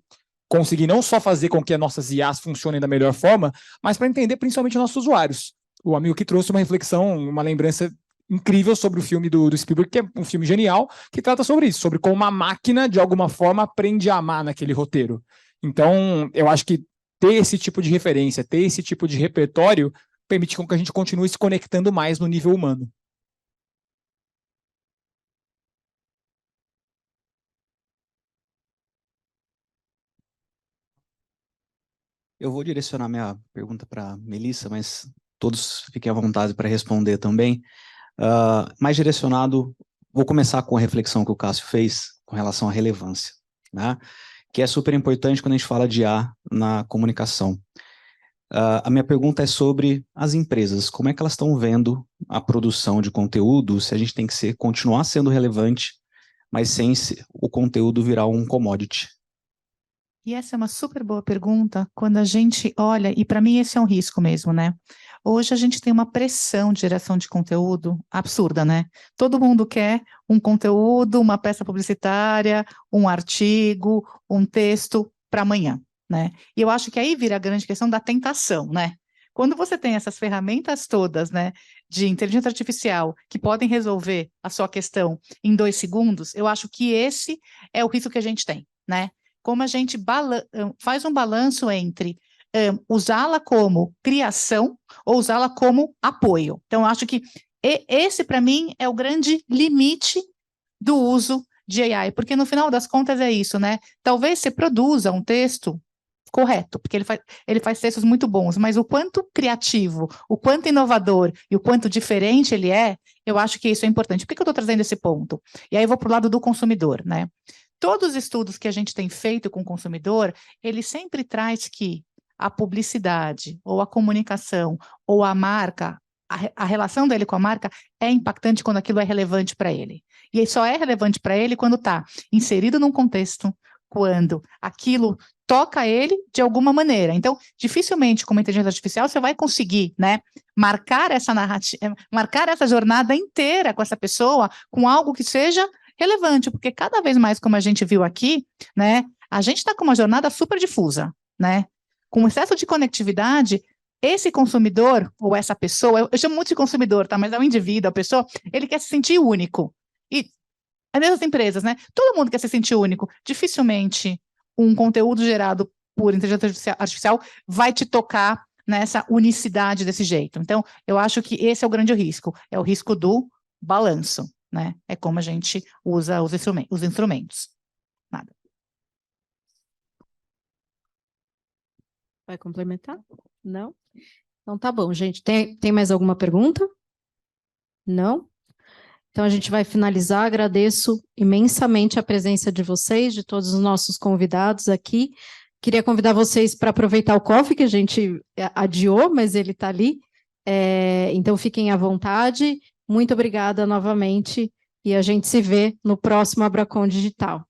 conseguir não só fazer com que as nossas IAs funcionem da melhor forma, mas para entender principalmente os nossos usuários. O amigo que trouxe uma reflexão, uma lembrança incrível sobre o filme do Spielberg, que é um filme genial, que trata sobre isso, sobre como uma máquina, de alguma forma, aprende a amar naquele roteiro. Então, eu acho que ter esse tipo de referência, ter esse tipo de repertório, permite com que a gente continue se conectando mais no nível humano. Eu vou direcionar minha pergunta para a Melissa, mas todos fiquem à vontade para responder também. Mais direcionado, vou começar com a reflexão que o Cássio fez com relação à relevância, né? Que é super importante quando a gente fala de IA na comunicação. A minha pergunta é sobre as empresas. Como é que elas estão vendo a produção de conteúdo, se a gente tem que continuar sendo relevante, mas sem o conteúdo virar um commodity? E essa é uma super boa pergunta quando a gente olha, e para mim esse é um risco mesmo, né? Hoje a gente tem uma pressão de geração de conteúdo absurda, né? Todo mundo quer um conteúdo, uma peça publicitária, um artigo, um texto para amanhã, né? E eu acho que aí vira a grande questão da tentação, né? Quando você tem essas ferramentas todas, né, de inteligência artificial que podem resolver a sua questão em 2 segundos, eu acho que esse é o risco que a gente tem, né? Como a gente faz um balanço entre usá-la como criação ou usá-la como apoio. Então, eu acho que esse, para mim, é o grande limite do uso de AI, porque no final das contas é isso, né? Talvez você produza um texto correto, porque ele faz textos muito bons, mas o quanto criativo, o quanto inovador e o quanto diferente ele é, eu acho que isso é importante. Por que eu estou trazendo esse ponto? E aí eu vou para o lado do consumidor, né? Todos os estudos que a gente tem feito com o consumidor, ele sempre traz que a publicidade, ou a comunicação, ou a marca, a relação dele com a marca é impactante quando aquilo é relevante para ele. E só é relevante para ele quando está inserido num contexto, quando aquilo toca ele de alguma maneira. Então, dificilmente, com uma inteligência artificial, você vai conseguir, né, marcar essa narrativa, marcar essa jornada inteira com essa pessoa, com algo que seja relevante, porque cada vez mais, como a gente viu aqui, né, a gente está com uma jornada super difusa, né? Com excesso de conectividade, esse consumidor, ou essa pessoa, eu chamo muito de consumidor, tá? Mas é o indivíduo, a pessoa, ele quer se sentir único. E as mesmas empresas, né? Todo mundo quer se sentir único. Dificilmente um conteúdo gerado por inteligência artificial vai te tocar nessa unicidade desse jeito. Então, eu acho que esse é o grande risco, é o risco do balanço, né? É como a gente usa os instrumentos. Nada. Vai complementar? Não? Então tá bom, gente. Tem mais alguma pergunta? Não? Então a gente vai finalizar. Agradeço imensamente a presença de vocês, de todos os nossos convidados aqui. Queria convidar vocês para aproveitar o coffee, que a gente adiou, mas ele está ali. Então fiquem à vontade. Muito obrigada novamente e a gente se vê no próximo Abracon Digital.